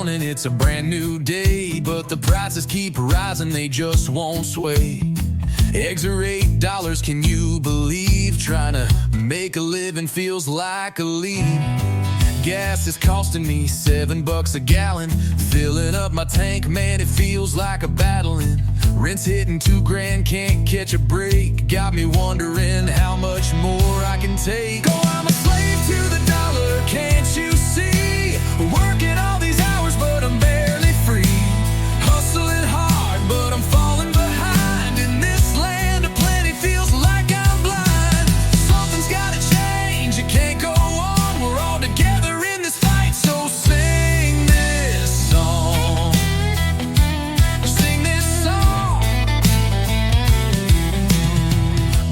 morning, it's a brand new day, but the prices keep rising, they just won't sway. Eggs are $8, can you believe? Trying to make a living feels like a leap. Gas is costing me $7 a gallon. Filling up my tank, man, it feels like a battling. Rent's hitting $2,000, can't catch a break. Got me wondering how much more I can take. Oh, I'm a slave to the dollar, can't you see? Working all these hours, but I'm barely free. Hustling hard, but I'm falling behind. In this land of plenty, feels like I'm blind. Something's gotta change, it can't go on. We're all together in this fight, so sing this song. Sing this song.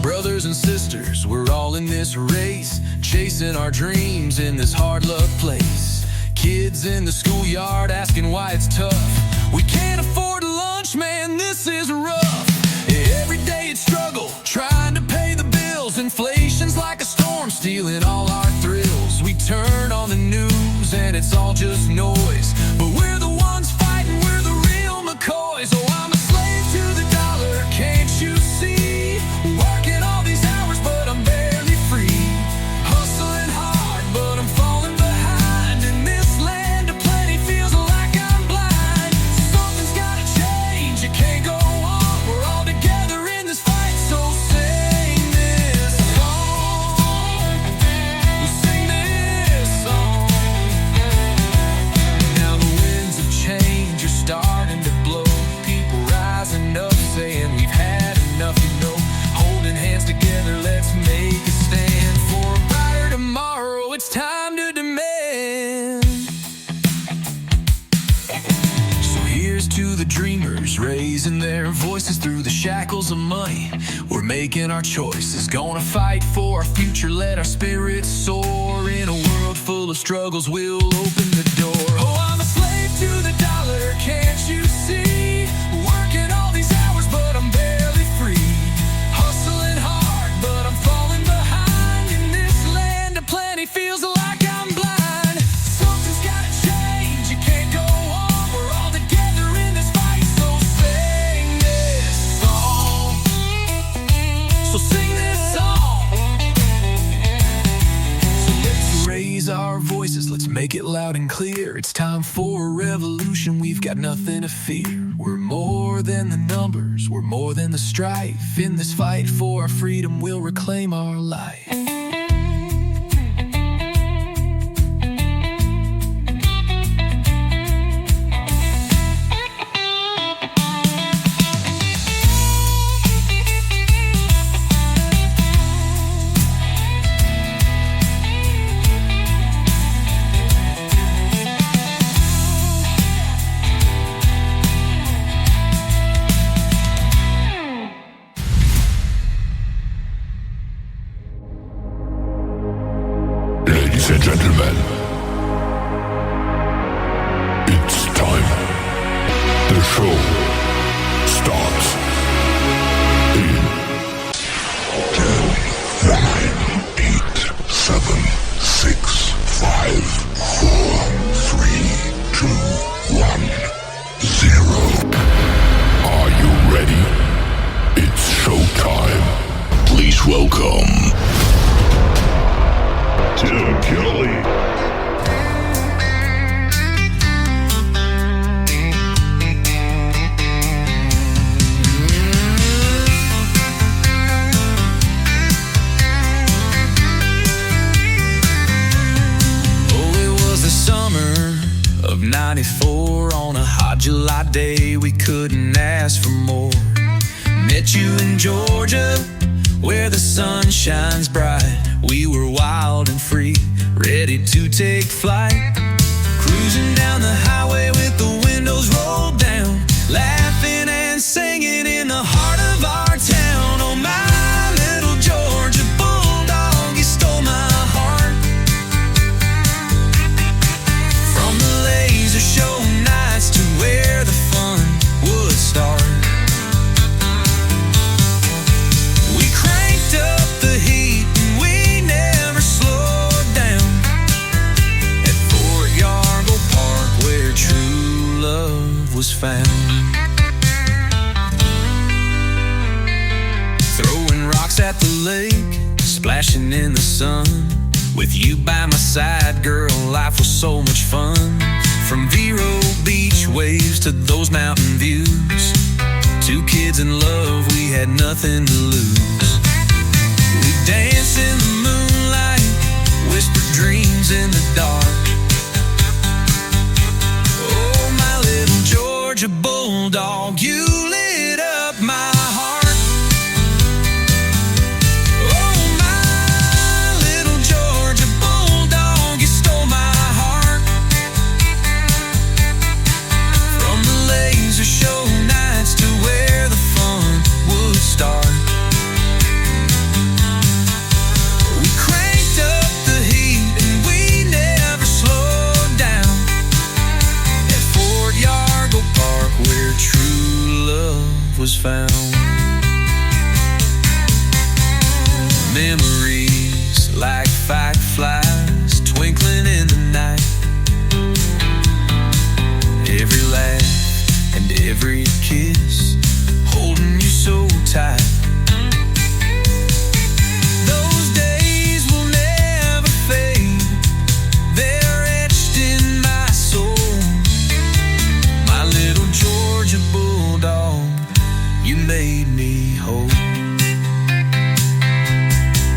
Brothers and sisters, we're all in this race, chasing our dreams in this hard luck place. Kids in the schoolyard asking why it's tough. We can't afford lunch, man, this is rough. Every day it's struggle, trying to pay the bills. Inflation's like a storm, stealing all our thrills. We turn on the news and it's all just noise, but we're the ones fighting, we're the real McCoys. Oh, I'm a slave to the dollar, can't you see? Working all these hours, but I'm barely free. Hustling hard, but I'm falling behind. In this land of plenty, feels like I'm blind. Something's gotta change, it can't go on. We're all together in this fight, so sing this song. Sing this song. Now the winds of change are starting to blow. People rising up, saying we've had enough, you know. Holding hands together, let's make a stand for a brighter tomorrow. It's time to demand. So here's to the dreamers, raising their voices through the shackles of money. We're making our choices, gonna fight for our future, let our spirits soar. In a world full of struggles, we'll open the door. Oh, I'm a slave to the dollar, can't you see? Working all these hours, but I'm barely free. Hustling hard, but I'm falling behind. In this land of plenty, feels like I'm blind. Something's gotta change, it can't go on. We're all together in this fight, so sing this song. So sing this song. So let's raise our voices, let's make it loud and clear. It's time for a revolution, we've got nothing to fear. We're more than the numbers, we're more than the strife. In this fight for our freedom, we'll reclaim our life. Ladies and gentlemen, it's time. The show starts in 10, 9, 8, 7, 6, 5, 4, 3, 2, 1, 0. Are you ready? It's showtime. Please welcome Tim Kelly. Oh, it was the summer of '94. On a hot July day, we couldn't ask for more. Met you in Georgia, where the sun shines bright. We were wild and free, ready to take flight. Cruising down the highway with the windows rolled down, laughing and singing in the heart of our town. Oh, my little Georgia bulldog, you stole my heart. From the laser show nights to where the fun would start. We cranked up the heat and we never slowed down. At Fort Yargo Park, where found. Throwing rocks at the lake, splashing in the sun. With you by my side, girl, life was so much fun. From Vero Beach waves to those mountain views, two kids in love, we had nothing to lose. We danced in the moonlight, whispered dreams in the dark. Oh, my little Georgia bulldog, you lit up my heart. Show nights to where the fun would start. We cranked up the heat and we never slowed down. At Fort Yargo Park where true love was found. Memories like fireflies twinkling in the night. Every laugh and every kiss, holding you so tight. Those days will never fade, they're etched in my soul. My little Georgia bulldog, you made me whole.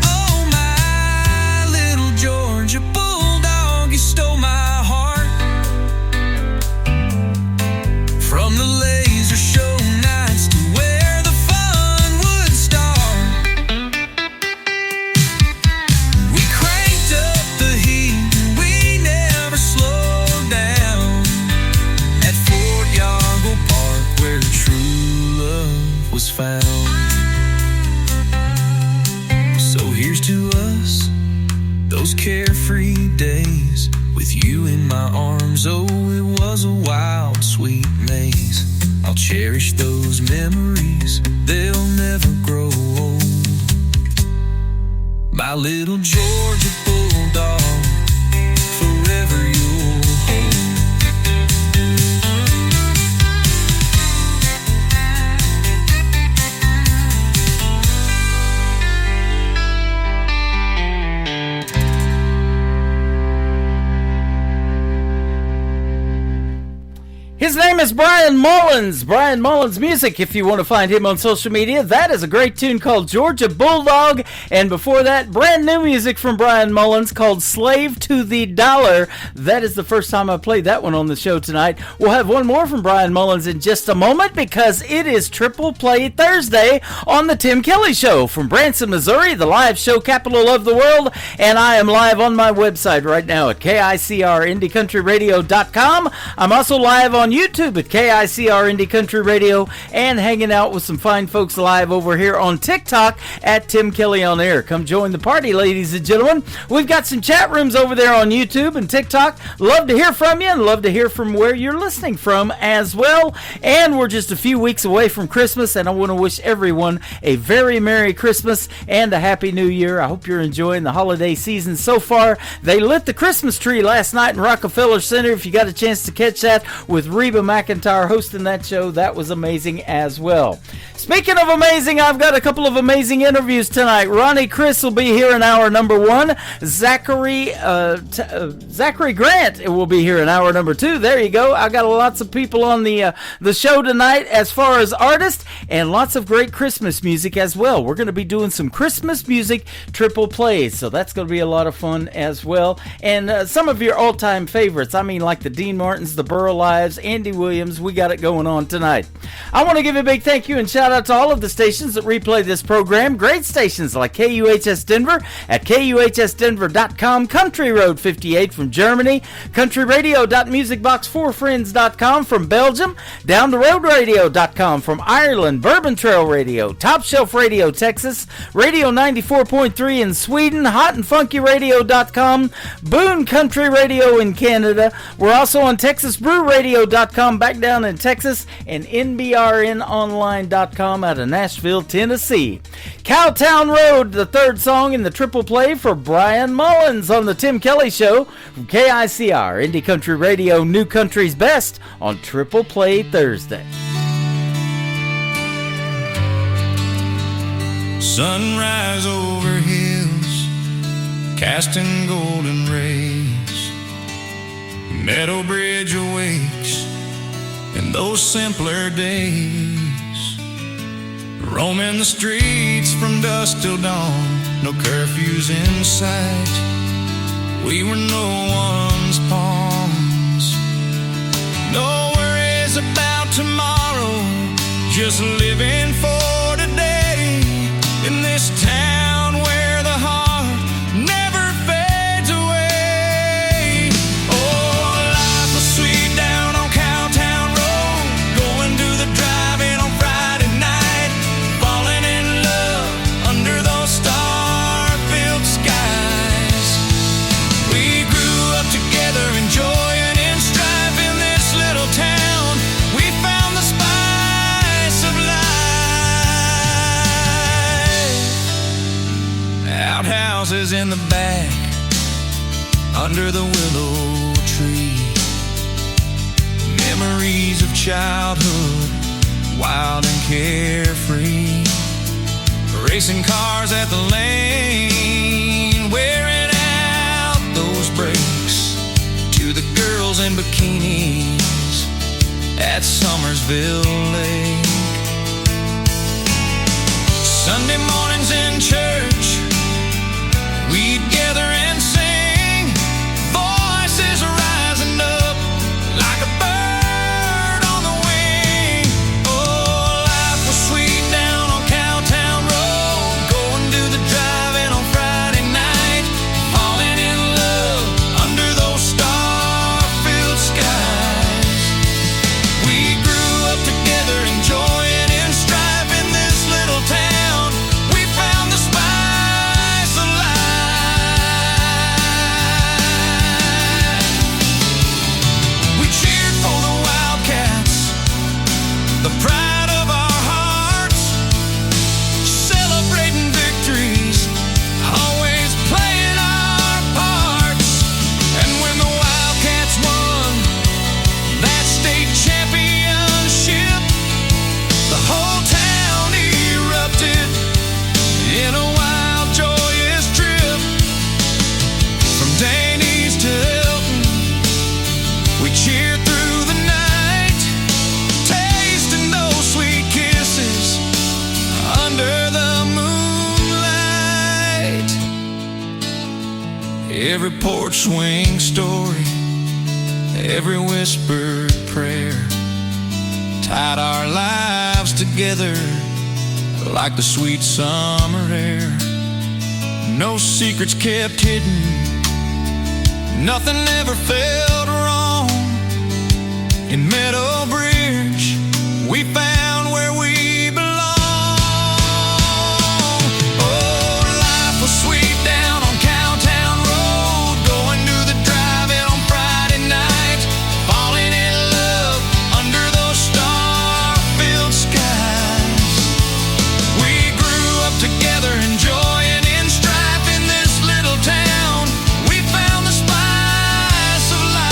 Oh, my little Georgia bulldog, you stole my heart. From the laser show nights to where the fun would start. We cranked up the heat, we never slowed down. At Fort Yargo Park where true love was found. So here's to us, those carefree days, with you in my arms. Oh, it was a wild, sweet maze. I'll cherish those memories, they'll never grow old. My little Georgia bulldog, forever you'll hold. His name is Brian Mullins. Brian Mullins Music, if you want to find him on social media. That is a great tune called Georgia Bulldog. And before that, brand new music from Brian Mullins called Slave to the Dollar. That is the first time I played that one on the show tonight. We'll have one more from Brian Mullins in just a moment because it is Triple Play Thursday on the Tim Kelly Show from Branson, Missouri, the live show capital of the world. And I am live on my website right now at KICRIndieCountryRadio.com. I'm also live on YouTube at KICR Indie Country Radio and hanging out with some fine folks live over here on TikTok at Tim Kelly on Air. Come join the party, ladies and gentlemen. We've got some chat rooms over there on YouTube and TikTok. Love to hear from you and love to hear from where you're listening from as well. And we're just a few weeks away from Christmas, and I want to wish everyone a very Merry Christmas and a Happy New Year. I hope you're enjoying the holiday season so far. They lit the Christmas tree last night in Rockefeller Center. If you got a chance to catch that with Reba McEntire hosting that show, that was amazing as well. Speaking of amazing, I've got a couple of amazing interviews tonight. Ronnie Chris will be here in hour number 1. Zachary Grant will be here in hour number 2. There you go. I got lots of people on the show tonight as far as artists, and lots of great Christmas music as well. We're going to be doing some Christmas music triple plays, so that's going to be a lot of fun as well. And some of your all-time favorites, I mean like the Dean Martins, the Burl Lives, Andy Williams, we got it going on tonight. I want to give a big thank you and shout out to all of the stations that replay this program. Great stations like KUHS Denver at KUHSdenver.com, Country Road 58 from Germany, countryradio.musicbox4friends.com from Belgium, downtheroadradio.com from Ireland, Bourbon Trail Radio, Top Shelf Radio Texas, Radio 94.3 in Sweden, hotandfunkyradio.com, Boone Country Radio in Canada. We're also on TexasBrewRadio.com back down in Texas, and NBRNonline.com CowtownRoad.com out of Nashville, Tennessee. Cowtown Road, the third song in the triple play for Brian Mullins on the Tim Kelly Show from KICR, Indie Country Radio, New Country's Best on Triple Play Thursday. Sunrise over hills, casting golden rays. Meadow Bridge awakes in those simpler days. Roaming the streets from dusk till dawn, no curfews in sight. We were no one's pawns. No worries about tomorrow, just living for today. In this town where the heart never fades away. Oh, life was sweet down on Cowtown Road, going to the drive-in on Friday night, falling in love under those star-filled skies. We grew up together, enjoying in strife in this little town. We found the spice of life. Outhouses in the back, under the willow tree. Memories of childhood, wild and carefree. Racing cars at the lane, wearing out those brakes. To the girls in bikinis at Summersville Lake. Sunday mornings in church, we'd gather and sing, voices rising up like a bird on the wing. Oh, life was sweet down on Cowtown Road, going to the drive-in on Friday night, falling in love under those star-filled skies. We grew up together, enjoying in strife in this little town. We found the spice of life. We cheered for the Wildcats, the pride of our hearts, celebrating victories, always playing our parts. And when the Wildcats won that state championship, the whole town erupted in a wild, joyous trip. From Danny's to Hilton, we cheered through the night, tasting those sweet kisses under the moonlight. Every porch swing story, every whispered prayer tied our lives together like the sweet summer air. No secrets kept hidden, nothing ever felt wrong. In Meadow Bridge, we found where we belong. Oh, life was sweet down on Cowtown Road, going to the drive-in on Friday night, falling in love under those star-filled skies. We grew up together, enjoying in strife in this little town. We found the spice of life.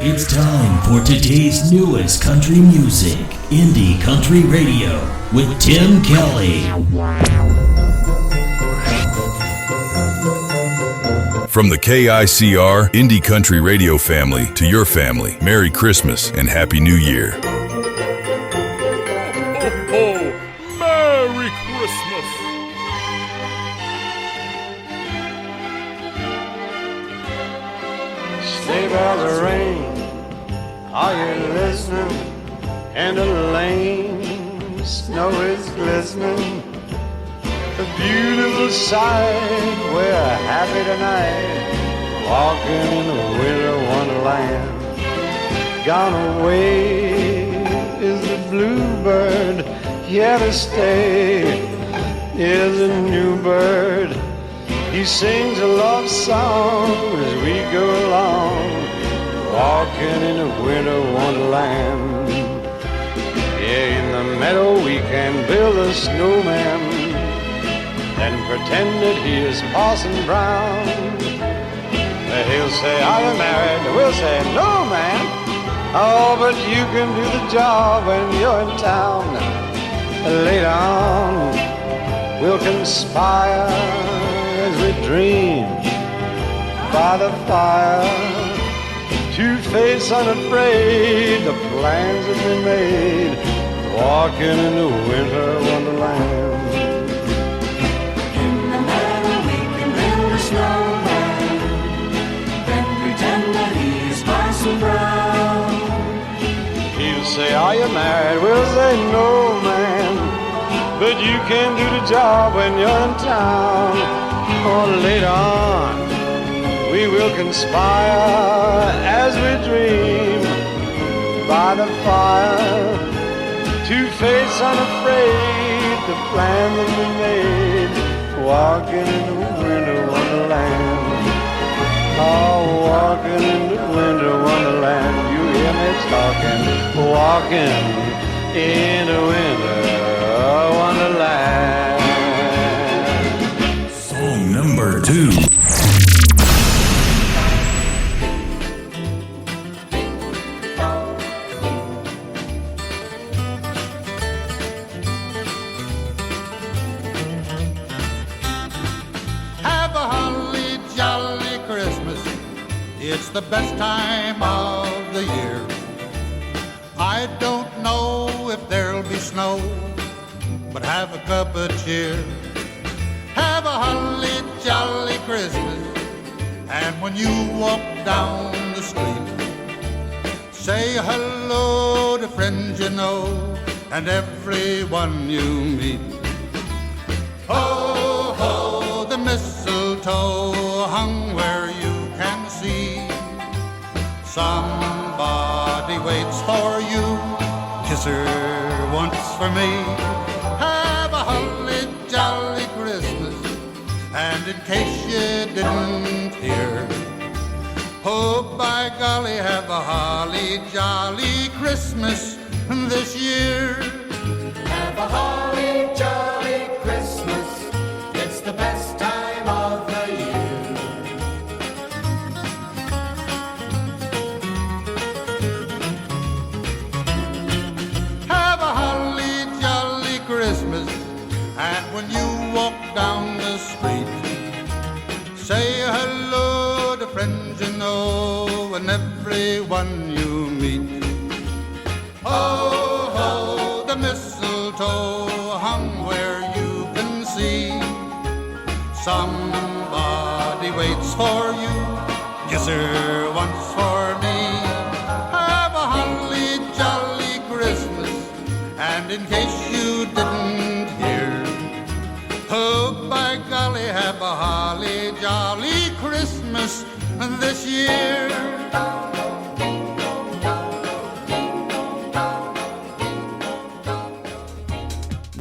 It's time for today's newest country music, Indie Country Radio, with Tim Kelly. From the KICR Indie Country Radio family to your family, Merry Christmas and Happy New Year. Merry Christmas! Sleigh bells are ringing, are you listening? And the lane, snow is glistening. A beautiful sight, we're happy tonight, walking in the winter wonderland. Gone away is the bluebird, here to stay is a new bird. He sings a love song as we go along, walking in a winter wonderland. Yeah, in the meadow we can build a snowman and pretend that he is Parson Brown. He'll say, are you married? We'll say, no, man. Oh, but you can do the job when you're in town. Later on, we'll conspire as we dream by the fire. Two-faced, unafraid, the plans have been made, walking in the winter wonderland. In the meadow we can build a snowman, then pretend that he's Parson Brown. He'll say, are you married? We'll say, no, man, but you can do the job when you're in town. Or later on, we will conspire as we dream by the fire. Two-faced, unafraid, the plan that we made, walking in the winter wonderland. Oh, walking in the winter wonderland. You hear me talking, walking in the winter wonderland. Song number 2. Have a holly jolly Christmas. It's the best time of the year. I don't know if there'll be snow, but have a cup of cheer. Have a holly jolly Christmas, and when you walk down the street, say hello to friends you know and everyone you meet. Ho, ho, the mistletoe hung where you can see. Somebody waits for you, kiss her once for me. Have a holly jolly Christmas, and in case you didn't hear, oh by golly, have a holly jolly Christmas this year. Have a holly jolly Christmas, it's the best time of the year. Have a holly jolly Christmas, and when you walk down the street, say hello to friends you know and everyone you meet. Oh, ho, the mistletoe hung where you can see. Somebody waits for you, kiss her once for me. Have a holly jolly Christmas, and in case you didn't hear, oh by golly, have a holly jolly Christmas this year.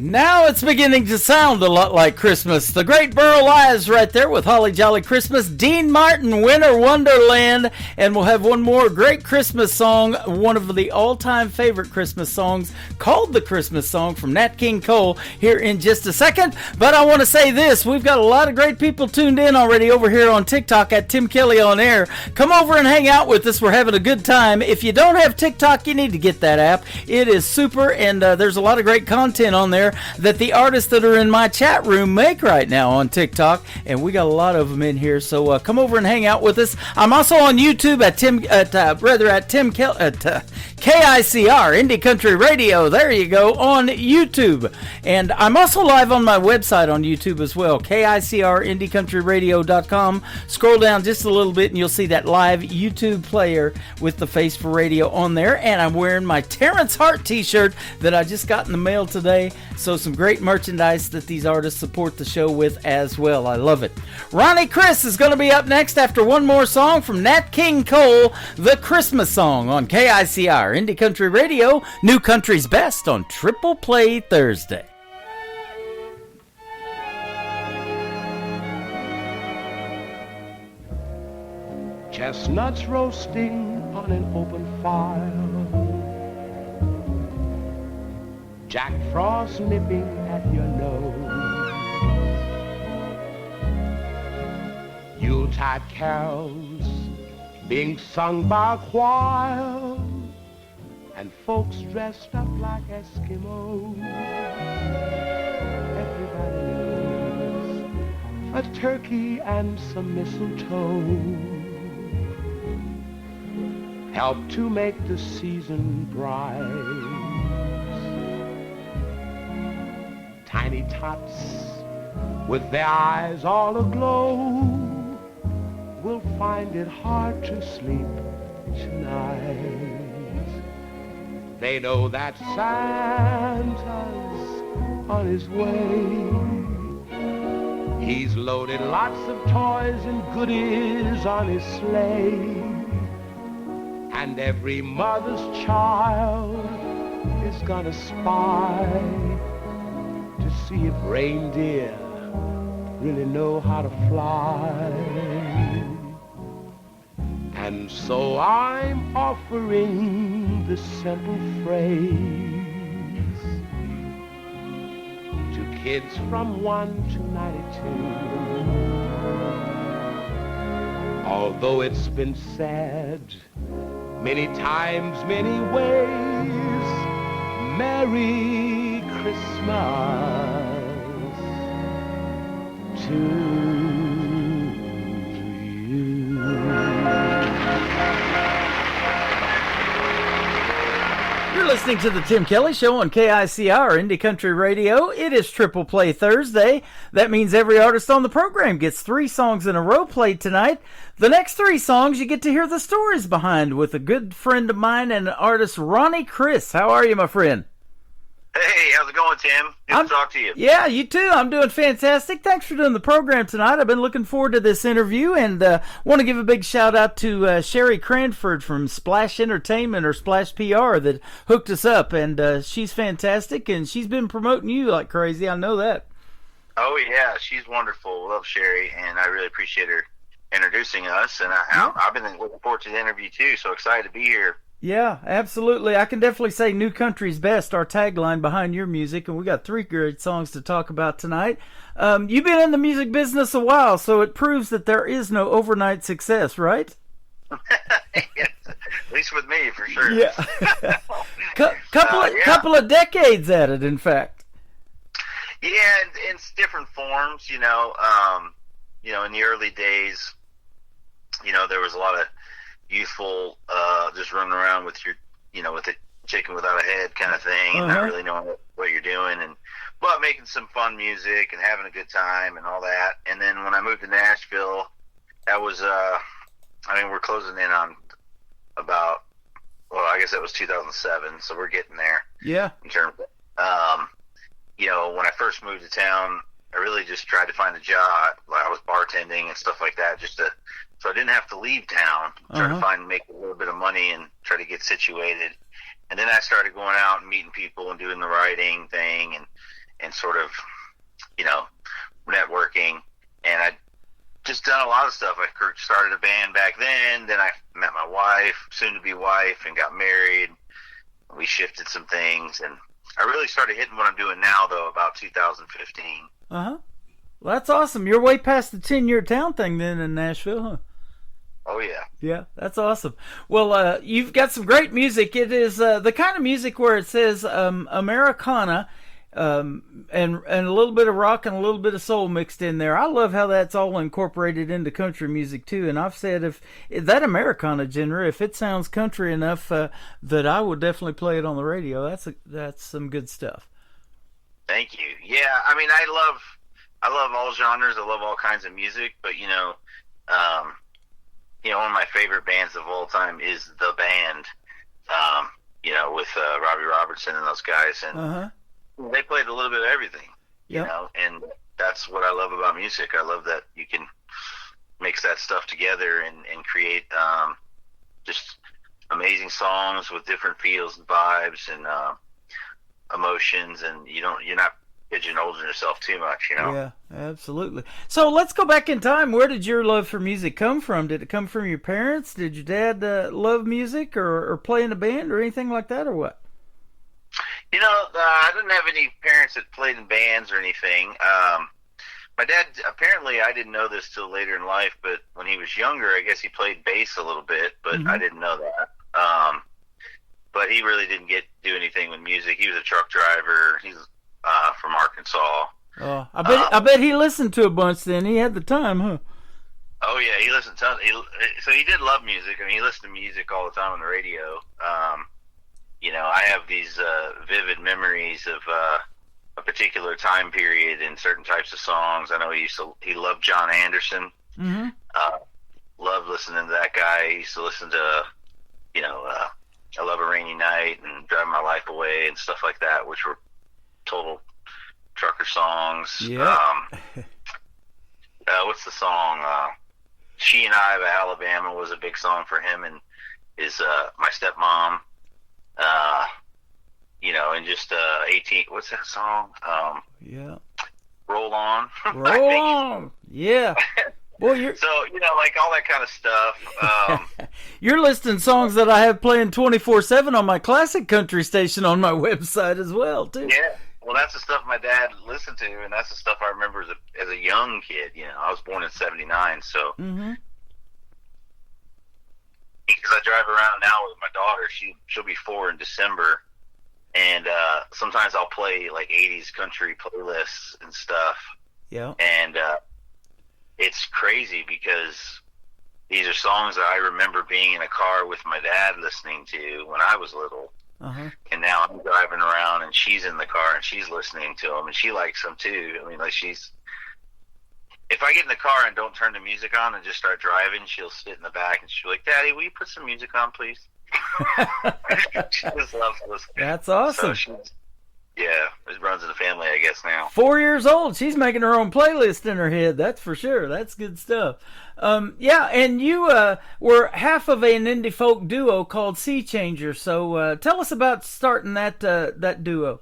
Now it's beginning to sound a lot like Christmas. The Great Burl Ives right there with Holly Jolly Christmas. Dean Martin, Winter Wonderland. And we'll have one more great Christmas song, one of the all-time favorite Christmas songs, called The Christmas Song from Nat King Cole, here in just a second. But I want to say this. We've got a lot of great people tuned in already over here on TikTok at Tim Kelly On Air. Come over and hang out with us. We're having a good time. If you don't have TikTok, you need to get that app. It is super, and there's a lot of great content on there that the artists that are in my chat room make right now on TikTok, and we got a lot of them in here. So come over and hang out with us. I'm also on YouTube at KICR Indie Country Radio. There you go, on YouTube, and I'm also live on my website on YouTube as well, KICRIndieCountryRadio.com. Scroll down just a little bit, and you'll see that live YouTube player with the face for radio on there. And I'm wearing my Terrence Hart T-shirt that I just got in the mail today. So some great merchandise that these artists support the show with as well. I love it. Ronnie Chris is going to be up next after one more song from Nat King Cole, The Christmas Song, on KICR Indie Country Radio, New Country's Best on Triple Play Thursday. Chestnuts roasting on an open fire, Jack Frost nipping at your nose, Yuletide carols being sung by a choir, and folks dressed up like Eskimos. Everybody knows a turkey and some mistletoe help to make the season bright. Tiny tots with their eyes all aglow will find it hard to sleep tonight. They know that Santa's on his way. He's loaded lots of toys and goodies on his sleigh. And every mother's child is gonna spy to see if reindeer really know how to fly. And so I'm offering this simple phrase to kids from 1 to 92. Although it's been said many times, many ways, Merry Christmas to you. You're listening to the Tim Kelly Show on KICR Indie Country Radio. It is Triple Play Thursday. That means every artist on the program gets 3 songs in a row played tonight. The next 3 songs you get to hear the stories behind with a good friend of mine and artist Ronnie Chris. How are you, my friend? Hey, how's it going, Tim? Good to talk to you. Yeah, you too. I'm doing fantastic. Thanks for doing the program tonight. I've been looking forward to this interview, and want to give a big shout out to Sherry Cranford from Splash Entertainment or Splash PR that hooked us up, and she's fantastic, and she's been promoting you like crazy. I know that. Oh, yeah, she's wonderful. Love Sherry, and I really appreciate her introducing us, and I've been looking forward to the interview too, so excited to be here. Yeah, absolutely. I can definitely say New Country's Best, our tagline behind your music, and we got 3 great songs to talk about tonight. You've been in the music business a while, so it proves that there is no overnight success, right? Yes, at least with me, for sure. Yeah. Couple of decades at it, in fact. Yeah, in different forms, in the early days, there was a lot of youthful, just running around with your, with a chicken without a head kind of thing, and not really knowing what you're doing, but making some fun music and having a good time and all that. And then when I moved to Nashville, that was, we're closing in on about, I guess that was 2007, so we're getting there. Yeah. In terms of, when I first moved to town, I really just tried to find a job. I was bartending and stuff like that, so I didn't have to leave town. Try to make a little bit of money and try to get situated. And then I started going out and meeting people and doing the writing thing, and sort of, networking. And I just done a lot of stuff. I started a band back then I met my wife, soon-to-be wife, and got married. We shifted some things, and I really started hitting what I'm doing now, though, about 2015. Uh-huh. Well, that's awesome. You're way past the 10-year town thing then in Nashville, huh? Oh, yeah. Yeah, that's awesome. Well, you've got some great music. It is the kind of music where it says Americana, and a little bit of rock and a little bit of soul mixed in there. I love how that's all incorporated into country music too. And I've said if that Americana genre, if it sounds country enough, that I would definitely play it on the radio. That's some good stuff. Thank you. Yeah, I mean, I love all genres. I love all kinds of music, but one of my favorite bands of all time is The Band. With Robbie Robertson and those guys, and they played a little bit of everything, and that's what I love about music. I love that you can mix that stuff together and create just amazing songs with different feels and vibes and emotions, and you're not pigeonholing yourself too much, Yeah, absolutely. So let's go back in time. Where did your love for music come from? Did it come from your parents? Did your dad love music or play in a band or anything like that, or what? I didn't have any parents that played in bands or anything. My dad, apparently, I didn't know this till later in life, but when he was younger, I guess he played bass a little bit, but I didn't know that. But he really didn't do anything with music. He was a truck driver. He's from Arkansas. Oh, I bet he listened to a bunch then. He had the time, huh? Oh, yeah, he listened to so he did love music. I mean, he listened to music all the time on the radio. I have these vivid memories of a particular time period in certain types of songs. I know he loved John Anderson. Loved listening to that guy. He used to listen to, I Love a Rainy Night and Drive My Life Away and stuff like that, which were total trucker songs. Yeah. What's the song? She and I of Alabama was a big song for him and his my stepmom. And just 18. What's that song? Yeah. Roll On. Roll On. Yeah. Well, so like all that kind of stuff. You're listing songs that I have playing 24/7 on my classic country station on my website as well, too. Yeah. Well, that's the stuff my dad listened to, and that's the stuff I remember as a young kid. I was born in '79, so. Because I drive around now with my daughter, she'll be 4 in December, and sometimes I'll play like '80s country playlists and stuff. Yeah. And it's crazy because these are songs that I remember being in a car with my dad listening to when I was little. And now I'm driving around and she's in the car and she's listening to them and she likes them too. I mean, like if I get in the car and don't turn the music on and just start driving, she'll sit in the back and she'll be like, "Daddy, will you put some music on, please?" She just loves listening. That's awesome. So it runs in the family, I guess, now. 4 years old. She's making her own playlist in her head. That's for sure. That's good stuff. Yeah, and you were half of an indie folk duo called Sea Changer. So tell us about starting that duo.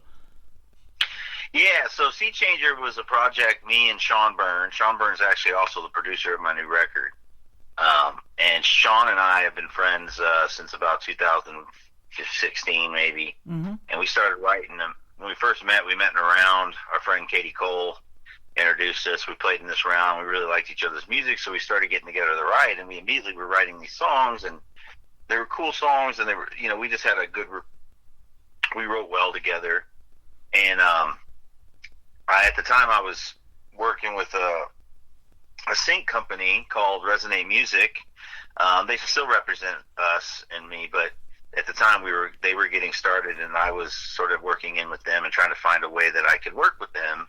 Yeah, so Sea Changer was a project, me and Sean Byrne. Sean Byrne's actually also the producer of my new record. And Sean and I have been friends since about 2016, maybe. And we started writing them. When we first met, we met in a round. Our friend Katie Cole introduced us. We played in this round. We really liked each other's music, so we started getting together to write, and we immediately were writing these songs, and they were cool songs, and they were, we just had we wrote well together. And at the time I was working with a sync company called Resonate Music. They still represent us and me, but at the time they were getting started, and I was sort of working in with them and trying to find a way that I could work with them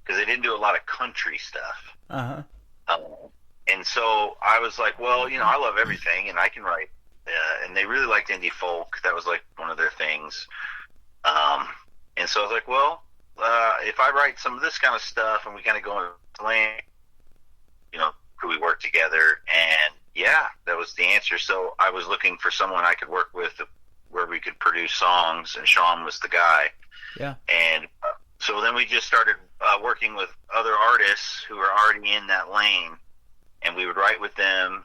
because they didn't do a lot of country stuff. And so I was like, well, I love everything and I can write. And they really liked indie folk. That was like one of their things. And so I was like, well, if I write some of this kind of stuff and we kind of go into land, could we work together? And yeah, that was the answer. So I was looking for someone I could work with where we could produce songs, and Sean was the guy. Yeah. And So then we just started working with other artists who were already in that lane, and we would write with them,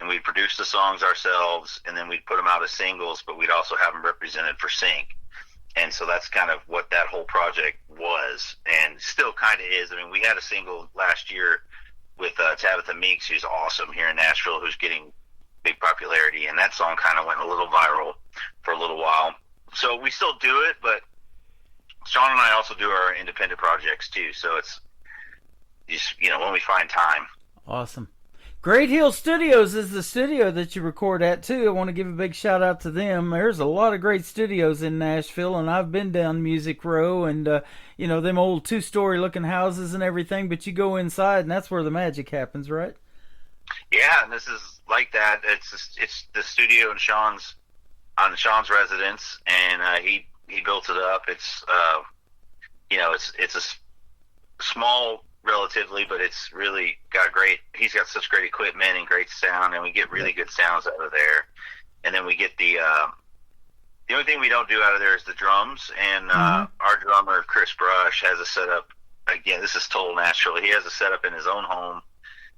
and we'd produce the songs ourselves, and then we'd put them out as singles, but we'd also have them represented for sync. And so that's kind of what that whole project was, and still kind of is. I mean, we had a single last year with Tabitha Meeks, who's awesome here in Nashville, who's getting big popularity, and that song kind of went a little viral for a little while. So we still do it, but Sean and I also do our independent projects too. So it's just, when we find time. Awesome. Great Hill Studios is the studio that you record at too. I want to give a big shout out to them. There's a lot of great studios in Nashville, and I've been down Music Row, and them old 2-story looking houses and everything, but you go inside and that's where the magic happens, right? Yeah, and this is like that. It's the studio in Sean's residence, and he built it up. It's it's a small relatively, but it's really got he's got such great equipment and great sound, and we get really good sounds out of there. And then we get the only thing we don't do out of there is the drums, and our drummer Chris Brush has a setup. Again, this is total Nashville. He has a setup in his own home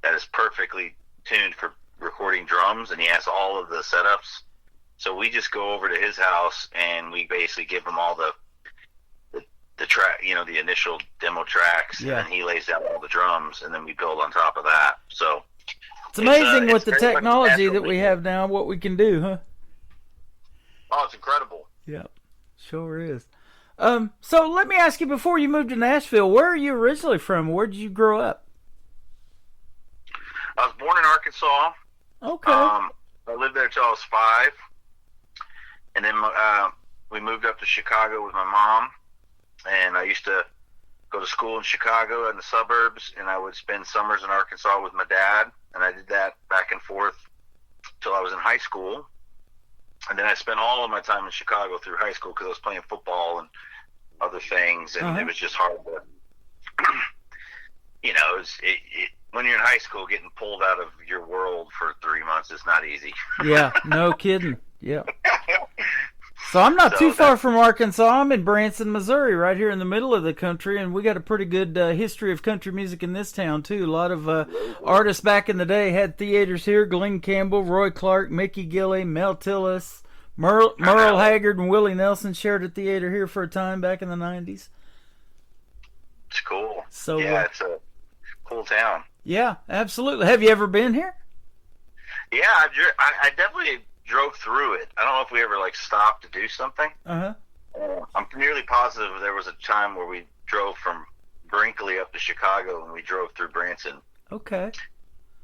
that is perfectly tuned for recording drums, and he has all of the setups. So we just go over to his house, and we basically give him all the track, the initial demo tracks, and then he lays down all the drums, and then we build on top of that. So it's amazing with the technology that we have now, what we can do, huh? Oh, it's incredible. Yeah, sure is. So let me ask you, before you moved to Nashville, where are you originally from? Where did you grow up? I was born in Arkansas. Okay. I lived there till I was 5, and then we moved up to Chicago with my mom. And I used to go to school in Chicago in the suburbs, and I would spend summers in Arkansas with my dad. And I did that back and forth till I was in high school. And then I spent all of my time in Chicago through high school because I was playing football and other things, and it was just hard to, when you're in high school, getting pulled out of your world for 3 months is not easy. Yeah, no kidding. Yeah. So I'm not too far from Arkansas. I'm in Branson, Missouri, right here in the middle of the country, and we got a pretty good history of country music in this town, too. A lot of artists back in the day had theaters here. Glenn Campbell, Roy Clark, Mickey Gilley, Mel Tillis, Merle Haggard, and Willie Nelson shared a theater here for a time back in the 90s. It's cool. So, yeah, it's a cool town. Yeah, absolutely. Have you ever been here? Yeah, I definitely drove through it. I don't know if we ever stopped to do something. I'm nearly positive there was a time where we drove from Brinkley up to Chicago, and we drove through Branson. Okay.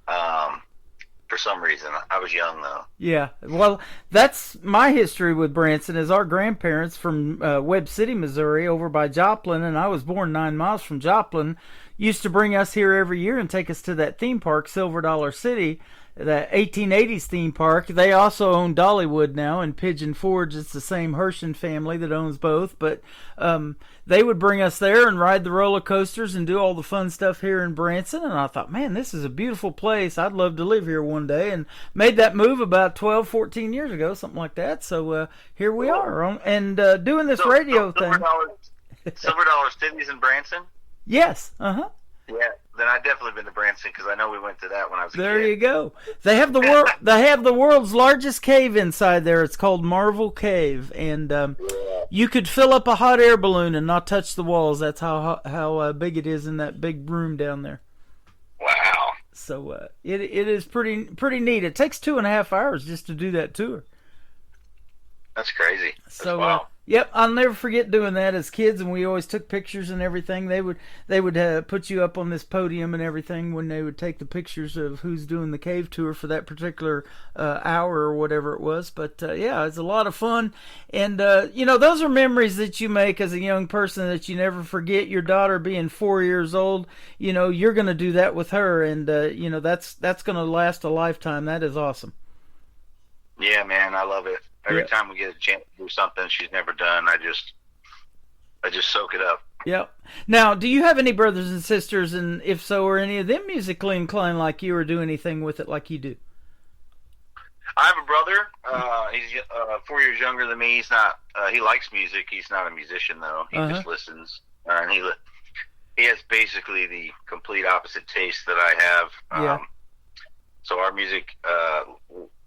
For some reason, I was young though. Yeah, well, that's my history with Branson. Is our grandparents from Webb City, Missouri, over by Joplin, and I was born 9 miles from Joplin. Used to bring us here every year and take us to that theme park, Silver Dollar City, that 1880s theme park. They also own Dollywood now in Pigeon Forge. It's the same Herschen family that owns both, but they would bring us there and ride the roller coasters and do all the fun stuff here in Branson. And I thought, man, this is a beautiful place. I'd love to live here one day, and made that move about 12, 14 years ago, something like that. So here we are, and doing this radio thing. Silver Dollar City's in Branson? Yes, Yeah, then I've definitely been to Branson because I know we went to that when I was a kid. There you go. They have the world's largest cave inside there. It's called Marvel Cave, and you could fill up a hot air balloon and not touch the walls. That's how big it is in that big room down there. Wow. So it is pretty neat. It takes 2.5 hours just to do that tour. That's crazy. So wild. Yep, I'll never forget doing that as kids, and we always took pictures and everything. They would put you up on this podium and everything when they would take the pictures of who's doing the cave tour for that particular hour or whatever it was. But yeah, it's a lot of fun, and those are memories that you make as a young person that you never forget. Your daughter being 4 years old, you're going to do that with her, and that's going to last a lifetime. That is awesome. Yeah, man, I love it. Every time we get a chance to do something she's never done, I just soak it up. Yep. Now, do you have any brothers and sisters, and if so, are any of them musically inclined like you, or do anything with it like you do? I have a brother. He's 4 years younger than me. He's not. He likes music. He's not a musician though. He just listens. and he has basically the complete opposite taste that I have. Yeah. So our music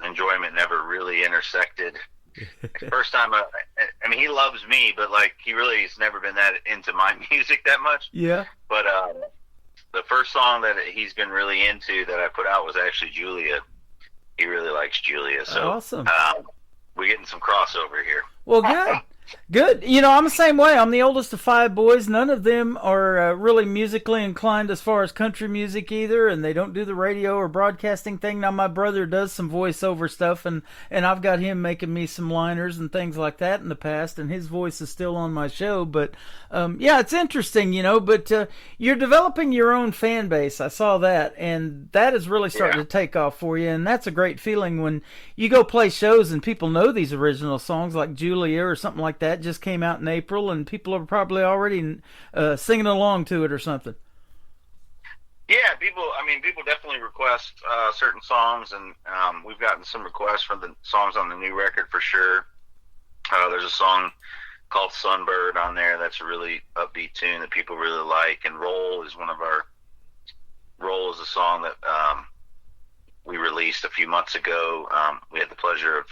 enjoyment never really intersected. First time, I mean, he loves me, but like he really has never been that into my music that much. Yeah. But the first song that he's been really into that I put out was actually Julia. He really likes Julia. So awesome. We're getting some crossover here. Well, good. Good. You know, I'm the same way. I'm the oldest of 5 boys. None of them are really musically inclined as far as country music either, and they don't do the radio or broadcasting thing. Now, my brother does some voiceover stuff, and I've got him making me some liners and things like that in the past, and his voice is still on my show. But, yeah, it's interesting, you know, but you're developing your own fan base. I saw that, and that is really starting to take off for you, and that's a great feeling when you go play shows and people know these original songs like Julia or something like that just came out in April, and people are probably already singing along to it or something. Yeah, people definitely request certain songs, and we've gotten some requests for the songs on the new record for sure. There's a song called Sunbird on there that's a really upbeat tune that people really like, and Roll is a song that we released a few months ago. We had the pleasure of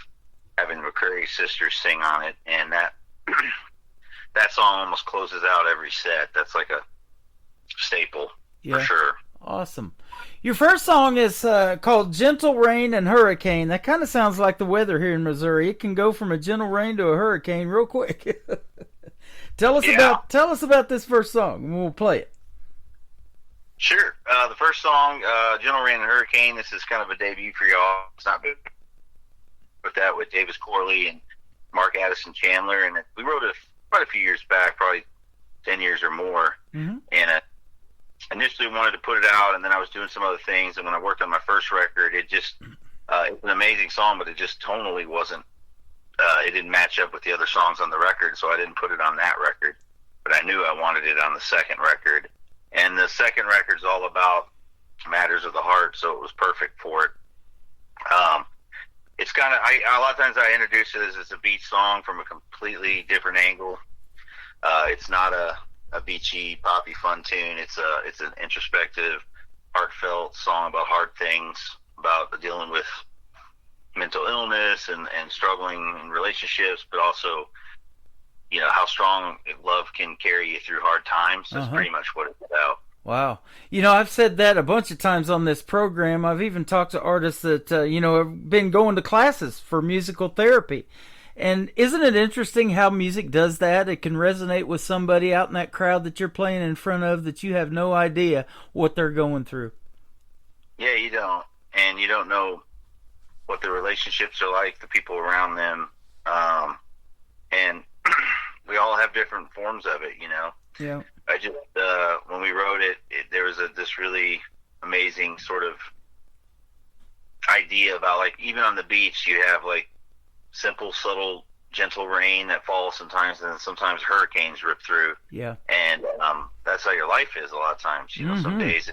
having the McCurry sisters sing on it, and that song almost closes out every set. That's like a staple for sure. Awesome. Your first song is called Gentle Rain and Hurricane. That kind of sounds like the weather here in Missouri. It can go from a gentle rain to a hurricane real quick. Tell us about this first song, and we'll play it. Sure. The first song, Gentle Rain and Hurricane, this is kind of a debut for y'all. It's not big. With that, with Davis Corley and Mark Addison Chandler, and we wrote it quite a few years back, probably 10 years or more. Mm-hmm. And initially wanted to put it out, and then I was doing some other things. And when I worked on my first record, it just it's an amazing song, but it just tonally wasn't. It didn't match up with the other songs on the record, so I didn't put it on that record. But I knew I wanted it on the second record, and the second record's all about matters of the heart, so it was perfect for it. It's kind of, a lot of times I introduce it as a beach song from a completely different angle. It's not a beachy, poppy, fun tune. It's an introspective, heartfelt song about hard things, about dealing with mental illness and struggling in relationships, but also, you know, how strong love can carry you through hard times. That's pretty much what it's about. Wow. You know, I've said that a bunch of times on this program. I've even talked to artists that, have been going to classes for musical therapy. And isn't it interesting how music does that? It can resonate with somebody out in that crowd that you're playing in front of that you have no idea what they're going through. Yeah, you don't. And you don't know what the relationships are like, the people around them. And we all have different forms of it, you know? Yeah. I just, when we wrote it, there was this really amazing sort of idea about, like, even on the beach, you have, like, simple, subtle, gentle rain that falls sometimes, and then sometimes hurricanes rip through. Yeah. And that's how your life is a lot of times. You know, some days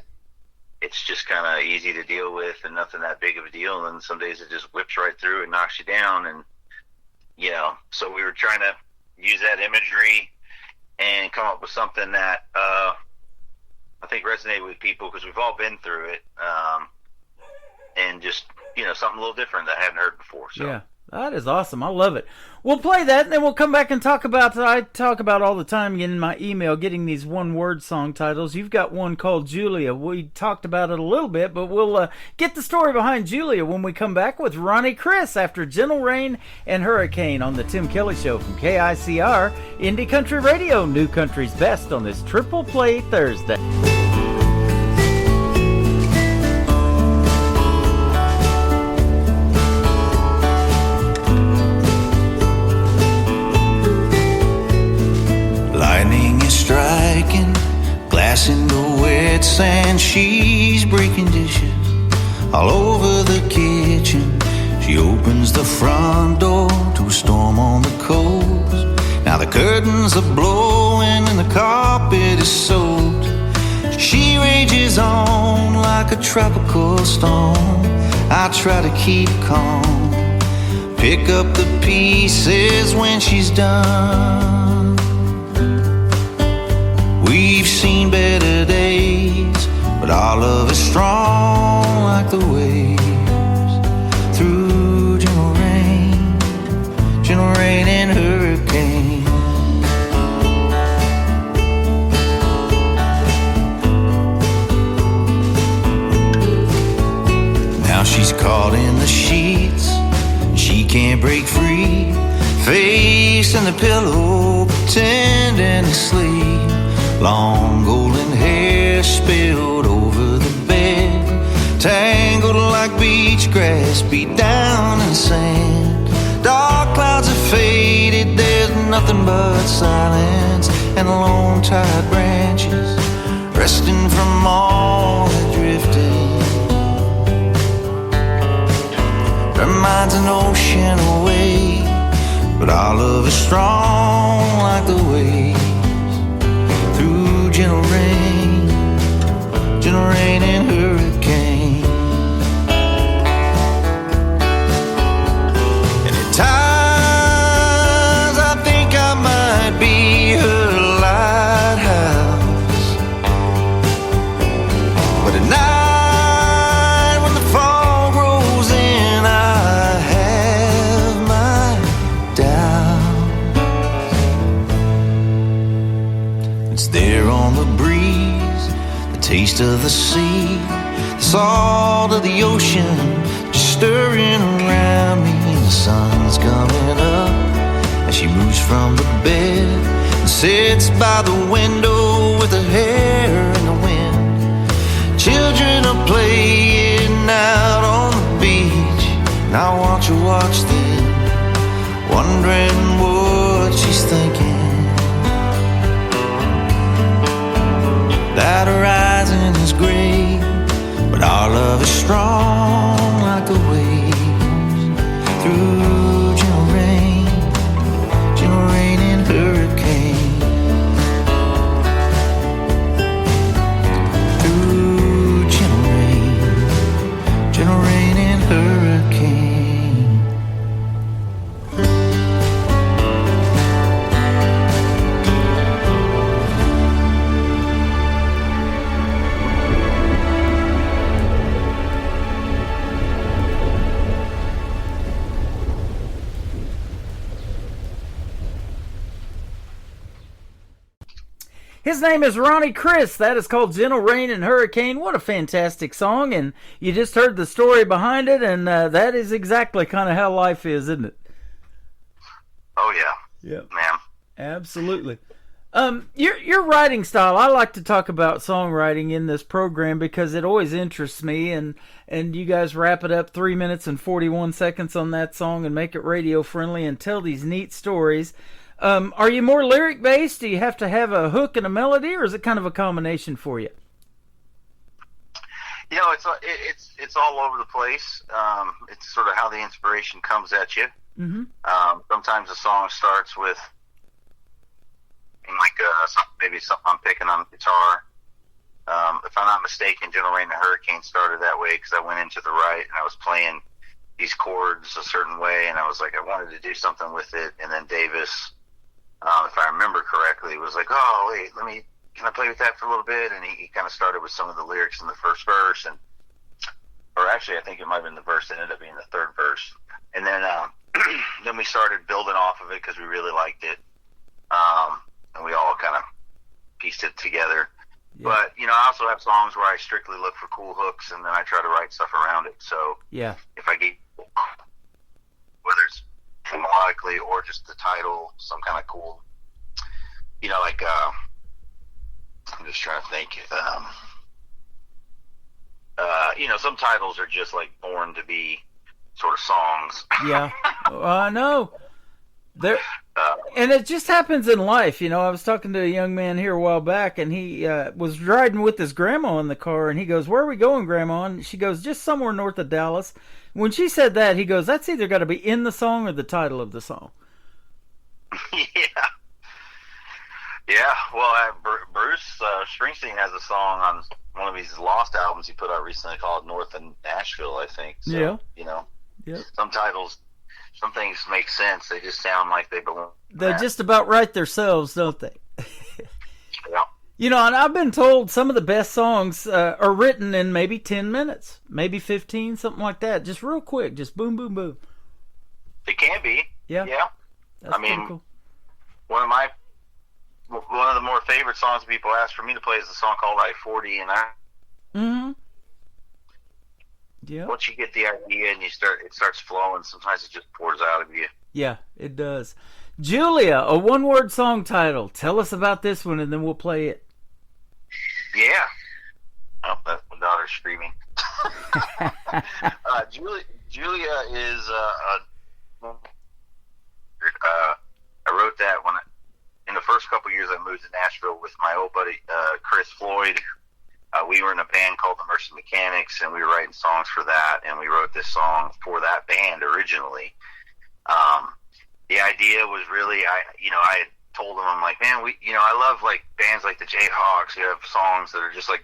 it's just kind of easy to deal with and nothing that big of a deal, and some days it just whips right through and knocks you down. And, you know, so we were trying to use that imagery and come up with something that I think resonated with people, because we've all been through it, and just, you know, something a little different that I hadn't heard before. So. Yeah, that is awesome. I love it. We'll play that, and then we'll come back and talk about, I talk about all the time in my email, getting these one-word song titles. You've got one called Julia. We talked about it a little bit, but we'll get the story behind Julia when we come back with Ronnie Chris after Gentle Rain and Hurricane on the Tim Kelly Show from KICR, Indie Country Radio, New Country's Best on this Triple Play Thursday. Striking glass in the wet sand, she's breaking dishes all over the kitchen. She opens the front door to a storm on the coast. Now the curtains are blowing and the carpet is soaked. She rages on like a tropical storm. I try to keep calm, pick up the pieces when she's done. We've seen better days, but our love is strong like the waves through gentle rain and hurricane. Now she's caught in the sheets, she can't break free, face in the pillow, pretending to sleep. Long golden hair spilled over the bed, tangled like beach grass, beat down in sand. Dark clouds have faded, there's nothing but silence and lone tired branches resting from all that drifted. Reminds an ocean away, but our love is strong like the waves through gentle rain and hurricane. And at times I think I might be her lighthouse, but at night when the fog rolls in, I have my doubts. It's there on the breeze, the taste of the sea, the salt of the ocean just stirring around me. And the sun's coming up as she moves from the bed and sits by the window with her hair in the wind. Children are playing out on the beach, and I watch them, wondering what she's thinking. That horizon is gray, but our love is strong like the waves through gentle rain and hurricane. Through gentle rain and hurricane. His name is Ronnie Chris. That is called Gentle Rain and Hurricane. What a fantastic song. And you just heard the story behind it, and that is exactly kind of how life is, isn't it? Oh, yeah. Yeah. Man. Absolutely. Your writing style, I like to talk about songwriting in this program because it always interests me, and you guys wrap it up 3 minutes and 41 seconds on that song and make it radio friendly and tell these neat stories. Are you more lyric based? Do you have to have a hook and a melody, or is it kind of a combination for you? You know, it's all over the place. It's sort of how the inspiration comes at you. Mm-hmm. Sometimes a song starts with maybe something I'm picking on the guitar. If I'm not mistaken, Gentle Rain and Hurricane started that way because I went into the right and I was playing these chords a certain way, and I was like, I wanted to do something with it. And then Davis, if I remember correctly, was like, oh, wait, can I play with that for a little bit? And he kind of started with some of the lyrics in the first verse, or actually I think it might have been the verse that ended up being the third verse. And then then we started building off of it because we really liked it. And we all kind of pieced it together. Yeah. But, you know, I also have songs where I strictly look for cool hooks, and then I try to write stuff around it. So yeah, if I get, whether it's melodically or just the title, some kind of cool, you know, like, I'm just trying to think, you know, some titles are just like born to be sort of songs. Yeah, I know. And it just happens in life, you know. I was talking to a young man here a while back, and he was riding with his grandma in the car, and he goes, "Where are we going, Grandma?" And she goes, "Just somewhere north of Dallas." When she said that, he goes, "That's either got to be in the song or the title of the song." Yeah. Well, Bruce Springsteen has a song on one of his Lost albums he put out recently called "North of Nashville," I think. So, yeah. You know, yep. Some titles, some things make sense. They just sound like they belong. They just about write themselves, don't they? Yeah. You know, and I've been told some of the best songs are written in maybe 10 minutes, maybe 15, something like that. Just real quick, just boom, boom, boom. It can be. Yeah. Yeah. That's I mean, pretty cool. one of the more favorite songs people ask for me to play is a song called I-40, and Mm-hmm. Yeah. once you get the idea and it starts flowing, sometimes it just pours out of you. Yeah, it does. Julia, a one-word song title. Tell us about this one, and then we'll play it. Yeah. Oh, that's my daughter's screaming. Julia is I wrote that in the first couple years I moved to Nashville with my old buddy Chris Floyd. We were in a band called the Mercy Mechanics, and we were writing songs for that, and we wrote this song for that band originally. The idea was really, I had told him, I'm like, man, I love like bands like the Jayhawks who have songs that are just like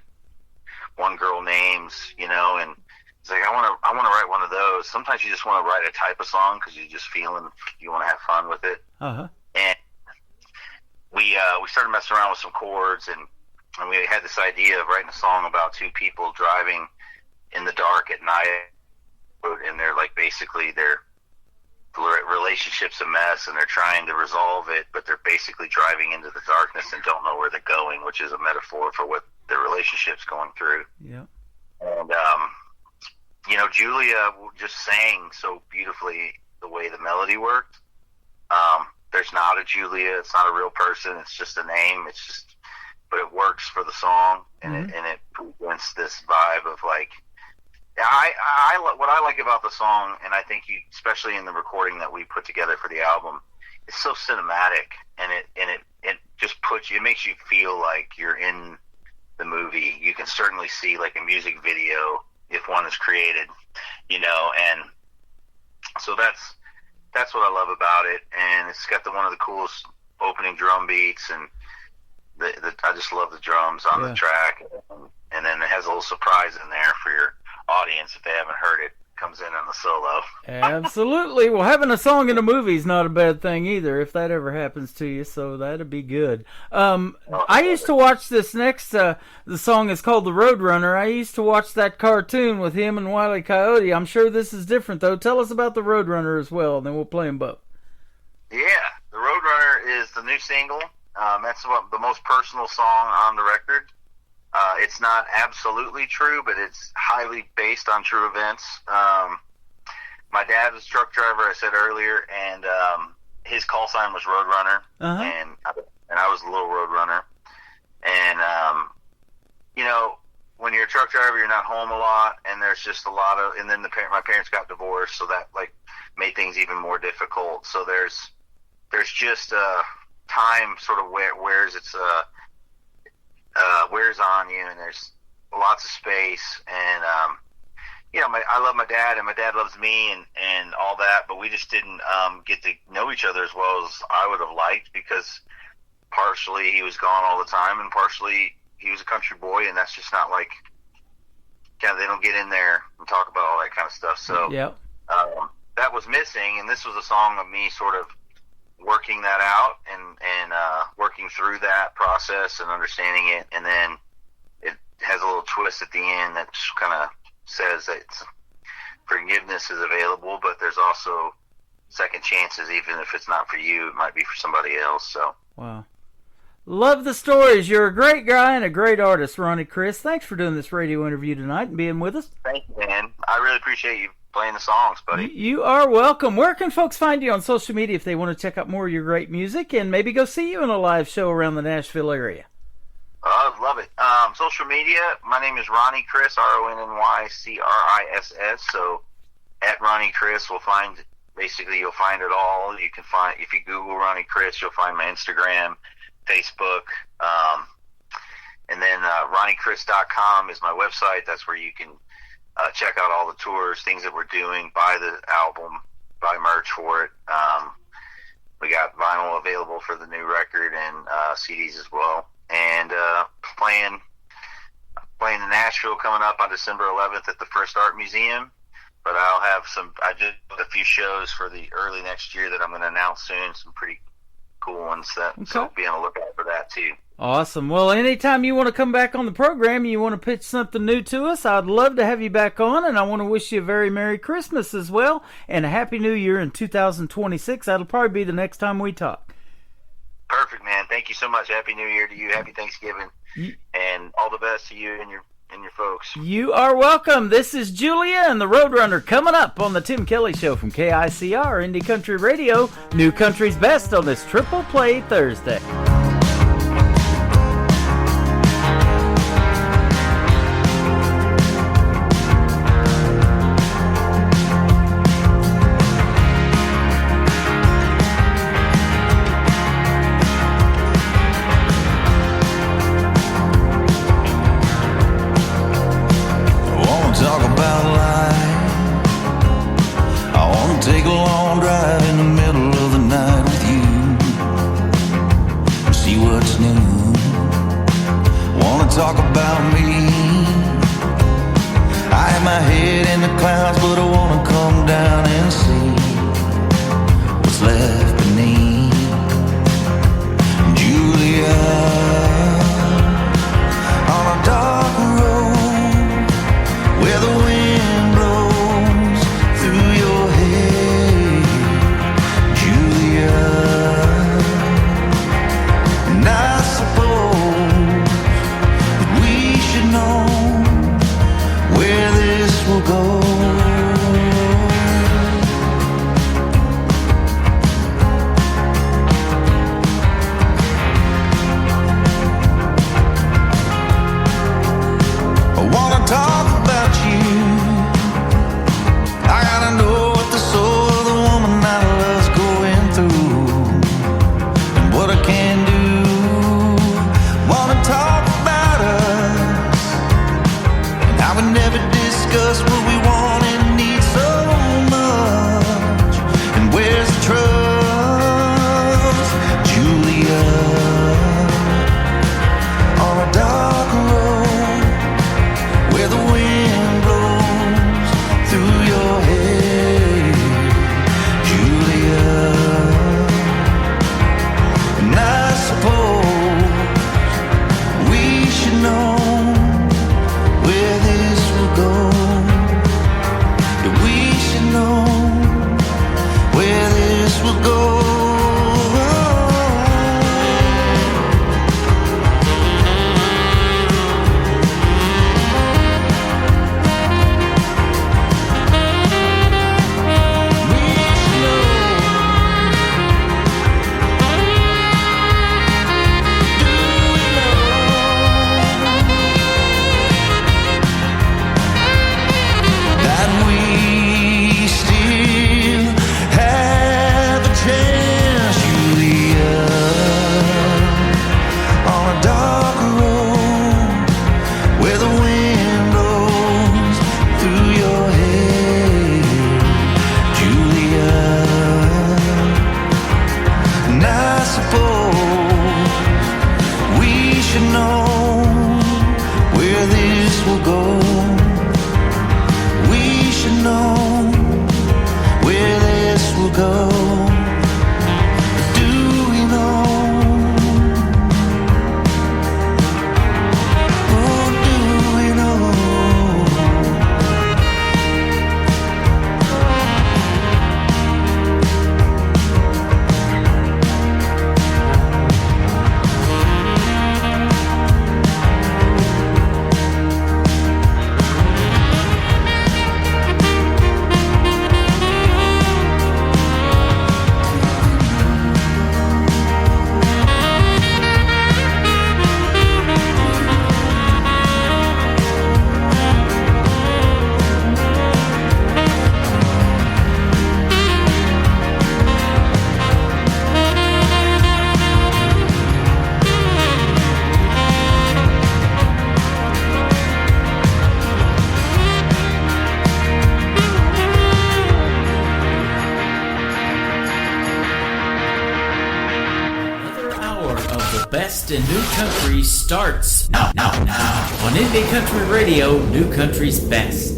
one girl names, and it's like I want to write one of those. Sometimes you just want to write a type of song because you want to have fun with it. Uh-huh. And we started messing around with some chords, and we had this idea of writing a song about two people driving in the dark at night, and they're like basically their relationship's a mess, and they're trying to resolve it, but they're basically driving into the darkness and don't know where they're going, which is a metaphor for what their relationship's going through. Yeah. And Julia just sang so beautifully the way the melody worked. There's not a Julia. It's not a real person. It's just a name. But it works for the song, and it presents this vibe of like, what I like about the song, and I think especially in the recording that we put together for the album, it's so cinematic, and it just it makes you feel like you're in the movie. You can certainly see like a music video if one is created, and so that's what I love about it, and it's got one of the coolest opening drum beats, and I just love the drums on the track, and then it has a little surprise in there for your audience if they haven't heard it. Comes in on the solo. Absolutely. Well, having a song in a movie is not a bad thing either, if that ever happens to you, so that'd be good. I used to watch this next, the song is called The Roadrunner. I used to watch that cartoon with him and Wile E. Coyote. I'm sure this is different, though. Tell us about The Roadrunner as well, and then we'll play them both. Yeah, The Roadrunner is the new single. That's the most personal song on the record. It's not absolutely true, but it's highly based on true events. My dad was a truck driver, I said earlier, and his call sign was Roadrunner, and I was a little Roadrunner. And, when you're a truck driver, you're not home a lot, and there's just a lot of, and then my parents got divorced, so that like made things even more difficult. So there's just time sort of wears on you, and there's lots of space, and I love my dad, and my dad loves me, and all that, but we just didn't get to know each other as well as I would have liked, because partially he was gone all the time, and partially he was a country boy, and that's just not like, kind of, they don't get in there and talk about all that kind of stuff. So that was missing, and this was a song of me sort of working that out and working through that process and understanding it, and then it has a little twist at the end that kind of says that forgiveness is available, but there's also second chances. Even if it's not for you, it might be for somebody else. So wow, love the stories. You're a great guy and a great artist, Ronnie Chris. Thanks for doing this radio interview tonight and being with us. Thank you, man. I really appreciate you playing the songs, buddy. You are welcome. Where can folks find you on social media if they want to check out more of your great music and maybe go see you in a live show around the Nashville area? I love it. Social media, my name is Ronnie Chris, RONNYCRISS. So at Ronnie Chris, you'll find it all. You can find, if you Google Ronnie Chris, you'll find my Instagram, Facebook, and then RonnieChris.com is my website. That's where you can check out all the tours, things that we're doing, buy the album, buy merch for it. We got vinyl available for the new record and CDs as well. And playing in Nashville coming up on December 11th at the First Art Museum. But I just booked a few shows for the early next year that I'm going to announce soon, some pretty cool ones. So be on the lookout for that too. Awesome. Well, anytime you want to come back on the program, you want to pitch something new to us, I'd love to have you back on, and I want to wish you a very Merry Christmas as well, and a Happy New Year in 2026. That'll probably be the next time we talk. Perfect, man. Thank you so much. Happy New Year to you. Happy Thanksgiving, and all the best to you and your folks. You are welcome. This is Julia and the Roadrunner coming up on the Tim Kelly Show from KICR Indie Country Radio, New Country's Best on this Triple Play Thursday. Talk about life. I wanna take a long drive in the middle of the night with you and see what's new. Wanna talk about me. I have my head in the clouds, but I wanna come down and see what's left beneath. Julia, on a dark road where the wind blows through your hair, Julia. And I suppose that we should know where this will go. I wanna talk about you. I gotta know what the soul of the woman I love's going through and what I can do. Wanna talk about us and how we never discuss what we want and need so much. And where's the trust, Julia? On a dark road where the wind blows through your hair, Julia. And I suppose we should know where this will go. That we should know where this will go. That we still have a chance, Julia, on a dark road where the wind blows through your hair, Julia. And I suppose we should know where this will go. We should know where this will go. Do we know? Oh, do we know? Another hour of the best in new country starts now on Indie Country Radio, New Country's Best.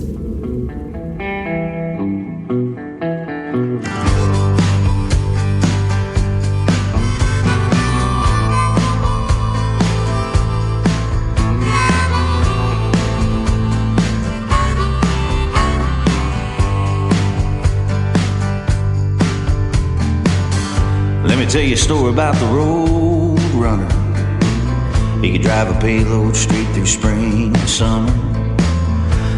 Let me tell you a story about the road runner. He could drive a payload straight through spring and summer.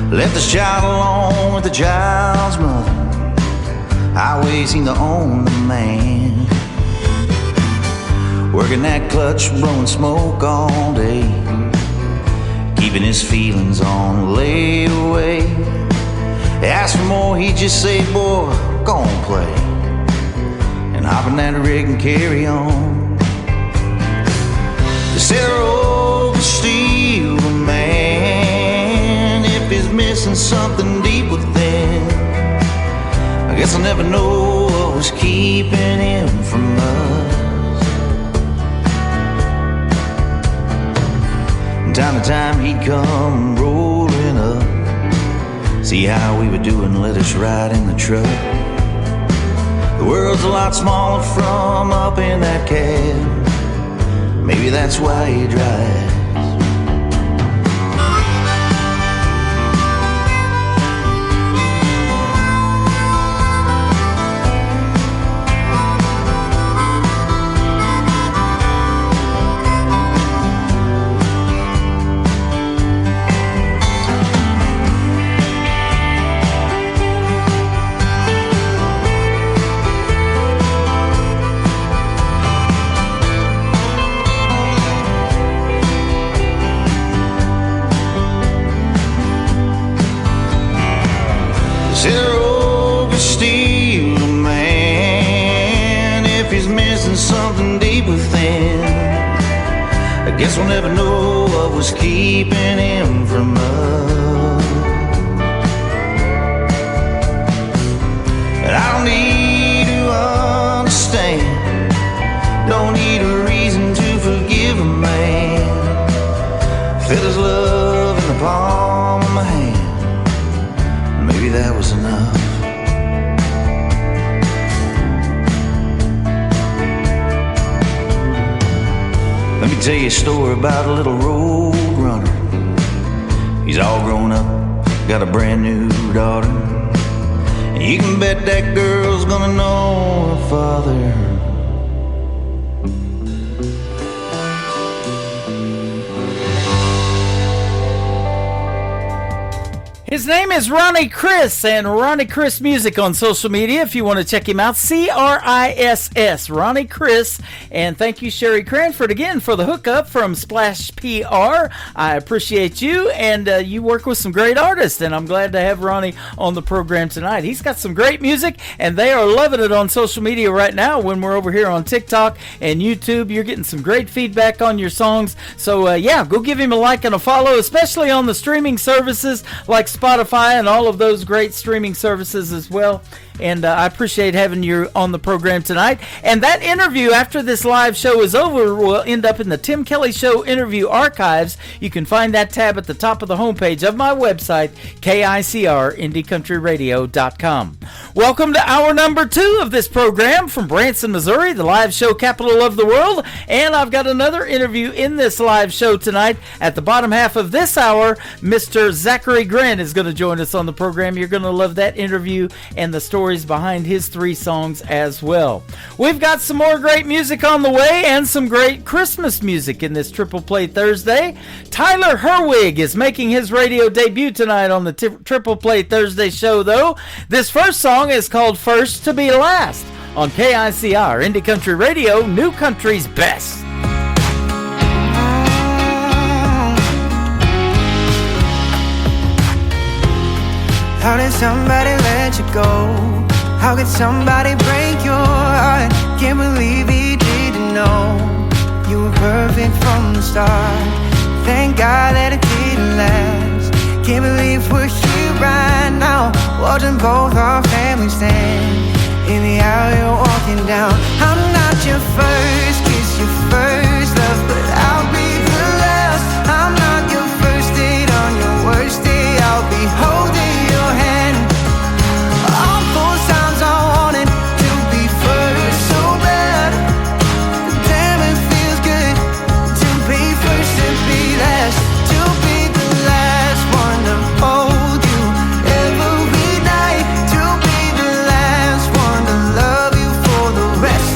Left his child alone with the child's mother. Highway seemed to own the man. Working that clutch, blowing smoke all day, keeping his feelings on layaway. Ask for more, he'd just say, boy, go on play, and hop in that rig and carry on. They said the road could steal a man if he's missing something deep within. I guess I'll never know what was keeping him from us. From time to time he'd come rolling up, see how we were doing, let us ride in the truck. The world's a lot smaller from up in that cab. Maybe that's why he drives. Something deep within. I guess we'll never know what was keeping him from us. And I don't need to understand, don't need a reason to forgive a man. Felt his love in the palm of my hand. Maybe that was enough. Let me tell you a story about a little road runner. He's all grown up, got a brand new daughter. And you can bet that girl's gonna know her father. His name is Ronnie Chris, and Ronnie Chris Music on social media if you want to check him out. CRISS, Ronnie Chris. And thank you, Sherry Cranford, again for the hookup from Splash PR. I appreciate you, and you work with some great artists, and I'm glad to have Ronnie on the program tonight. He's got some great music, and they are loving it on social media right now when we're over here on TikTok and YouTube. You're getting some great feedback on your songs. So, yeah, go give him a like and a follow, especially on the streaming services like Spotify and all of those great streaming services as well. And I appreciate having you on the program tonight. And that interview after this live show is over will end up in the Tim Kelly Show interview archives. You can find that tab at the top of the homepage of my website, KICRIndieCountryRadio.com. Welcome to hour number 2 of this program from Branson, Missouri, the live show capital of the world. And I've got another interview in this live show tonight. At the bottom half of this hour, Mr. Zachary Grant is going to join us on the program. You're going to love that interview and the stories behind his 3 songs as well. We've got some more great music on the way and some great Christmas music in this Triple Play Thursday. Tyler Herwig is making his radio debut tonight on the Triple Play Thursday show, though. This first song is called First to Be Last on KICR Indie Country Radio, New Country's Best. How did somebody let you go? How could somebody break your heart? Can't believe he didn't know you were perfect from the start. Thank God that it didn't last. Can't believe we're here right now, watching both our families stand in the aisle walking down. I'm not your first kiss, your first love, but I'll be the last. I'm not your first date on your worst day. I'll be holding your hand. All those times I wanted to be first so bad. Damn, it feels good to be first and be last. To be the last one to hold you every night. To be the last one to love you for the rest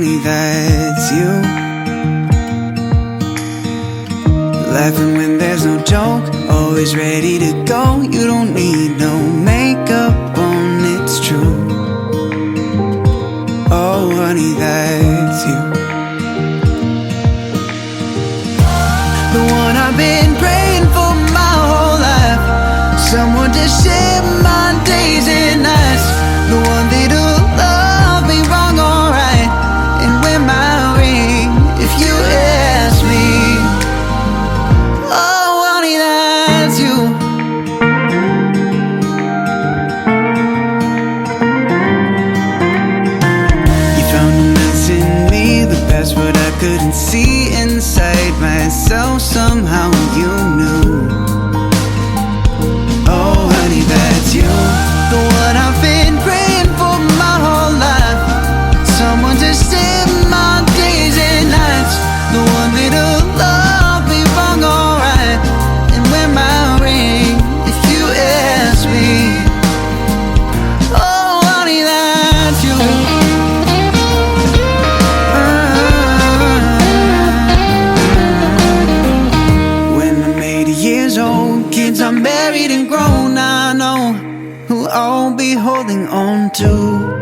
honey, that's you. Laughing when there's no joke, always ready to go. You don't need no makeup on, it's true. Oh, honey, that's you. The one I've been praying for my whole life. Someone to share my days and nights. The one that'll love me wrong or right, and wear my ring if you ask me. Oh, honey, that's you. You found a mess in me, the best what I couldn't see inside myself. Somehow you knew. Oh, honey, that's you. The one I've been praying for my whole life. Someone to save my days and nights. The one that'll love me wrong or right, and wear my ring if you ask me. Oh, honey, that's you. When I'm 80 years old, kids are married and grown, I know who I'll be holding on to.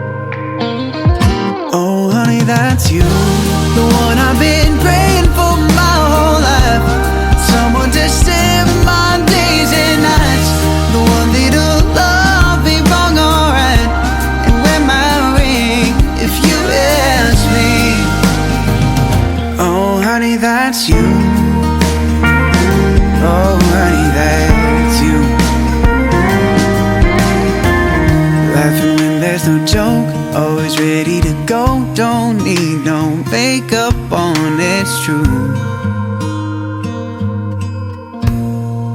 Oh, honey, that's you. The one I've been praying for my whole life. Someone to save my days and nights. The one that'll love me wrong or right, and wear my ring if you ask me. Oh, honey, that's you. Oh, honey, that's you. Laughing when there's no joke, always ready to go. Don't need no makeup on, it's true.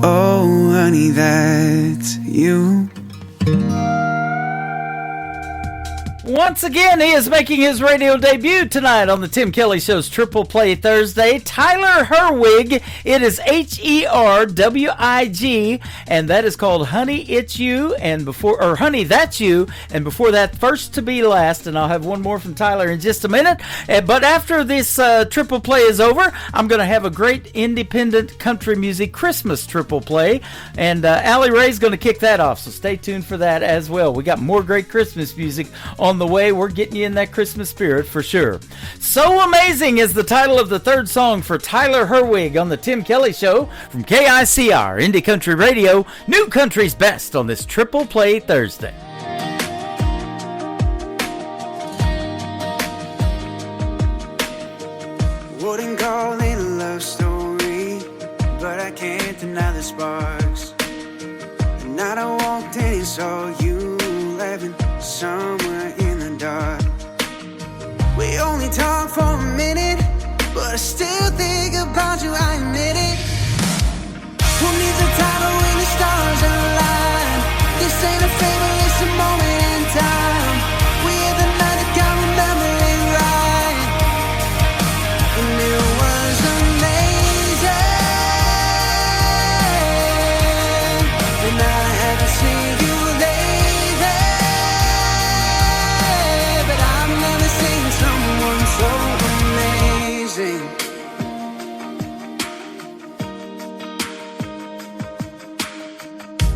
Oh, honey, that's you. Once again, he is making his radio debut tonight on the Tim Kelly Show's Triple Play Thursday. Tyler Herwig. It is Herwig, and that is called Honey, It's You, and before, or Honey, That's You, and before that, First to Be Last, and I'll have one more from Tyler in just a minute. But after this triple play is over, I'm going to have a great independent country music Christmas triple play, and Allie Ray's going to kick that off, so stay tuned for that as well. We got more great Christmas music on the way. We're getting you in that Christmas spirit for sure. So Amazing is the title of the third song for Tyler Herwig on the Tim Kelly Show from KICR Indie Country Radio, New Country's Best on this Triple Play Thursday. Wouldn't call it a love story, but I can't deny the sparks. The night I walked in and saw you laughing somewhere in the dark. We only talked for a minute, but I still think about you, I admit it. Who needs a title when the stars align? This ain't a favor, it's a moment in time. We had the night, I can't remember it right, and it was amazing. And I haven't seen you lately, but I've never seen someone so amazing.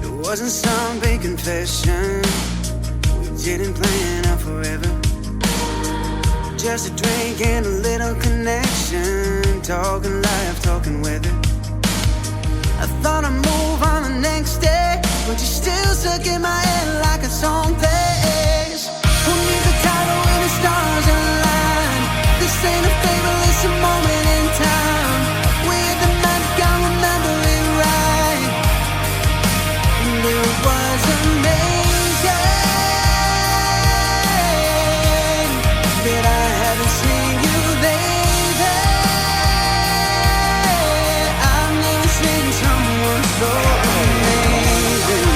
It wasn't some big confession, we didn't plan out forever. Just a drink and a little connection, talking life, talking weather. I thought I'd move on the next day, but you're still stuck in my head like a song plays. Who needs a title when the stars align? This ain't a favor, it's a moment in time. We had the magic, I remember it right, and it was amazing that I haven't seen you lately. I've never seen someone so amazing.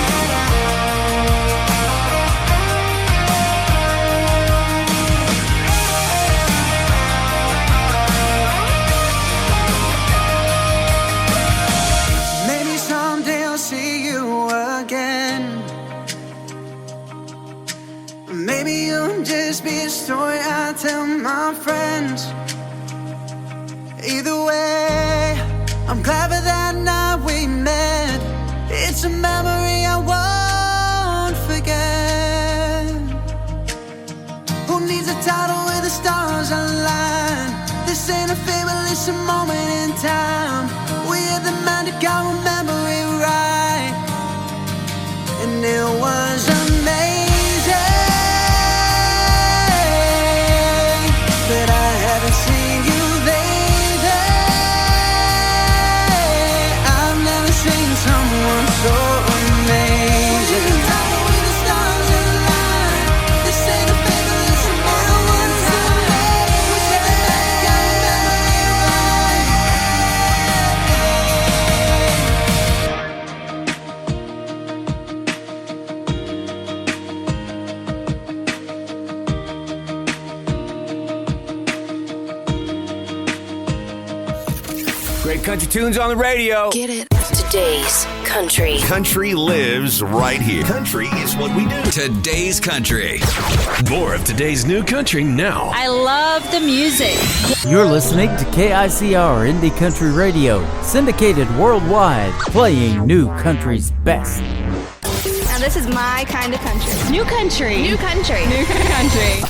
of my friends. Either way, I'm glad for that night we met. It's a memory I won't forget. Who needs a title where the stars align? This ain't a fable, it's a moment in time. We had the magic, I remember it right. And it was amazing that I haven't seen you lately. I've never seen someone so amazing. With the stars align. This ain't a fable, it's a moment in time. We said the magic, I remember it right. Great country tunes on the radio. Get it? Today's country. Country lives right here. Country is what we do. Today's country. More of today's new country now. I love the music. You're listening to KICR Indie Country Radio, syndicated worldwide, playing new country's best. Now this is my kind of country. New country. New country. New country.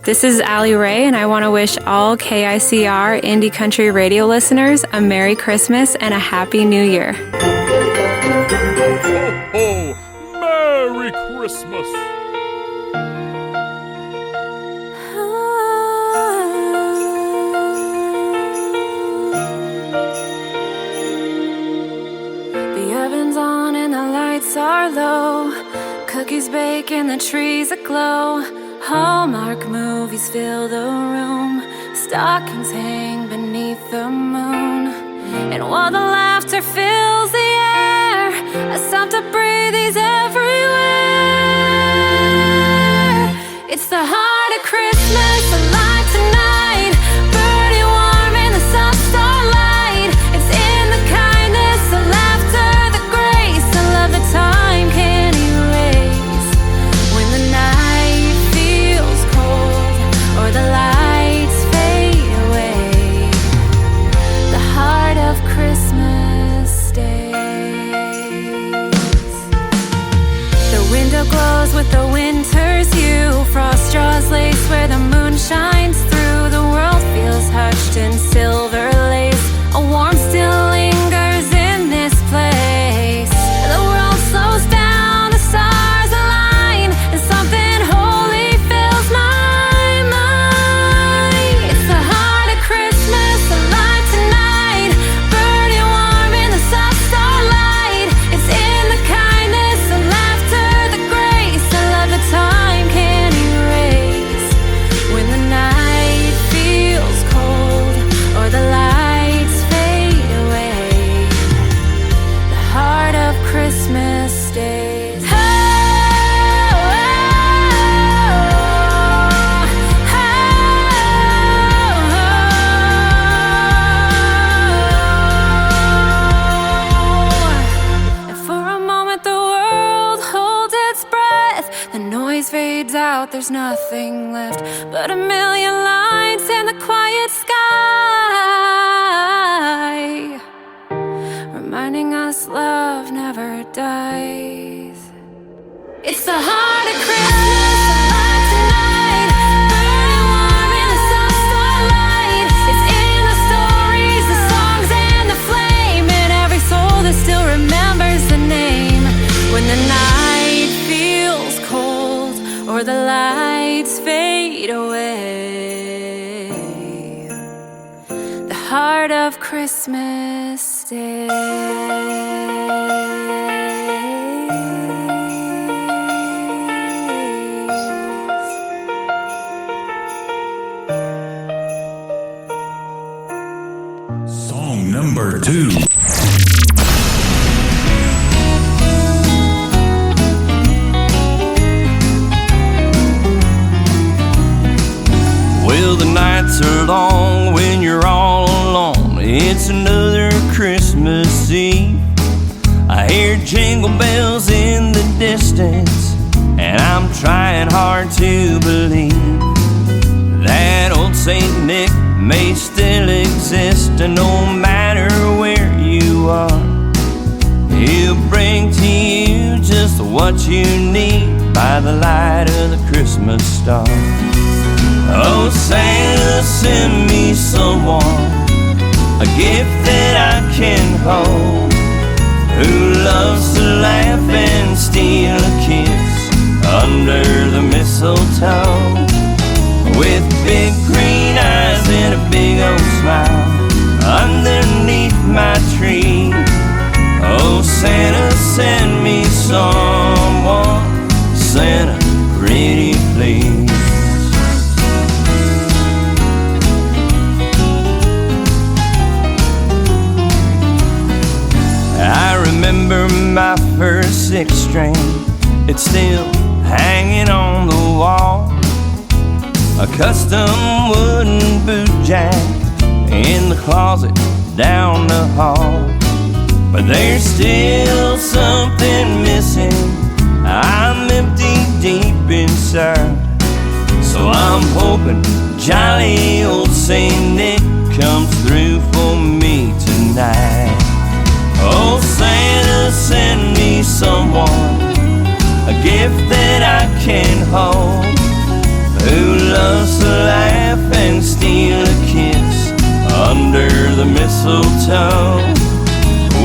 This is Allie Ray, and I want to wish all KICR Indie Country Radio listeners a Merry Christmas and a Happy New Year. Oh, Merry Christmas! The oven's on and the lights are low. Cookies bake and the trees aglow. Hallmark movies fill the room. Stockings hang beneath the moon. And while the laughter fills the air, I stop to breathe, he's everywhere. It's the heart of Christmas, alive tonight. Birdie warm in the soft starlight. It's in the kindness, the laughter, the grace. I love the time can't erase. When the night feels cold or the lights fade away, the heart of Christmas stays. The window glows with the winter's hue. Frost draws lace where the moon shines through. The world feels hushed in silver lace. A warmth still lingers in this place. The world slows down, the stars align, and something holy fills my mind. It's the heart of Christmas, alive tonight. Burning warm in the soft starlight. It's in the kindness, the laughter, the grace. I love the time can't erase. When the night feels cold or the lights fade away, the heart of Christmas stays. Oh, and for a moment the world holds its breath. The noise fades out, there's nothing left but a million lights in the quiet sky, reminding us love never dies. It's the heart of Christmas, alive tonight. Burning warm in the soft starlight. It's in the stories, the songs, and the flame, in every soul that still remembers the name. When the night feels cold or the lights fade away, the heart of Christmas stays. Song number 2. Well, the nights are long when you're all alone. It's another Christmas Eve. I hear jingle bells in the distance, And I'm trying hard to believe that old Saint Nick may still exist, and no matter where you are, he'll bring to you just what you need by the light of the Christmas star. Oh, Santa, send me someone, a gift that I can hold, who loves to laugh and steal a kiss under the mistletoe, with big green eyes and a big old smile underneath my tree. Oh, Santa, send me someone, Santa, pretty please. I remember my first six string, it's still hanging on the wall, a custom wooden boot jack in the closet down the hall. But there's still something missing, I'm empty deep inside. So I'm hoping jolly old Saint Nick comes through for me tonight. Oh, Santa, send me someone, a gift that I can hold, who loves to laugh and steal a kiss under the mistletoe,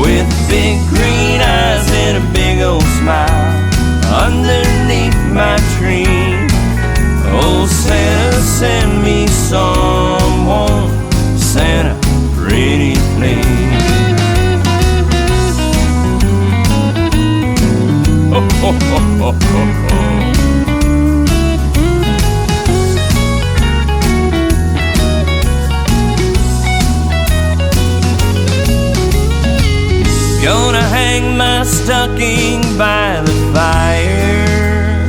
with big green eyes and a big old smile underneath my tree. Oh, Santa, send me someone, Santa, pretty please. Ho, ho, ho, ho, ho, ho. Gonna hang my stocking by the fire,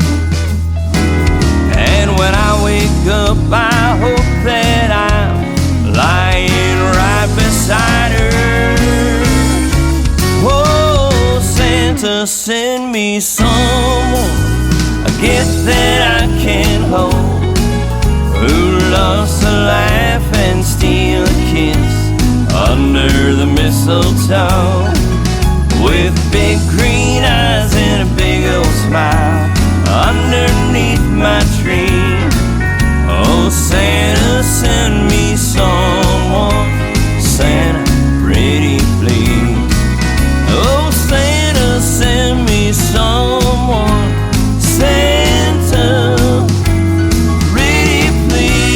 and when I wake up I hope that I'm lying right beside her. Oh, Santa, send me someone, a gift that I can hold, who loves to laugh and steal a kiss under the mistletoe, with big green eyes and a big old smile underneath my tree. Oh, Santa, send me someone, Santa, pretty please. Oh, Santa, send me someone, Santa, pretty please.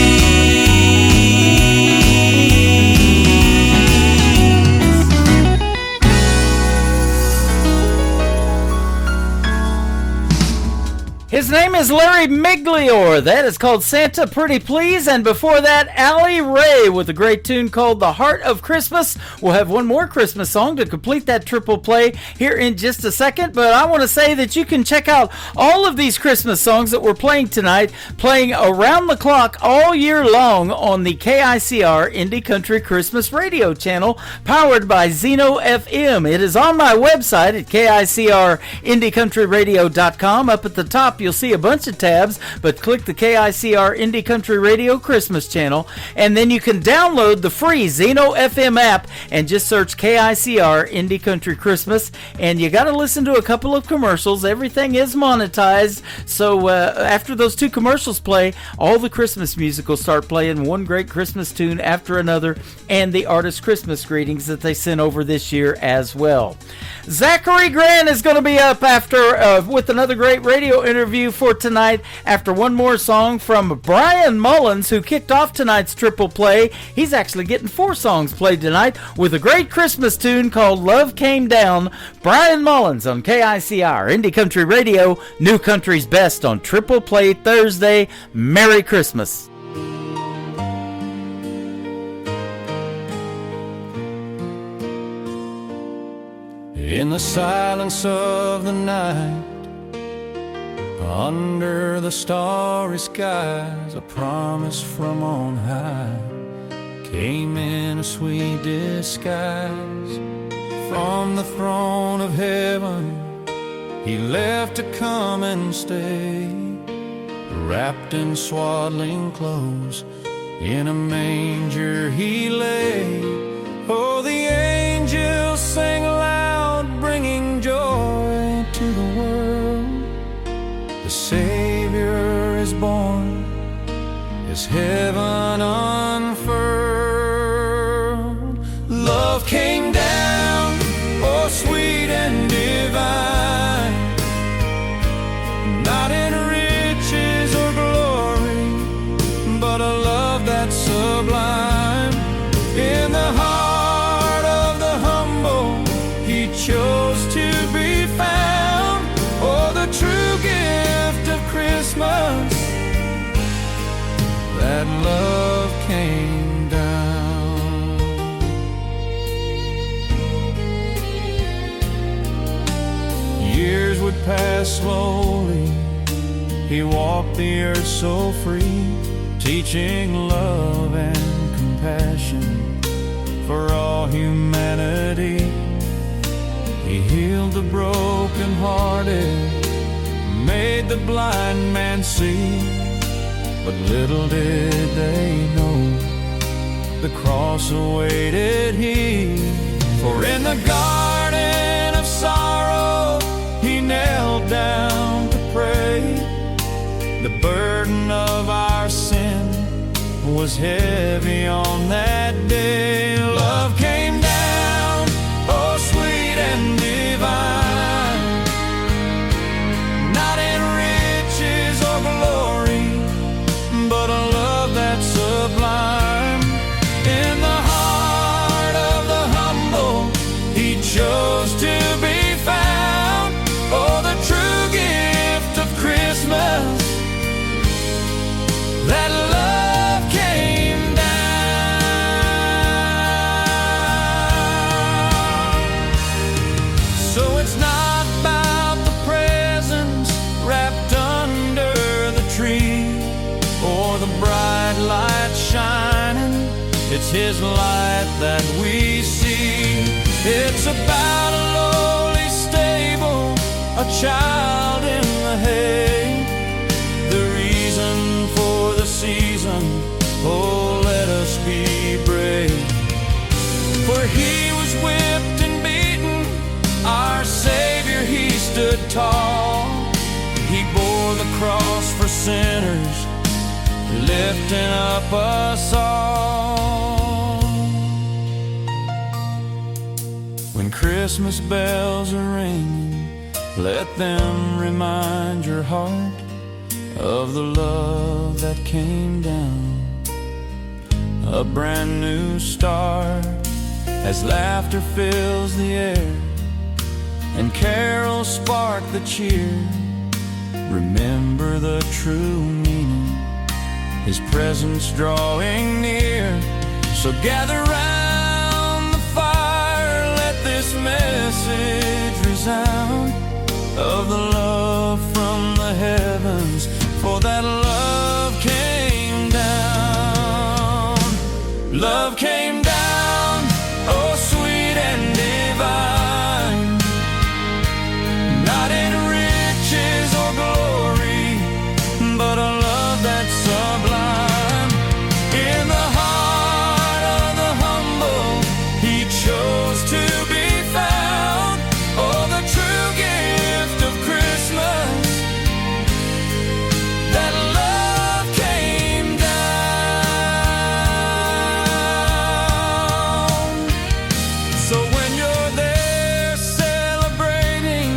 His name is Larry Migliore. That is called Santa Pretty Please. And before that, Allie Ray with a great tune called The Heart of Christmas. We'll have one more Christmas song to complete that triple play here in just a second. But I want to say that you can check out all of these Christmas songs that we're playing tonight, playing around the clock all year long on the KICR Indie Country Christmas Radio channel, powered by Zeno FM. It is on my website at KICRIndieCountryRadio.com. Up at the top, you'll see a bunch of tabs, but click the KICR Indie Country Radio Christmas channel, and then you can download the free Zeno FM app and just search KICR Indie Country Christmas, and you got to listen to a couple of commercials. Everything is monetized, so after those two commercials play, all the Christmas music will start playing, one great Christmas tune after another, and the artist Christmas greetings that they sent over this year as well. Zachary Grant is going to be up after with another great radio interview for tonight after one more song from Brian Mullins, who kicked off tonight's triple play. He's actually getting 4 songs played tonight with a great Christmas tune called Love Came Down. Brian Mullins on KICR Indie Country Radio, New Country's Best on Triple Play Thursday. Merry Christmas. In the silence of the night, under the starry skies, a promise from on high came in a sweet disguise. From the throne of heaven He left to come and stay, wrapped in swaddling clothes. In a manger he lay. Oh, the angels sang aloud, bringing joy to the world. The Savior is born, as heaven unfurled. Love came down, oh sweet and divine, not in riches or glory, but a love that's sublime. In the heart of the humble, he chose to be found. Oh, the true gift of Christmas, that love came down. Years would pass slowly, he walked the earth so free, teaching love and compassion for all humanity. He healed the brokenhearted, made the blind man see. But little did they know, the cross awaited he. For in the garden of sorrow, he knelt down to pray. The burden of our sin was heavy on that day. Love came down, oh sweet and divine, not in riches or glory, but a love that's sublime. In the heart of the humble, he chose to be found. Oh, the true gift of Christmas, that love came down. So it's not about the presents wrapped under the tree, or the bright light shining, it's his light that we see. It's about a lowly stable, a child in the hay, the reason for the season. Oh, let us be brave. For he was whipped and beaten, our Savior, he stood tall. He bore the cross for sinners, lifting up us all. When Christmas bells are ringing, let them remind your heart of the love that came down. A brand new start, as laughter fills the air and carols spark the cheer. Remember the true meaning, his presence drawing near. So gather round the fire, let this message resound of the love from the heavens, for that love came down. Love came down, oh sweet and divine, not in riches or glory, but a love that's sublime. In the heart of the humble, he chose to be found. Oh, the true gift of Christmas, that love came down. So when you're there celebrating,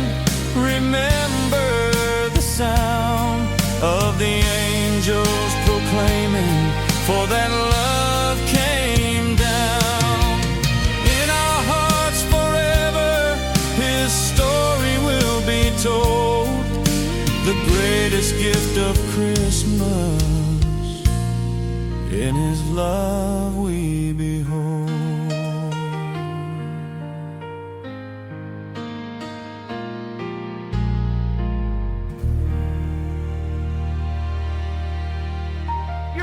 remember the sound of the angels proclaiming, for that love came down. In our hearts forever, his story will be told, the greatest gift of Christmas, in his love we behold.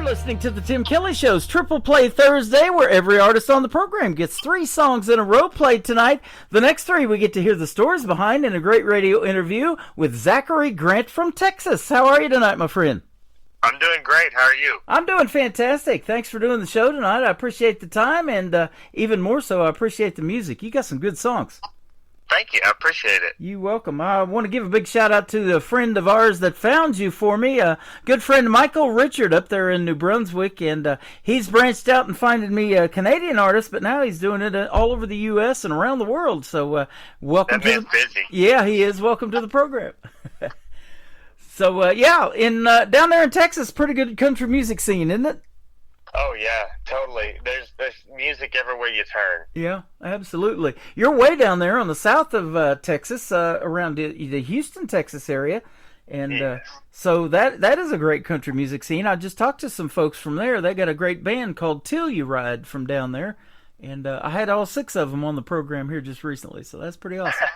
listening to the Tim Kelly Show's Triple Play Thursday, where every artist on the program gets 3 songs in a row played tonight. The next 3 we get to hear the stories behind in a great radio interview with Zachary Grant from Texas. How are you tonight, my friend? I'm doing great. How are you? I'm doing fantastic. Thanks for doing the show tonight. I appreciate the time, and even more so, I appreciate the music. You got some good songs. Thank you. I appreciate it. You're welcome. I want to give a big shout out to the friend of ours that found you for me, a good friend Michael Richard up there in New Brunswick, and he's branched out and finding me a Canadian artist, but now he's doing it all over the U.S. and around the world. So welcome that man's busy. Yeah, he is. Welcome to the program. So yeah, in down there in Texas, pretty good country music scene, isn't it? Oh yeah, totally. There's music everywhere you turn. Yeah, absolutely. You're way down there on the south of Texas, around the Houston, Texas area, and so that is a great country music scene. I just talked to some folks from there. They got a great band called Telluride from down there, and I had all 6 of them on the program here just recently, so that's pretty awesome.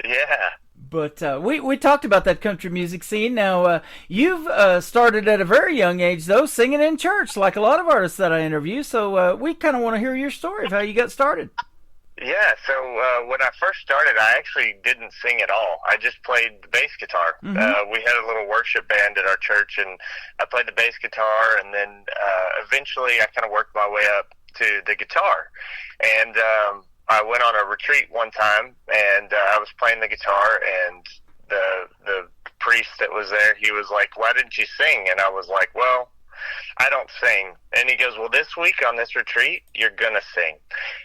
Yeah. But we talked about that country music scene. Now, you've started at a very young age, though, singing in church, like a lot of artists that I interview. So we kind of want to hear your story of how you got started. Yeah, so when I first started, I actually didn't sing at all. I just played the bass guitar. Mm-hmm. We had a little worship band at our church, and I played the bass guitar, and then eventually I kind of worked my way up to the guitar. And I went on a retreat one time, and I was playing the guitar, and the priest that was there, he was like, "Why didn't you sing?" And I was like, "Well, I don't sing." And he goes, "Well, this week on this retreat, you're going to sing."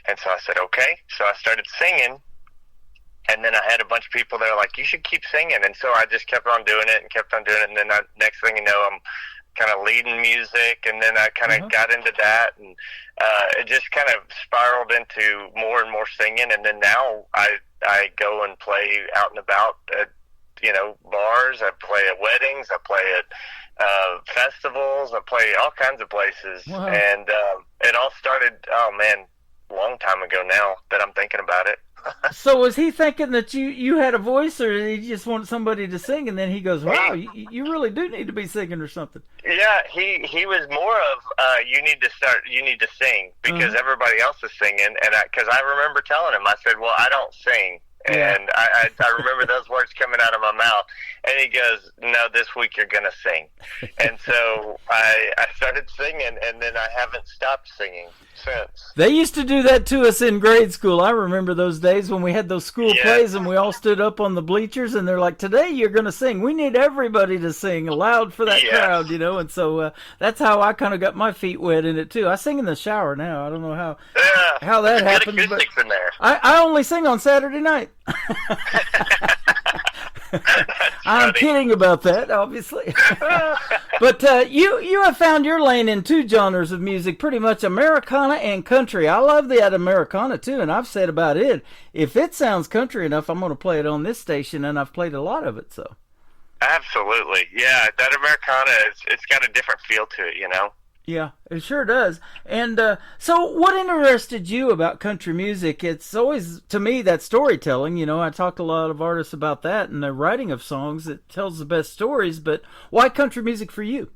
And so I said, okay. So I started singing, and then I had a bunch of people that were like, "You should keep singing." And so I just kept on doing it and kept on doing it, and then next thing you know, I'm kind of leading music, and then I kind of got into that, and it just kind of spiraled into more and more singing. And then now I go and play out and about at, bars. I play at weddings. I play at festivals. I play all kinds of places. Wow. And it all started, a long time ago now that I'm thinking about it. So was he thinking that you had a voice, or did he just want somebody to sing, and then he goes, "Wow, you really do need to be singing," or something? Yeah, he was more of you need to sing because everybody else is singing, and because I remember telling him, I said, "Well, I don't sing." And I remember those words coming out of my mouth, and he goes, "No, this week you're gonna sing." And so I started singing, and then I haven't stopped singing since. They used to do that to us in grade school. I remember those days when we had those school plays, and we all stood up on the bleachers, and they're like, "Today you're gonna sing. We need everybody to sing loud for that crowd," And so that's how I kind of got my feet wet in it too. I sing in the shower now. I don't know how that happens, but in there. I only sing on Saturday night. I'm kidding about that, obviously. But you have found your lane in 2 genres of music, pretty much Americana and country. I love that Americana too, and I've said about it, if it sounds country enough, I'm going to play it on this station, and I've played a lot of it. So absolutely, yeah, that Americana it's got a different feel to it, Yeah, it sure does. And so what interested you about country music? It's always, to me, that storytelling. I talked to a lot of artists about that and the writing of songs that tells the best stories, but why country music for you?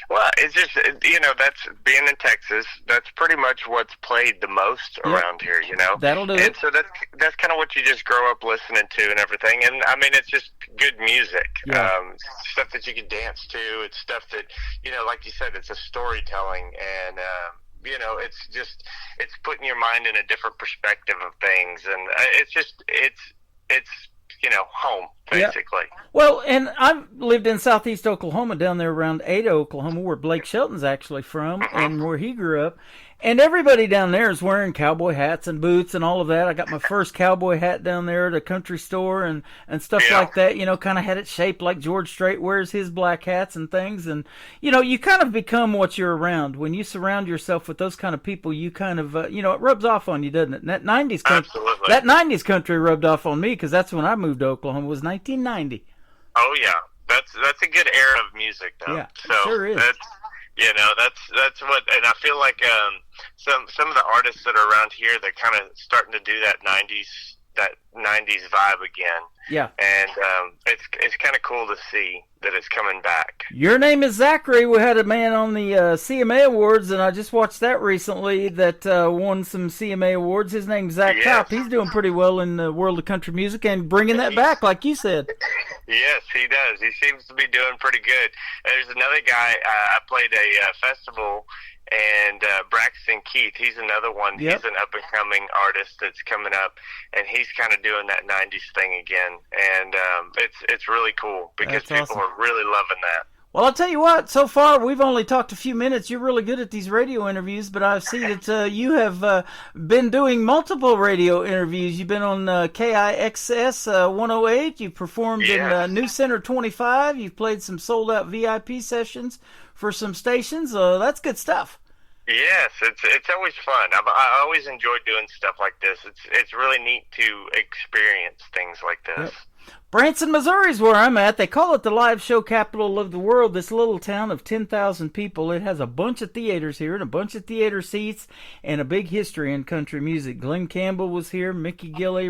Well, it's just, that's being in Texas, that's pretty much what's played the most around here, That'll do and it. So that's kind of what you just grow up listening to and everything. And I mean, it's just good music, stuff that you can dance to. It's stuff that, like you said, it's a storytelling, and it's putting your mind in a different perspective of things, and it's home, basically. Yeah. Well, and I've lived in southeast Oklahoma, down there around Ada, Oklahoma, where Blake Shelton's actually from, and where he grew up. And everybody down there is wearing cowboy hats and boots and all of that. I got my first cowboy hat down there at a country store and stuff like that, kind of had it shaped like George Strait wears his black hats and things. And, you kind of become what you're around. When you surround yourself with those kind of people, you kind of, it rubs off on you, doesn't it? And that 90s country rubbed off on me, because that's when I moved to Oklahoma, was 1990. Oh, yeah. That's a good era of music, though. Yeah, so sure is. That's what, and I feel like some of the artists that are around here, they're kind of starting to do that 90s that 90s vibe again. Yeah. And it's kind of cool to see that it's coming back. Your name is Zachary. We had a man on the CMA Awards, and I just watched that recently that won some CMA Awards. His name's Zach Kopp. He's doing pretty well in the world of country music and bringing that back, like you said. Yes, he does. He seems to be doing pretty good. There's another guy, I played a festival, and Braxton Keith, he's another one. Yep. He's an up-and-coming artist that's coming up, and he's kind of doing that 90s thing again. And it's really cool because That's people awesome. are really loving that. Well, I'll tell you what, so far we've only talked a few minutes. You're really good at these radio interviews, but I see that you have been doing multiple radio interviews. You've been on KIXS 108. You've performed in New Center 25. You've played some sold-out VIP sessions for some stations. That's good stuff. Yes, it's always fun. I always enjoy doing stuff like this. It's really neat to experience things like this. Yep. Branson, Missouri is where I'm at. They call it the live show capital of the world, this little town of 10,000 people. It has a bunch of theaters here and a bunch of theater seats and a big history in country music. Glenn Campbell was here, Mickey Gilley,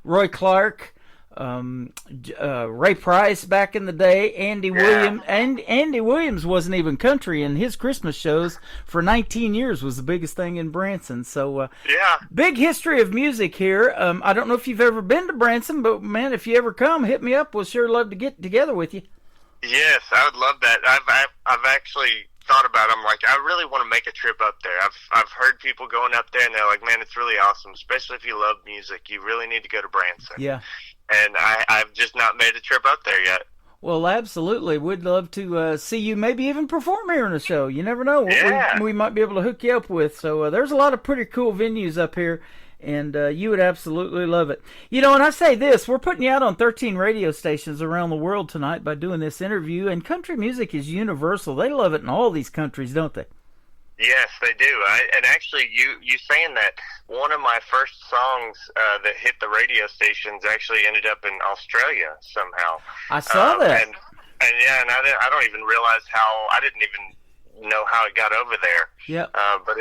Roy Clark, Ray Price back in the day, Andy Williams. And Andy Williams wasn't even country, and his Christmas shows for 19 years was the biggest thing in Branson. So big history of music here. I don't know if you've ever been to Branson, but man, if you ever come, hit me up. We'll sure love to get together with you. Yes, I would love that. I've actually thought about it. I'm like, I really want to make a trip up there. I've heard people going up there, and they're like, man, it's really awesome, especially if you love music. You really need to go to Branson. Yeah. And I've just not made a trip up there yet. Well, absolutely. We'd love to see you maybe even perform here in a show. You never know what we might be able to hook you up with. So there's a lot of pretty cool venues up here, and you would absolutely love it. You know, and I say this, we're putting you out on 13 radio stations around the world tonight by doing this interview, and country music is universal. They love it in all these countries, don't they? Yes, they do. And actually, you saying that, one of my first songs that hit the radio stations actually ended up in Australia somehow. I saw that. And I don't even realize how. I didn't even know how it got over there. Yeah. But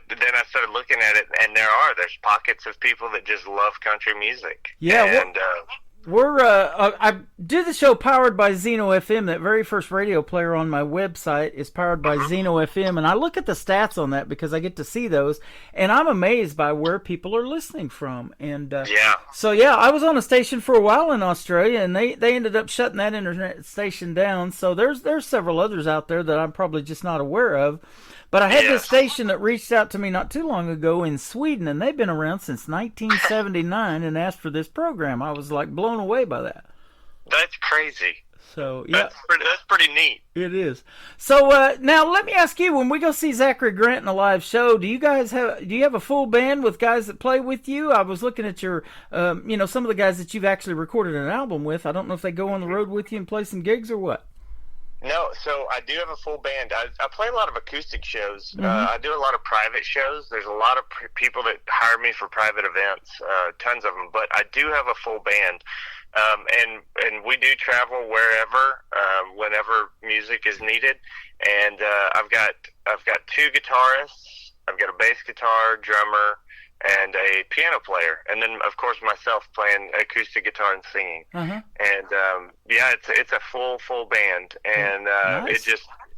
then I started looking at it, and there's pockets of people that just love country music. Yeah. And I do the show powered by Zeno FM. That very first radio player on my website is powered by Zeno FM, and I look at the stats on that because I get to see those, and I'm amazed by where people are listening from. And so I was on a station for a while in Australia, and they ended up shutting that internet station down. So there's several others out there that I'm probably just not aware of. But I had this station that reached out to me not too long ago in Sweden, and they've been around since 1979 and asked for this program. I was like blown away by that. That's crazy. So that's pretty neat. It is. So now let me ask you: when we go see Zachary Grant in a live show, do you have a full band with guys that play with you? I was looking at your, some of the guys that you've actually recorded an album with. I don't know if they go on the road with you and play some gigs or what. No, so I do have a full band. I play a lot of acoustic shows. Mm-hmm. I do a lot of private shows. There's a lot of people that hire me for private events, tons of them. But I do have a full band, and we do travel wherever, whenever music is needed. And I've got two guitarists. I've got a bass guitar, drummer, and a piano player, and then of course myself playing acoustic guitar and singing. Uh-huh. And it's a full band, and nice.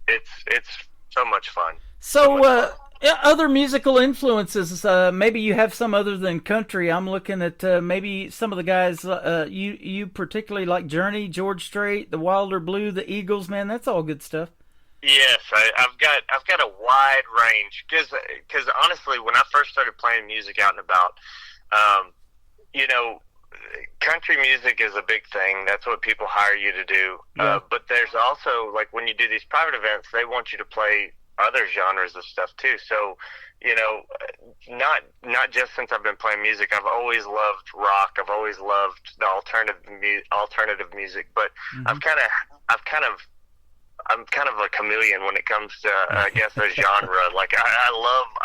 it's so much fun. So other musical influences, maybe you have some other than country. I'm looking at maybe some of the guys you particularly like: Journey, George Strait, the Wilder Blue, the Eagles. Man, that's all good stuff. Yes, I've got a wide range because honestly, when I first started playing music out and about, country music is a big thing. That's what people hire you to do. Yeah. But there's also, like, when you do these private events, they want you to play other genres of stuff too. So, not just since I've been playing music. I've always loved rock. I've always loved the alternative music. But Mm-hmm. I'm kind of a chameleon when it comes to, I guess, a genre. Like I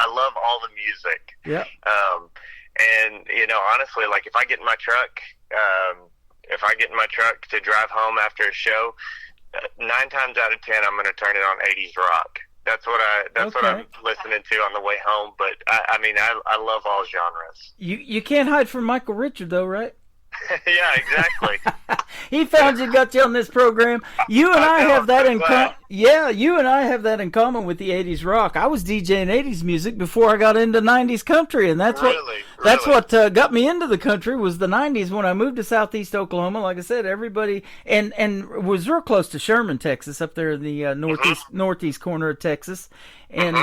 love all the music. Yeah. And honestly, like if I get in my truck to drive home after a show, 9 times out of 10 I'm going to turn it on 80s rock. That's what I'm listening to on the way home. But I love all genres. You can't hide from Michael Richard though, right? Yeah, exactly. He found you, got you on this program. You and I have that in common. Yeah, you and I have that in common with the 80s rock. I was DJing 80s music before I got into 90s country, and that's what got me into the country was the 90s. When I moved to Southeast Oklahoma, like I said, everybody and was real close to Sherman, Texas, up there in the northeast corner of Texas. And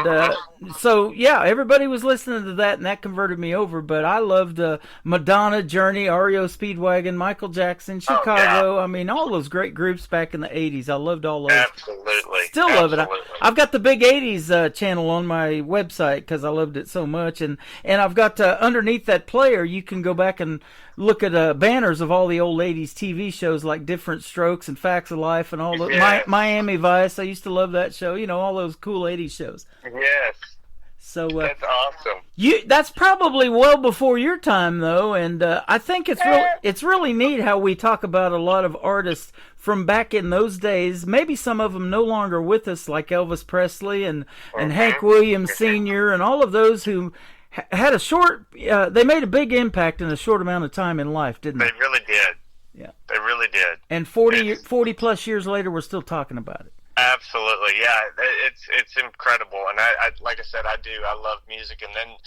so, yeah, everybody was listening to that, and that converted me over. But I loved Madonna, Journey, REO Speedwagon, Michael Jackson, Chicago. I mean, all those great groups back in the 80s. I loved all those. Absolutely. Still love it. I've got the Big 80s channel on my website because I loved it so much. And I've got underneath that player, you can go back and look at banners of all the old 80s TV shows like Different Strokes and Facts of Life and all the Miami Vice. I used to love that show. You know, all those cool 80s shows. Yes. So that's awesome. That's probably well before your time, though, and I think it's really neat how we talk about a lot of artists from back in those days. Maybe some of them no longer with us, like Elvis Presley and Hank Williams Sr. and all of those who had a short. They made a big impact in a short amount of time in life, didn't they? They really did. Yeah, they really did. And 40 plus years later, we're still talking about it. Absolutely, yeah. It's incredible, and I like I said, I love music, and then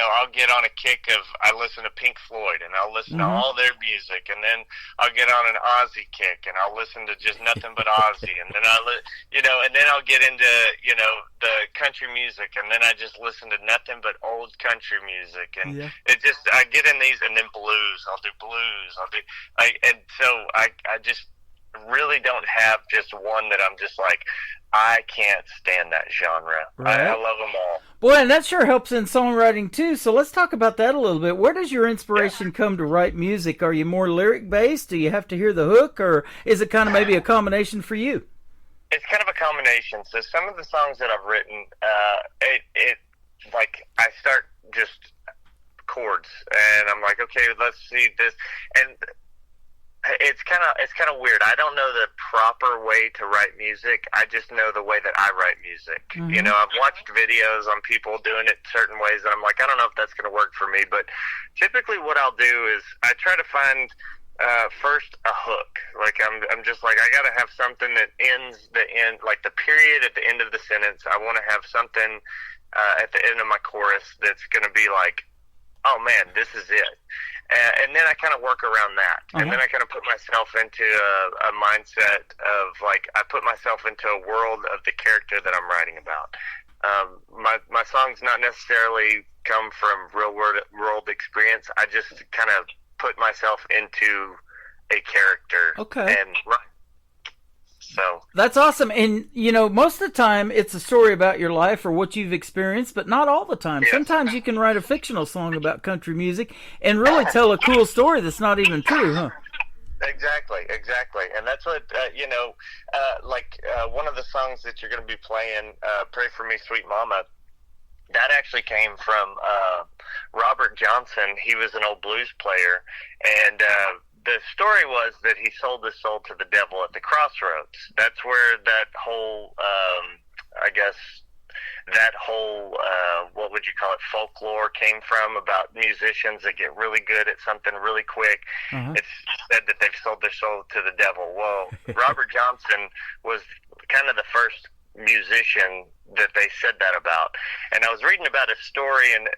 I'll get on a kick of I listen to Pink Floyd, and I'll listen to all their music, and then I'll get on an Ozzy kick, and I'll listen to just nothing but Ozzy, and then and then I'll get into the country music, and then I just listen to nothing but old country music, and I get in these, and then blues. I'll do blues. And so I just really don't have just one that I'm just like, I can't stand that genre. Right. I love them all. Boy, and that sure helps in songwriting too. So let's talk about that a little bit. Where does your inspiration come to write music? Are you more lyric based? Do you have to hear the hook, or is it kind of maybe a combination for you? It's kind of a combination. So some of the songs that I've written, it like I start just chords, and I'm like, okay, let's see this, and it's kind of weird. I don't know the proper way to write music. I just know the way that I write music. Mm-hmm. I've watched videos on people doing it certain ways, and I'm like, I don't know if that's going to work for me. But typically, what I'll do is I try to find first a hook. Like I'm just like, I got to have something that ends the end, like the period at the end of the sentence. I want to have something at the end of my chorus that's going to be like, oh man, this is it. And then I kind of work around that. And then I kind of put myself into a mindset of like, I put myself into a world of the character that I'm writing about. My songs not necessarily come from real world experience. I just kind of put myself into a character. Okay. And so that's awesome. And most of the time it's a story about your life or what you've experienced, but not all the time. Sometimes you can write a fictional song about country music and really tell a cool story that's not even true, huh? Exactly. And that's what one of the songs that you're going to be playing, Pray For Me Sweet Mama, that actually came from Robert Johnson. He was an old blues player, and the story was that he sold his soul to the devil at the crossroads. That's where that whole, what would you call it, folklore came from, about musicians that get really good at something really quick. It's said that they've sold their soul to the devil. Well, Robert Johnson was kind of the first musician that they said that about. And I was reading about his story, and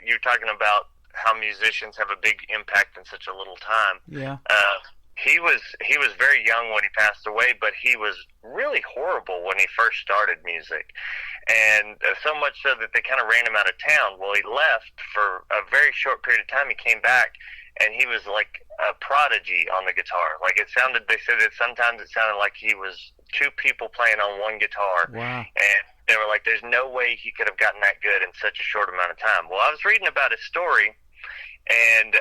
you're talking about how musicians have a big impact in such a little time. Yeah. He was very young when he passed away, but he was really horrible when he first started music, and so much so that they kind of ran him out of town. Well, he left for a very short period of time. He came back, and he was like a prodigy on the guitar. Like they said that sometimes it sounded like he was two people playing on one guitar. Wow. And they were like, there's no way he could have gotten that good in such a short amount of time. Well, I was reading about his story, and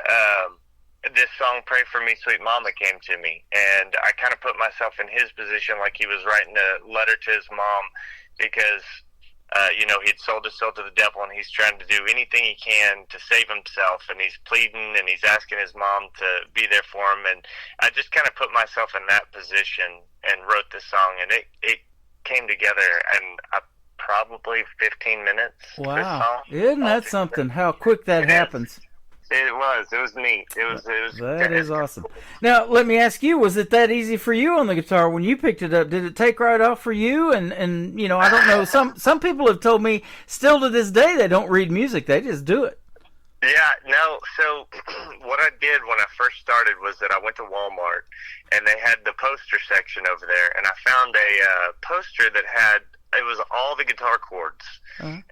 this song, Pray For Me Sweet Mama, came to me, and I kind of put myself in his position, like he was writing a letter to his mom, because he'd sold his soul to the devil, and he's trying to do anything he can to save himself, and he's pleading, and he's asking his mom to be there for him. And I just kind of put myself in that position and wrote this song, and it came together, and I probably 15 minutes. per Wow. song. Isn't that something? How quick that happens. It was neat. It was That is awesome. Now, let me ask you, was it that easy for you on the guitar when you picked it up? Did it take right off for you? And you know, I don't know, some people have told me still to this day they don't read music, they just do it. Yeah, no, so what I did when I first started was that I went to Walmart, and they had the poster section over there, and I found a poster that had, it was all the guitar chords, and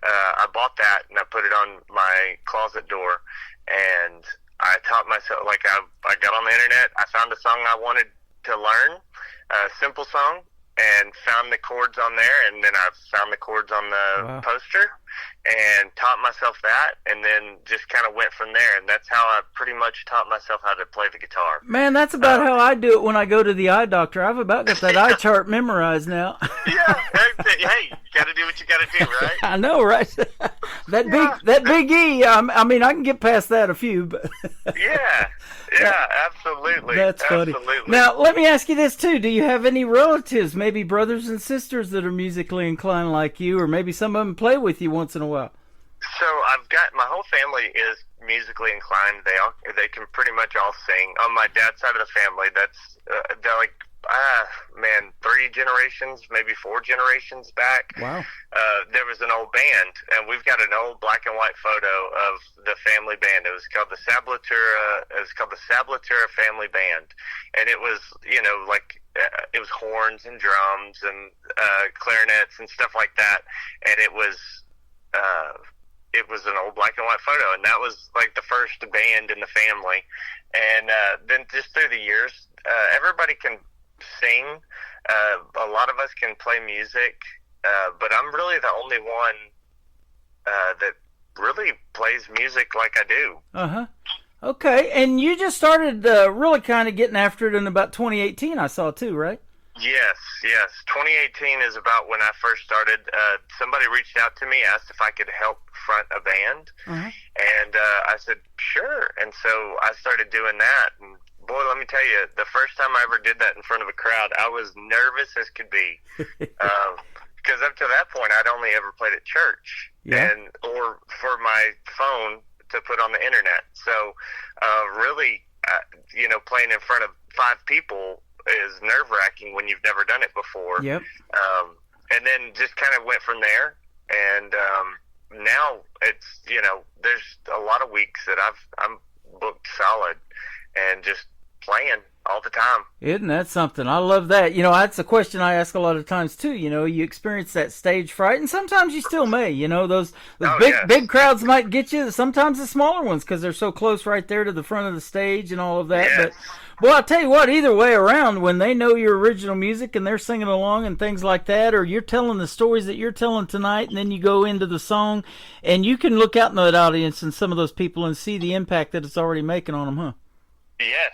I bought that, and I put it on my closet door, and I taught myself, like, I got on the internet, I found a song I wanted to learn, a simple song, and found the chords on there, and then I found the chords on the poster, and taught myself that, and then just kind of went from there, and that's how I pretty much taught myself how to play the guitar. Man, that's about how I do it when I go to the eye doctor. I've about got that eye chart memorized now. Yeah, hey, you got to do what you got to do, right? I know, right? that big E. I mean, I can get past that a few, but yeah, absolutely. That's funny. Absolutely. Now, let me ask you this too: do you have any relatives, maybe brothers and sisters, that are musically inclined like you, or maybe some of them play with you once in a while? So I've got, my whole family is musically inclined. They can pretty much all sing. On my dad's side of the family, that's they're like, 3 generations, maybe 4 generations back. Wow. There was an old band, and we've got an old black and white photo of the family band. It was called the Sablatura. It was called the Sablatura Family Band, and it was, you know, like it was horns and drums and clarinets and stuff like that, and it was an old black and white photo, and that was like the first band in the family. And then just through the years, everybody can sing. A lot of us can play music, but I'm really the only one that really plays music like I do. Okay, and you just started really kind of getting after it in about 2018, I saw too, right? Yes. 2018 is about when I first started. Somebody reached out to me, asked if I could help front a band, and I said, sure. And so I started doing that, and boy, let me tell you, the first time I ever did that in front of a crowd, I was nervous as could be, because up to that point, I'd only ever played at church, or for my phone to put on the internet. So really, playing in front of 5 people is nerve-wracking when you've never done it before. Yep. And then just kind of went from there, and now it's, there's a lot of weeks that I'm booked solid and just playing all the time. Isn't that something? I love that. That's a question I ask a lot of times too. You experience that stage fright, and sometimes you still may. Those big crowds might get you. Sometimes the smaller ones, because they're so close right there to the front of the stage and all of that. Yes. But well, I'll tell you what, either way around, when they know your original music and they're singing along and things like that, or you're telling the stories that you're telling tonight, and then you go into the song, and you can look out in that audience and some of those people and see the impact that it's already making on them, huh? Yes,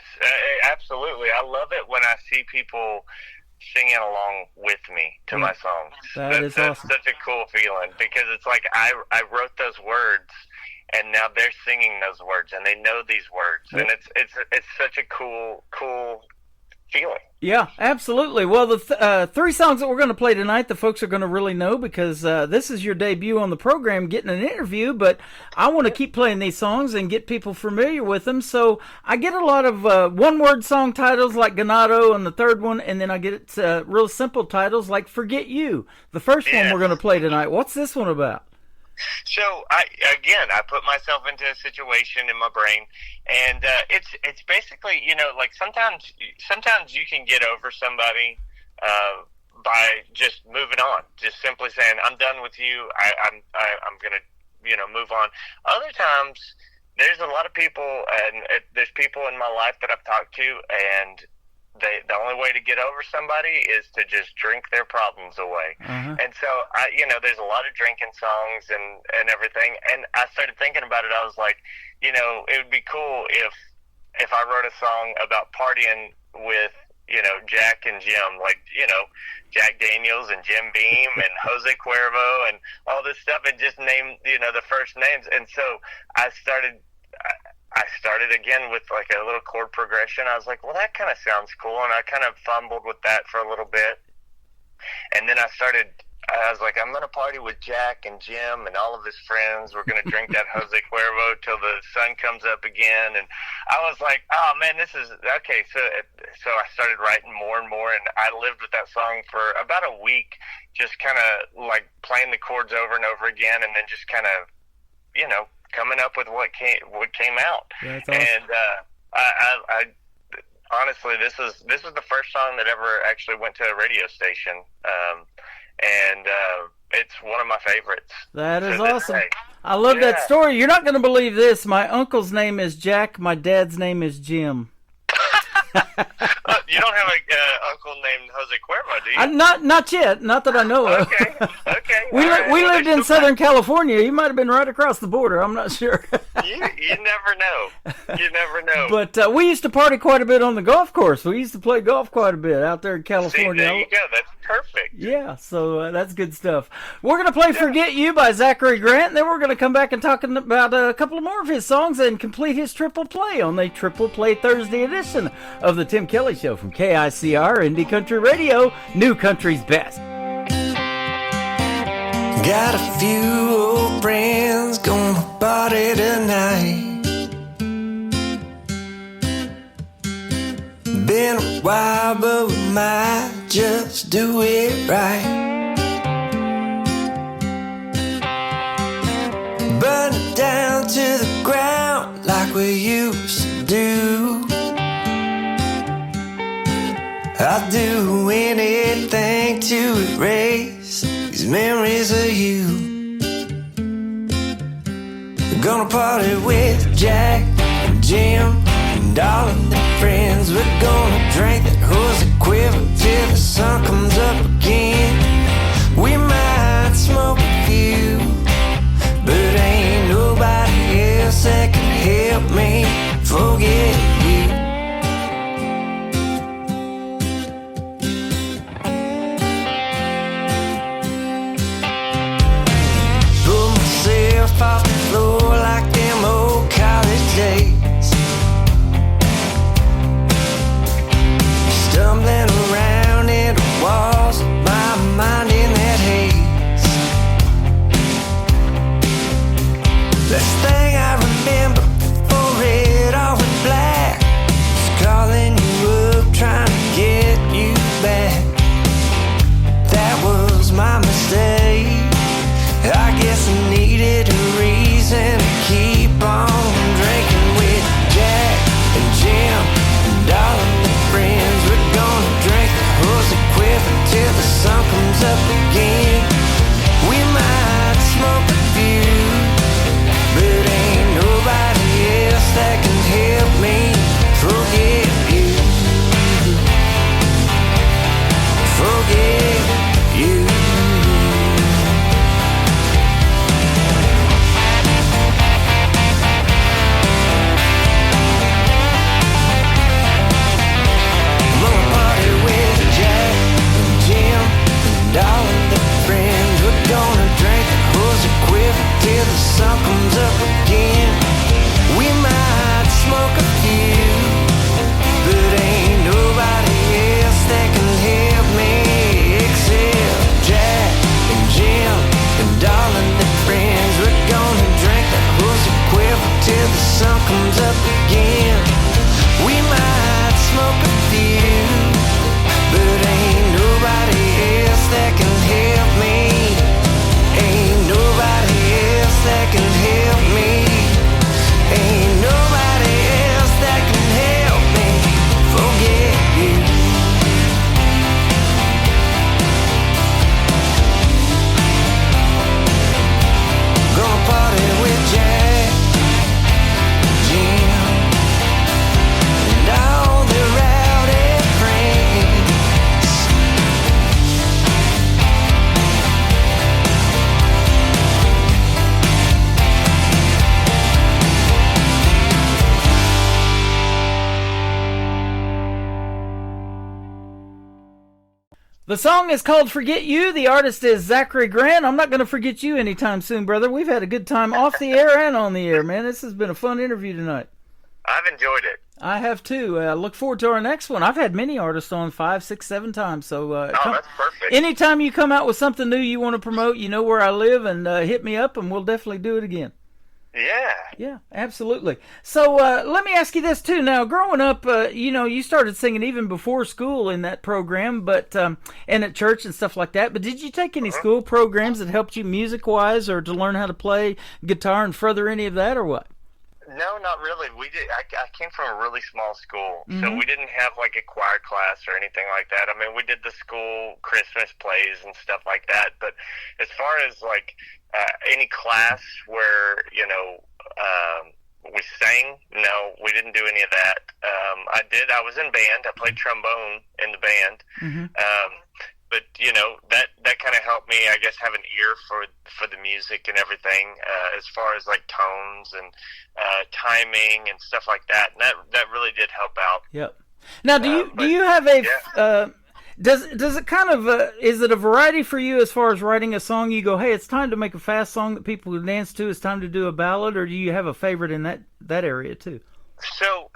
absolutely. I love it when I see people singing along with me to my songs. That's awesome. Such a cool feeling, because it's like I wrote those words, and now they're singing those words, and they know these words, and it's such a cool feeling. Yeah, absolutely. Well, the 3 songs that we're going to play tonight, the folks are going to really know, because this is your debut on the program, getting an interview, but I want to keep playing these songs and get people familiar with them. So I get a lot of one-word song titles like Ganado and the third one, and then I get real simple titles like Forget You. The first one we're going to play tonight. What's this one about? So I put myself into a situation in my brain, and it's basically, like sometimes you can get over somebody by just moving on, just simply saying, I'm done with you. I'm gonna move on. Other times there's a lot of people, and there's people in my life that I've talked to, and the only way to get over somebody is to just drink their problems away. And so there's a lot of drinking songs and everything. And I started thinking about it. I was like, it would be cool if I wrote a song about partying with, Jack and Jim, like, Jack Daniels and Jim Beam and Jose Cuervo and all this stuff, and just name, the first names. And so I started again with like a little chord progression. I was like, well, that kind of sounds cool, and I kind of fumbled with that for a little bit, and then I started I was like, I'm going to party with Jack and Jim and all of his friends. We're going to drink that Jose Cuervo till the sun comes up again. And I was like, oh, man, this is okay. So I started writing more and more, and I lived with that song for about a week, just kind of like playing the chords over and over again, and then just kind of, coming up with what came out. That's awesome. And I honestly, this was the first song that ever actually went to a radio station, and it's one of my favorites. That is to this awesome. day. I love that Yeah. story. You're not going to believe this. My uncle's name is Jack. My dad's name is Jim. You don't have a uncle named Jose Cuervo, do you? Not yet. Not that I know of. Okay. We lived in Southern California. He might have been right across the border. I'm not sure. You never know. You never know. But we used to party quite a bit on the golf course. We used to play golf quite a bit out there in California. See, there you go. That's perfect. Yeah, so that's good stuff. We're going to play Forget You by Zachary Grant, and then we're going to come back and talk about a couple more of his songs and complete his triple play on the Triple Play Thursday edition of the Tim Kelly Show from KICR Indie Country Radio, New Country's Best. Got a few old friends gonna party tonight. Been a while, but we might just do it right. Burn it down to the ground like we used to do. I'd do anything to erase these memories of you. We're gonna party with Jack and Jim and all of their friends. We're gonna drink that Jose Cuervo till the sun comes up again. We might smoke a few, but ain't nobody else that can help me forget you. Off the floor like them old college days, stumbling around in the walls of my mind in that haze. Last thing I remember before it all went black was calling you up trying to get you back. That was my mistake. I guess I needed a reason to keep on drinking with Jack and Jim and all of the friends. We're gonna drink the Jose Cuervo till the sun comes up again. We might smoke a few, but ain't nobody else that can help me forget you. Forget you. And all of the friends, we're gonna drink the Jose Cuervo till the sun comes up again. We might smoke a few, but ain't nobody else that can help me except Jack and Jim and all of the friends. We're gonna drink the Jose Cuervo till the sun comes up again. We might smoke a few, but ain't nobody else that can help me. Ain't nobody else that can help me. Ain't nobody else that can help me forget you. Gonna party with Jack, Jim, and all the rowdy friends. The song is called Forget You. The artist is Zachary Grant. I'm not going to forget you anytime soon, brother. We've had a good time off the air and on the air, man. This has been a fun interview tonight. I've enjoyed it. I have too. Look forward to our next one. I've had many artists on 5, 6, 7 times. So that's perfect. Anytime you come out with something new you want to promote, you know where I live, and hit me up, and we'll definitely do it again. Yeah, absolutely. So let me ask you this too. Now, growing up, you started singing even before school in that program, but and at church and stuff like that. But did you take any school programs that helped you music-wise, or to learn how to play guitar and further any of that, or what? No, not really. We did. I came from a really small school, so Mhm. we didn't have like a choir class or anything like that. I mean, we did the school Christmas plays and stuff like that. But as far as like any class where we sang, no, we didn't do any of that. I was in band. I played trombone in the band. But that kind of helped me, I guess, have an ear for the music and everything, as far as like tones and timing and stuff like that. And that really did help out. Yep. Now, do you have a does it kind of is it a variety for you as far as writing a song? You go, hey, it's time to make a fast song that people can dance to. It's time to do a ballad, or do you have a favorite in that area too? So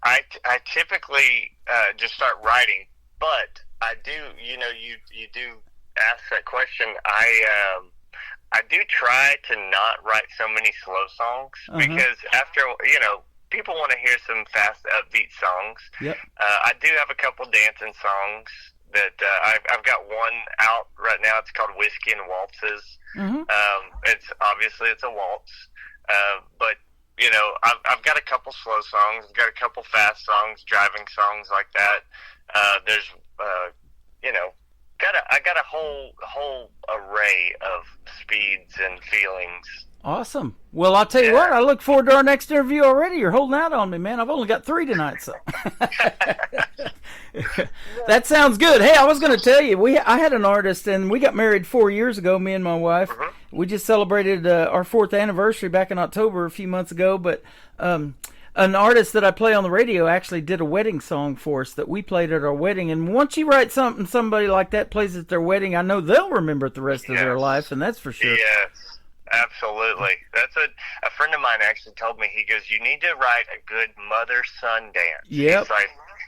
I typically just start writing, but I do, you do ask that question. I do try to not write so many slow songs because after, people want to hear some fast, upbeat songs. Yep. I do have a couple dancing songs that I've got one out right now. It's called Whiskey and Waltzes. It's a waltz, but I've got a couple slow songs. I've got a couple fast songs, driving songs like that. There's I got a whole array of speeds and feelings. Awesome. Well, I'll tell you what, I look forward to our next interview already. You're holding out on me, man. I've only got 3 tonight, so. That sounds good. Hey, I was going to tell you, I had an artist, and we got married 4 years ago, me and my wife. We just celebrated our 4th anniversary back in October a few months ago, but an artist that I play on the radio actually did a wedding song for us that we played at our wedding. And once you write something somebody like that plays at their wedding, I know they'll remember it the rest of their life, and that's for sure. Yes. Absolutely. That's a friend of mine actually told me, he goes, you need to write a good mother-son dance. Yep.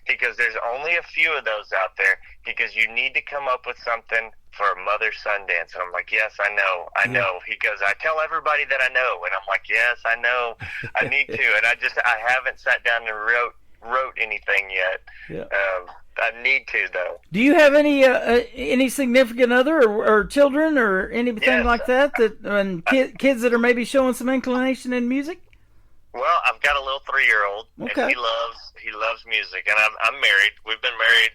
He goes, there's only a few of those out there. He goes, you need to come up with something for a mother-son dance. And I'm like, yes, I know. He goes, I tell everybody that I know. And I'm like, yes, I know. I need to. And I haven't sat down and wrote anything yet. Yeah. I need to, though. Do you have any significant other or children or anything like that and kids that are maybe showing some inclination in music? Well, I've got a little 3-year-old, okay. And he loves music, and I'm married. We've been married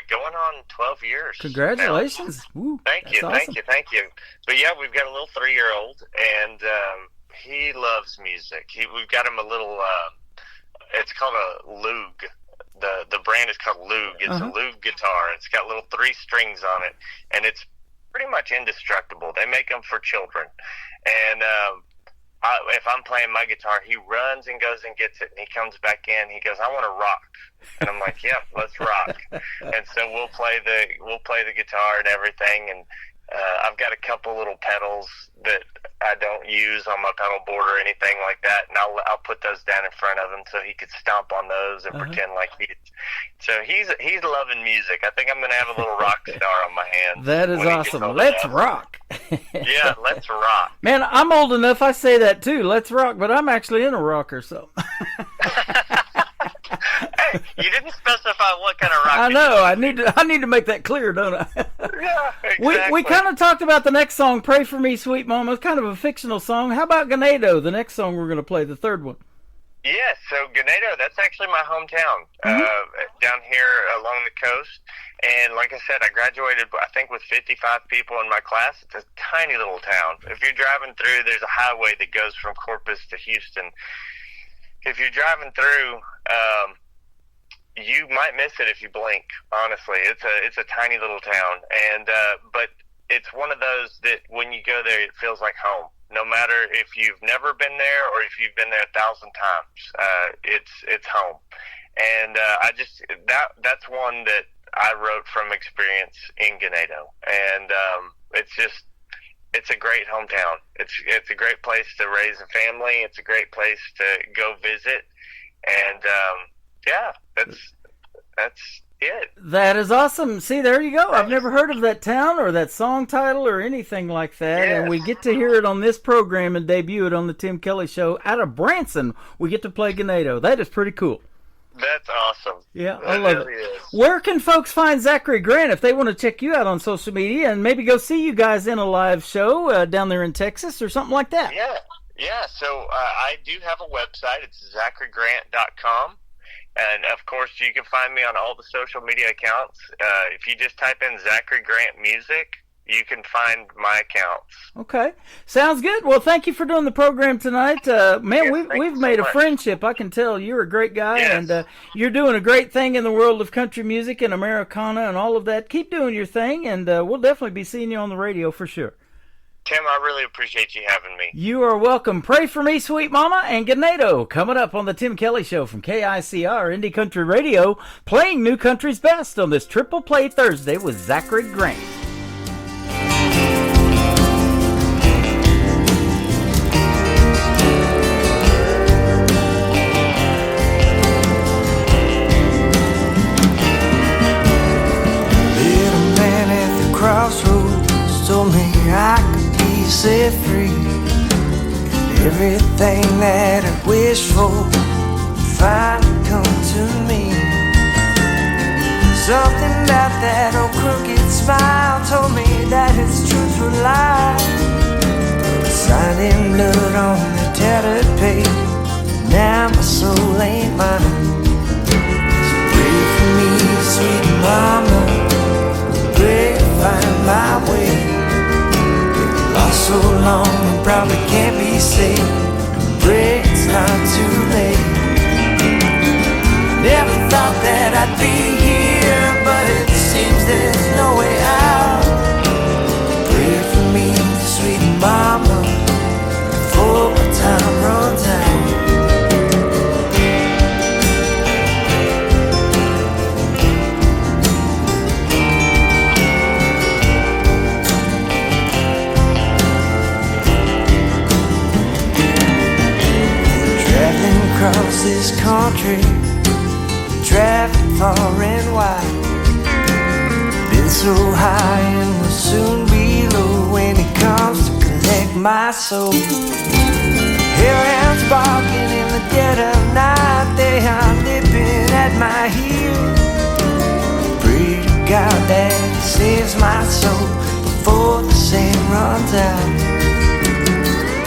going on 12 years. Congratulations! Woo, thank you. But yeah, we've got a little 3-year-old, and he loves music. We've got him a little. It's called a Loog. The brand is called Loog. It's a Loog guitar. It's got little 3 strings on it, and it's pretty much indestructible. They make them for children, and if I'm playing my guitar, he runs and goes and gets it, and he comes back in. He goes, "I want to rock," and I'm like, "Yep, let's rock." And so we'll play the guitar and everything, and I've got a couple little pedals that I don't use on my pedal board or anything like that, and I'll put those down in front of him so he could stomp on those and pretend like he's loving music. I think I'm going to have a little rock star on my hands. That is awesome. Let's rock. Yeah, let's rock. Man, I'm old enough. I say that too. Let's rock, but I'm actually in a rocker, so. Hey, you didn't specify what kind of rock. I know. I need to make that clear, don't I? Yeah, exactly. We kind of talked about the next song, "Pray for Me, Sweet Mama." It's kind of a fictional song. How about Ganado, the next song we're going to play, the third one? Yes, so Ganado, that's actually my hometown, down here along the coast. And like I said, I graduated, I think, with 55 people in my class. It's a tiny little town. If you're driving through, there's a highway that goes from Corpus to Houston. If you're driving through, you might miss it if you blink. Honestly, it's a tiny little town, and but it's one of those that when you go there, it feels like home. No matter if you've never been there or if you've been there 1,000 times, it's home. And that's one that I wrote from experience in Ganado, and it's a great hometown. It's a great place to raise a family. It's a great place to go visit, and yeah, that's it. That is awesome. See, there you go. I've never heard of that town or that song title or anything like that. Yes. And we get to hear it on this program and debut it on the Tim Kelly Show out of Branson. We get to play Ganado. That is pretty cool. That's awesome. Yeah, that I love really it. is. Where can folks find Zachary Grant if they want to check you out on social media and maybe go see you guys in a live show down there in Texas or something like that? Yeah. So I do have a website. It's ZacharyGrant.com. And, of course, you can find me on all the social media accounts. If you just type in Zachary Grant Music, you can find my accounts. Okay. Sounds good. Well, thank you for doing the program tonight. Man, we've made a friendship. I can tell you're a great guy, and you're doing a great thing in the world of country music and Americana and all of that. Keep doing your thing, and we'll definitely be seeing you on the radio for sure. Tim, I really appreciate you having me. You are welcome. Pray for me, sweet mama, and Ganado coming up on the Tim Kelly Show from KICR Indie Country Radio, playing New Country's Best on this Triple Play Thursday with Zachary Grant. Little man at the crossroads told me I could be set free. And everything that I wished for finally come to me. Something about that old crooked smile told me that his truth would lie. Signed in blood on the tattered page. Now my soul ain't mine. So pray for me, sweet mama. Pray to find my way. Lost so long and probably can't be saved. Pray it's not too late. Never thought that I'd be here, but it seems there's no way out. Pray for me, sweet mama, before my time runs out. Across this country, traffic far and wide. Been so high and will soon be low when it comes to collect my soul. Hellhounds barking in the dead of night, they are nipping at my heels. Pray to God that He saves my soul before the sand runs out.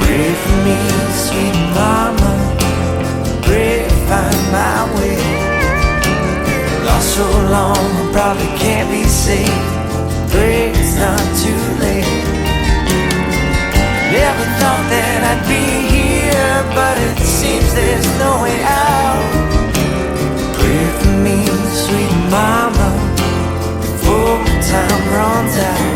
Pray for me, sweet mama. Pray to find my way. Lost so long, I probably can't be saved. Pray it's not too late. Never thought that I'd be here, but it seems there's no way out. Pray for me, sweet mama, before my time runs out.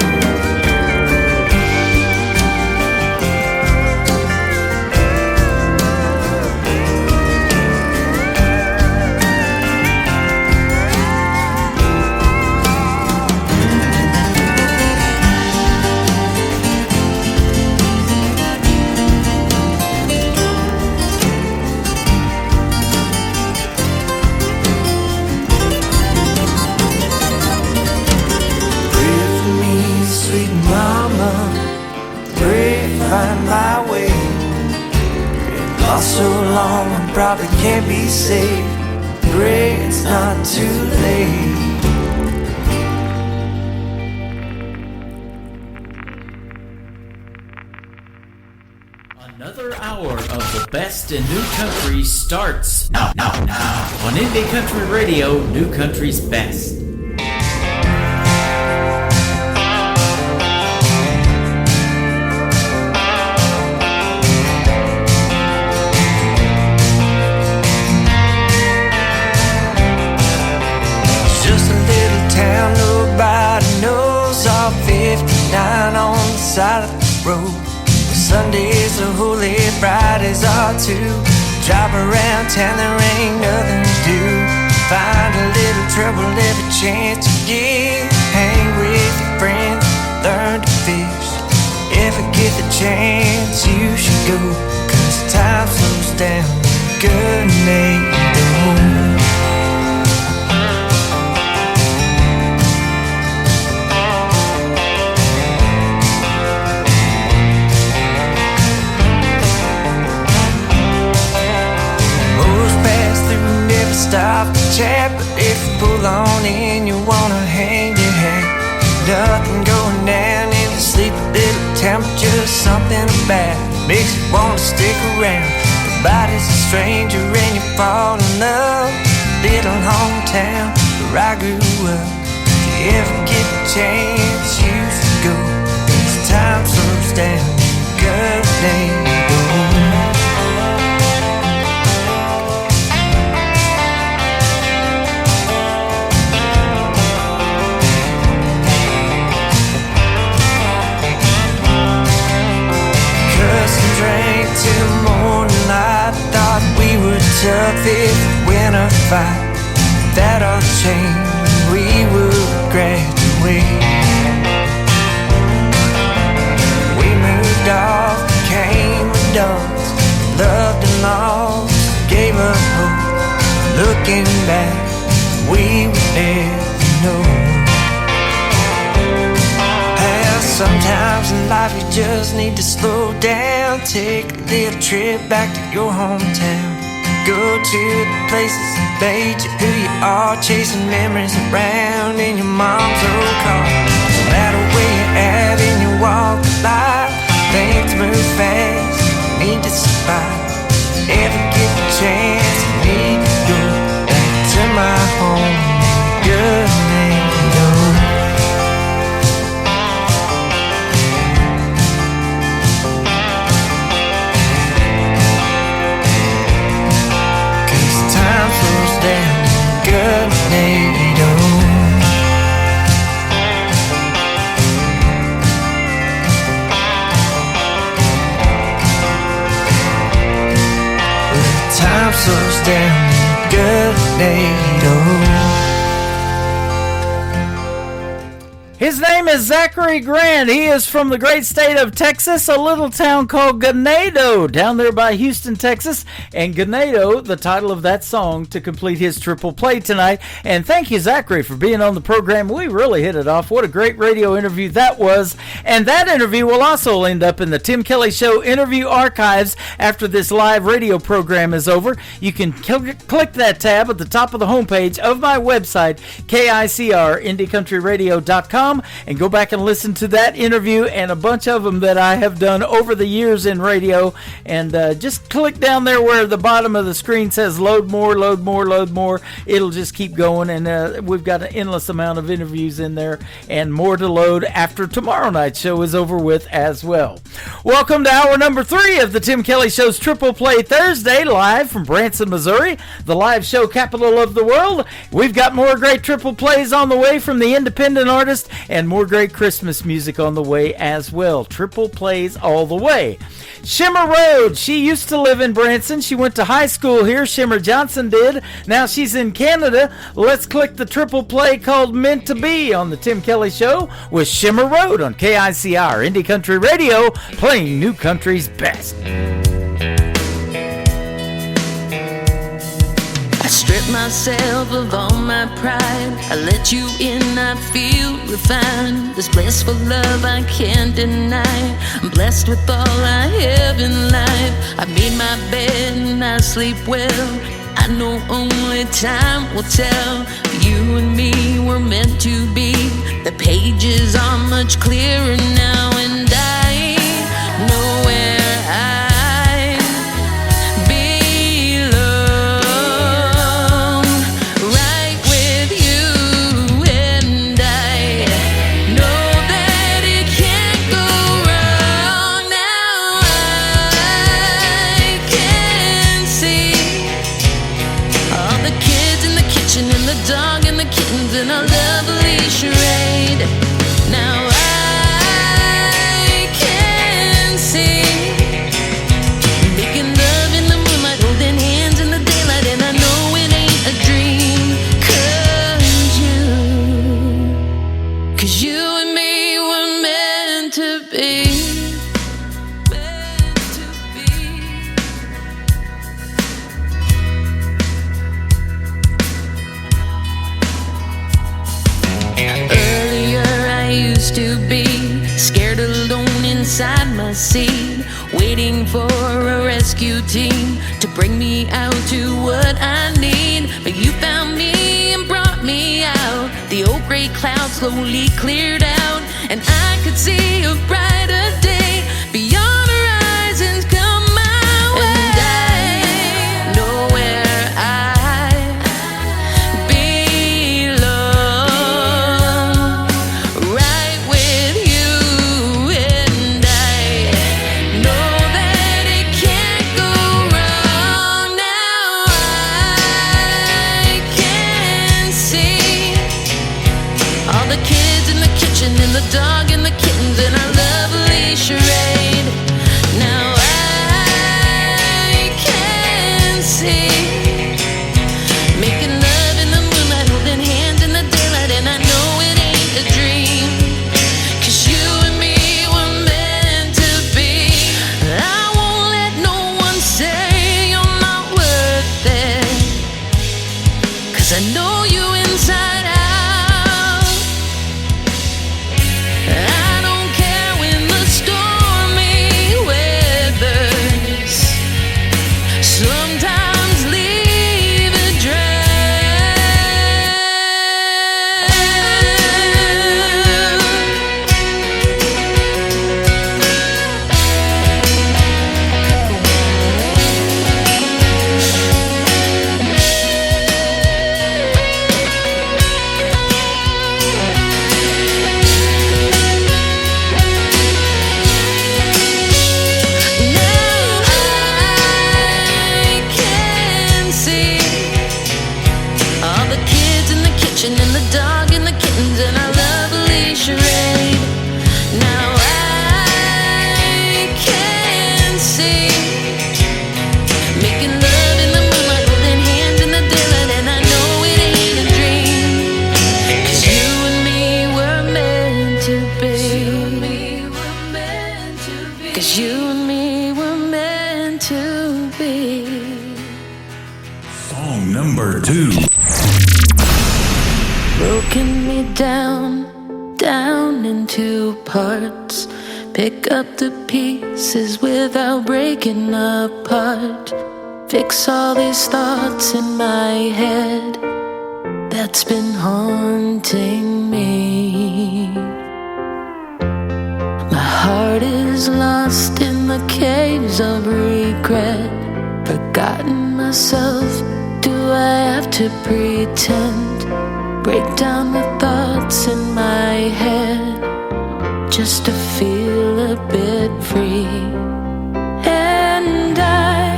Find my way. Lost so long, I probably can't be saved. Pray it's not too late. Another hour of the best in New Country starts now on Indie Country Radio, New Country's Best. On the side of the road, Sundays are holy, Fridays are too. Drive around town, there ain't nothing to do. Find a little trouble every chance you get. Hang with your friends, learn to fish. If you get the chance, you should go, 'cause time slows down. Good night, home. just something about it makes you want to stick around. Nobody's a stranger and you fall in love. Little hometown where I grew up. If you ever get the chance, you should go. As time slows down, good day to go. Drank till morning light. Thought we were tough if we win a fight. That all changed when we would graduate. We moved off, became adults, loved and lost, gave up hope. Looking back, we would never know. Sometimes in life you just need to slow down. Take a little trip back to your hometown. Go to the places that made you who you are. Chasing memories around in your mom's old car. No matter where you're at in your walk of life, things move fast, you need to survive. Ever get the chance, you need to go back to my home. Good name, time slows down in Grenado. Time slows down in Grenado. His name is Zachary Grant. He is from the great state of Texas, a little town called Ganado, down there by Houston, Texas. And Ganado, the title of that song, to complete his triple play tonight. And thank you, Zachary, for being on the program. We really hit it off. What a great radio interview that was. And that interview will also end up in the Tim Kelly Show interview archives after this live radio program is over. You can click that tab at the top of the homepage of my website, KICR, IndieCountryRadio.com. And go back and listen to that interview and a bunch of them that I have done over the years in radio. And just click down there where the bottom of the screen says load more, load more, load more. It'll just keep going. And we've got an endless amount of interviews in there and more to load after tomorrow night's show is over with as well. Welcome to hour number 3 of the Tim Kelly Show's Triple Play Thursday, live from Branson, Missouri, the live show capital of the world. We've got more great triple plays on the way from the independent artist and more great Christmas music on the way as well. Triple plays all the way. Shimmer Road. She used to live in Branson. She went to high school here. Shimmer Johnson did. Now she's in Canada. Let's click the triple play called Meant to Be on the Tim Kelly Show with Shimmer Road on KICR Indie Country Radio, playing new country's best. I strip myself of all my pride. I let you in, I feel refined. This blissful love I can't deny. I'm blessed with all I have in life. I made my bed and I sleep well. I know only time will tell. You and me were meant to be. The pages are much clearer now, and I know where I in a lovely charade. Now I can see making love in the moonlight, holding hands in the daylight, and I know it ain't a dream. 'Cause you and me were meant to be. To be scared alone inside my seat, waiting for a rescue team to bring me out to what I need. But you found me and brought me out. The old gray cloud slowly cleared out, and I could see a brighter day. But 'Cause you and me were meant to be. Song number 2. Broken me down, down into parts. Pick up the pieces without breaking apart. Fix all these thoughts in my head that's been haunting me. My heart is lost in the caves of regret. Forgotten myself, do I have to pretend? Break down the thoughts in my head just to feel a bit free. And I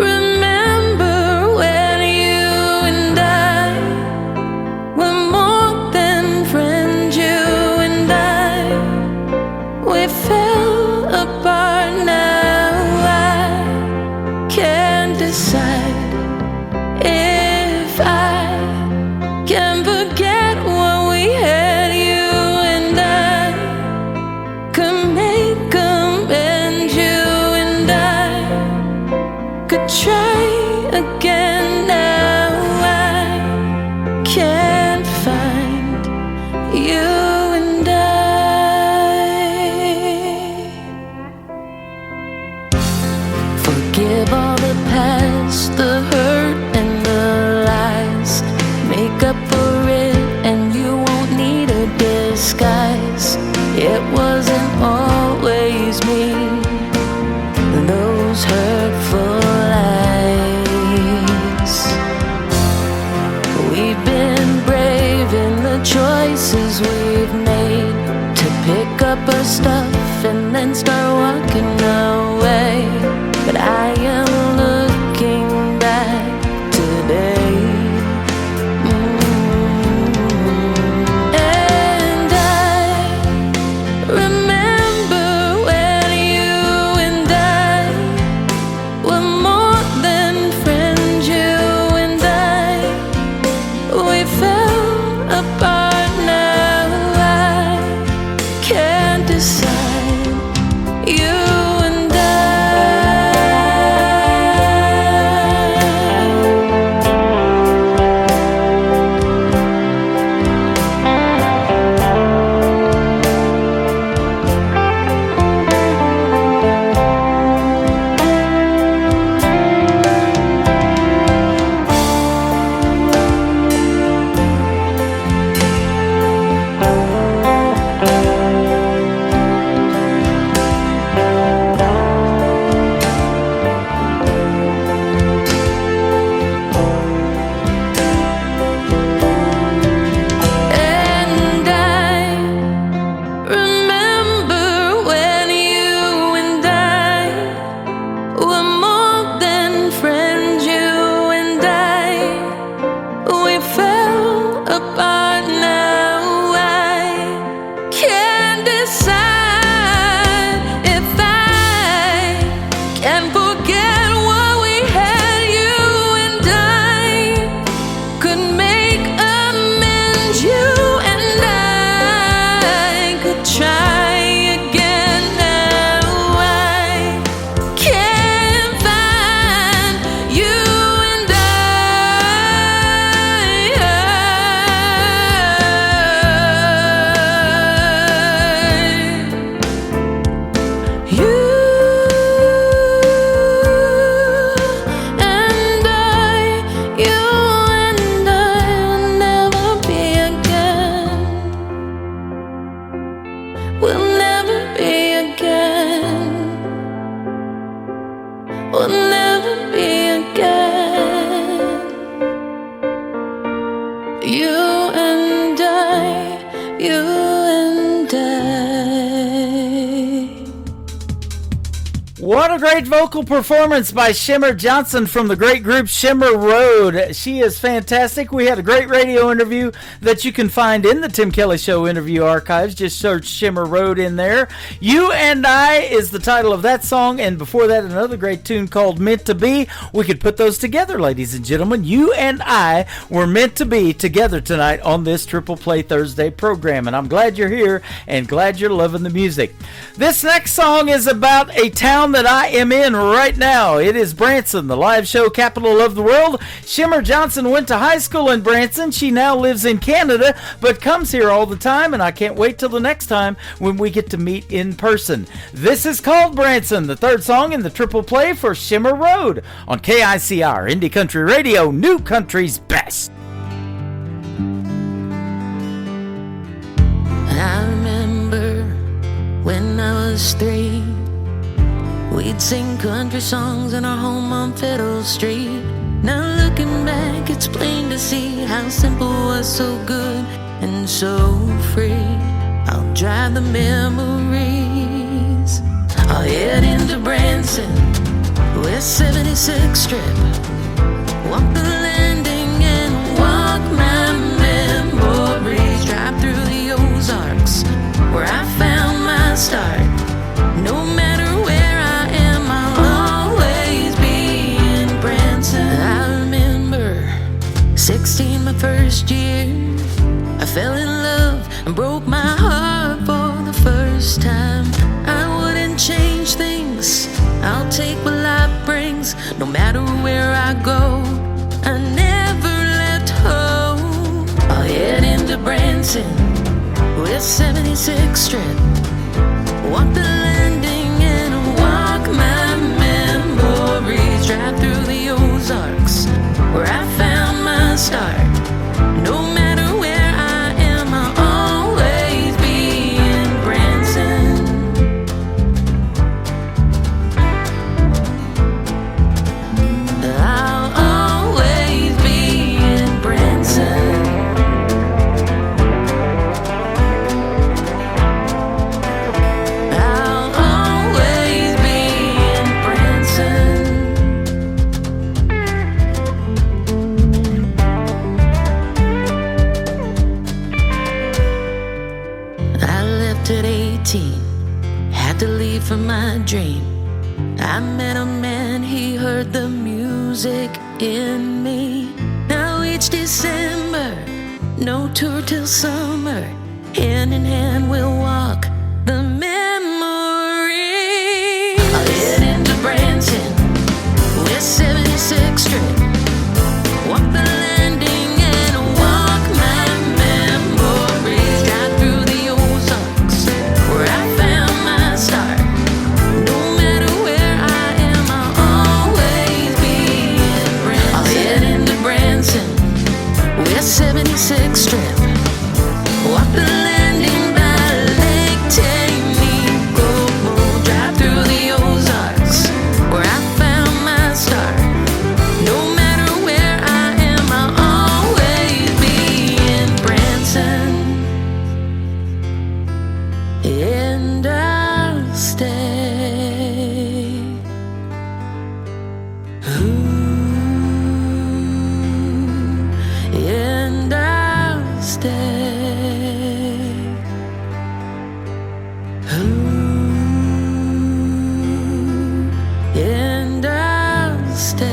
remember when you and I were more than friends. You and I, we fell apart. Now I can't decide if I can forget what we had. You and I could make amends. You and I could try again. Now I can't find you and I. Forgive all the past, the hurt and the lies. Make up for it and you won't need a disguise. It wasn't always me, those hurtful lies. We've been brave in the choices we've made to pick up our stuff and then start walking away. But I am looking back today. And I remember when you and I were more than friends. You and I, we fell apart. Now I can't decide. You and I. And I remember when you and I were more than friends. You and I, we fell apart. Now I can't decide if I can forget what we had. You and I could make amends. You and I could try again. Now I can't find you and you and I, you and I will never be again. We'll never be again. We'll never be again. You and I, you and I. What a great vocal performance by Shimmer Johnson from the great group Shimmer Road. She is fantastic. We had a great radio interview that you can find in the Tim Kelly Show interview archives. Just search Shimmer Road in there. You and I is the title of that song, and before that, another great tune called Meant to Be. We could put those together, ladies and gentlemen. You and I were meant to be together tonight on this Triple Play Thursday program, and I'm glad you're here and glad you're loving the music. This next song is about a town that I am in right now. It is Branson, the live show capital of the world. Shimmer Johnson went to high school in Branson. She now lives in Canada, but comes here all the time, and I can't wait till the next time when we get to meet in person. This is called Branson, the third song in the Triple Play for Shimmer Road on KICR, Indie Country Radio, New Country's Best. I remember when I was 3, we'd sing country songs in our home on Fiddle Street. Now looking back, it's plain to see how simple was so good and so free. I'll drive the memories. I'll head into Branson, West 76th Strip. Walk the landing and walk my memories. Drive through the Ozarks, where I found my start. No matter where I am, I'll always be in Branson. I remember 16, my first year. I fell in love and broke my heart for the first time. I wouldn't change things, I'll take what life brings. No matter where I go, I never left home. I'll head into Branson, West 76th Strip. Walk the landing and walk my memories. Drive through the Ozarks, where I found my start. No matter where I am, I'll always be in Branson. I'll always be in Branson. I'll always be in Branson. I left at 18, had to leave for my dream. I met a man, he heard the music in me. Now each December, no tour till summer. Hand in hand we'll walk the memory. I'll head into Branson, West 76th Strip. Walk the landing and walk my memories. Drive through the Ozarks, where I found my start. No matter where I am, I'll always be in Branson. I'll head into Branson, West 76th Strip. Walk the landing by Lake Tanico. Drive through the Ozarks, where I found my start. No matter where I am, I'll always be in Branson. And I'll stay. And I'll stay. And I'll stay.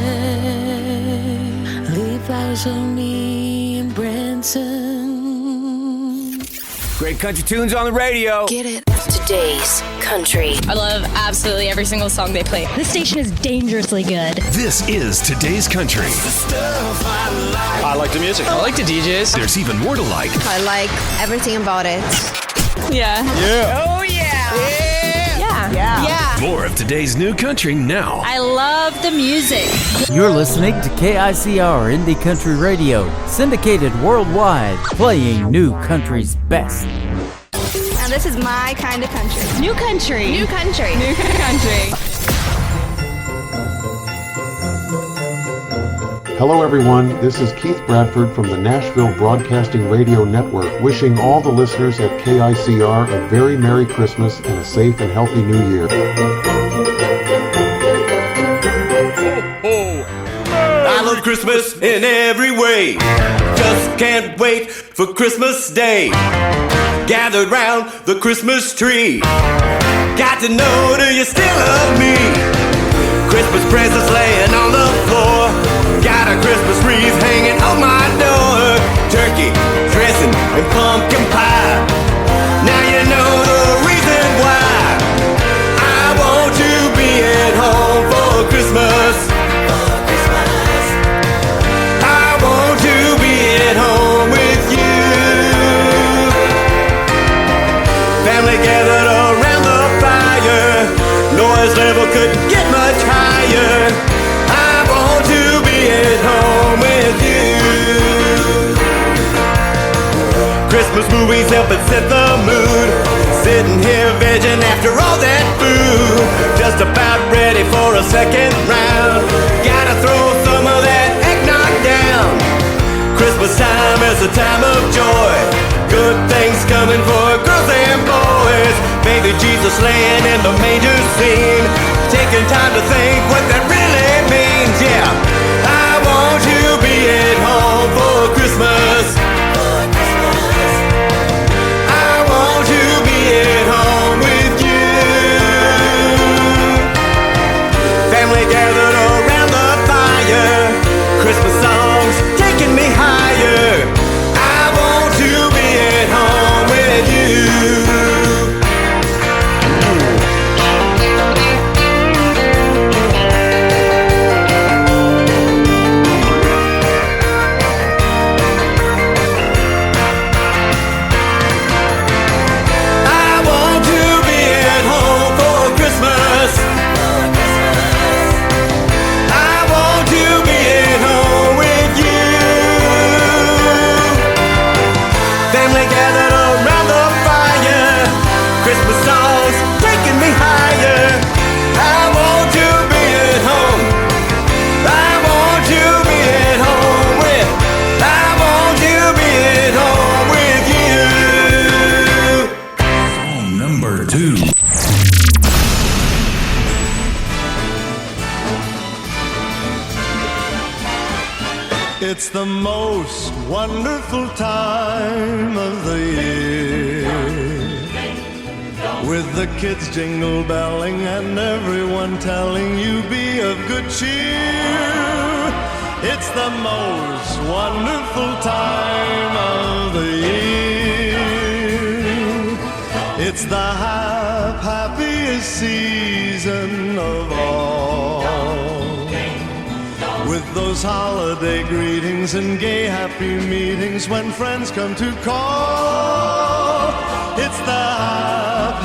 Leave flowers for me in Branson. Great country tunes on the radio. Get it? Today's country. I love absolutely every single song they play. This station is dangerously good. This is Today's Country. I like the music. I like the DJs. There's even more to like. I like everything about it. Yeah. Yeah. Oh, yeah. Yeah. Yeah. More of today's new country now. I love the music. You're listening to KICR Indie Country Radio, syndicated worldwide, playing New Country's best. Now this is my kind of country. New country. New country. New country. Hello everyone, this is Keith Bradford from the Nashville Broadcasting Radio Network, wishing all the listeners at KICR a very Merry Christmas and a safe and healthy New Year. Christmas in every way. Just can't wait for Christmas Day. Gathered round the Christmas tree. Got to know, do you still love me? Christmas presents laying on the floor. Got a Christmas wreath hanging on my door. Turkey, dressing, and pumpkin pie. Now you know the reason why I want to be at home for Christmas. I want to be at home with you. Family gathered around the fire. Noise level couldn't get much higher. I want to be at home with you. Christmas movies help it set the mood. Sitting here vegging after all that food. Just about ready for a second round. Gotta throw some of that eggnog down. Christmas time is a time of joy. Good things coming for girls and boys. Baby Jesus laying in the manger scene. Taking time to think what that really means. Yeah, I want to be at home for Christmas. I want to be at home with you. Family gathered around the fire. Christmas songs taking me higher. I want to be at home with you. It's the most wonderful time of the year, with the kids jingle belling and everyone telling you be of good cheer. It's the most wonderful time of the year. It's the happiest season of all, with those holiday greetings and gay happy meetings when friends come to call. It's the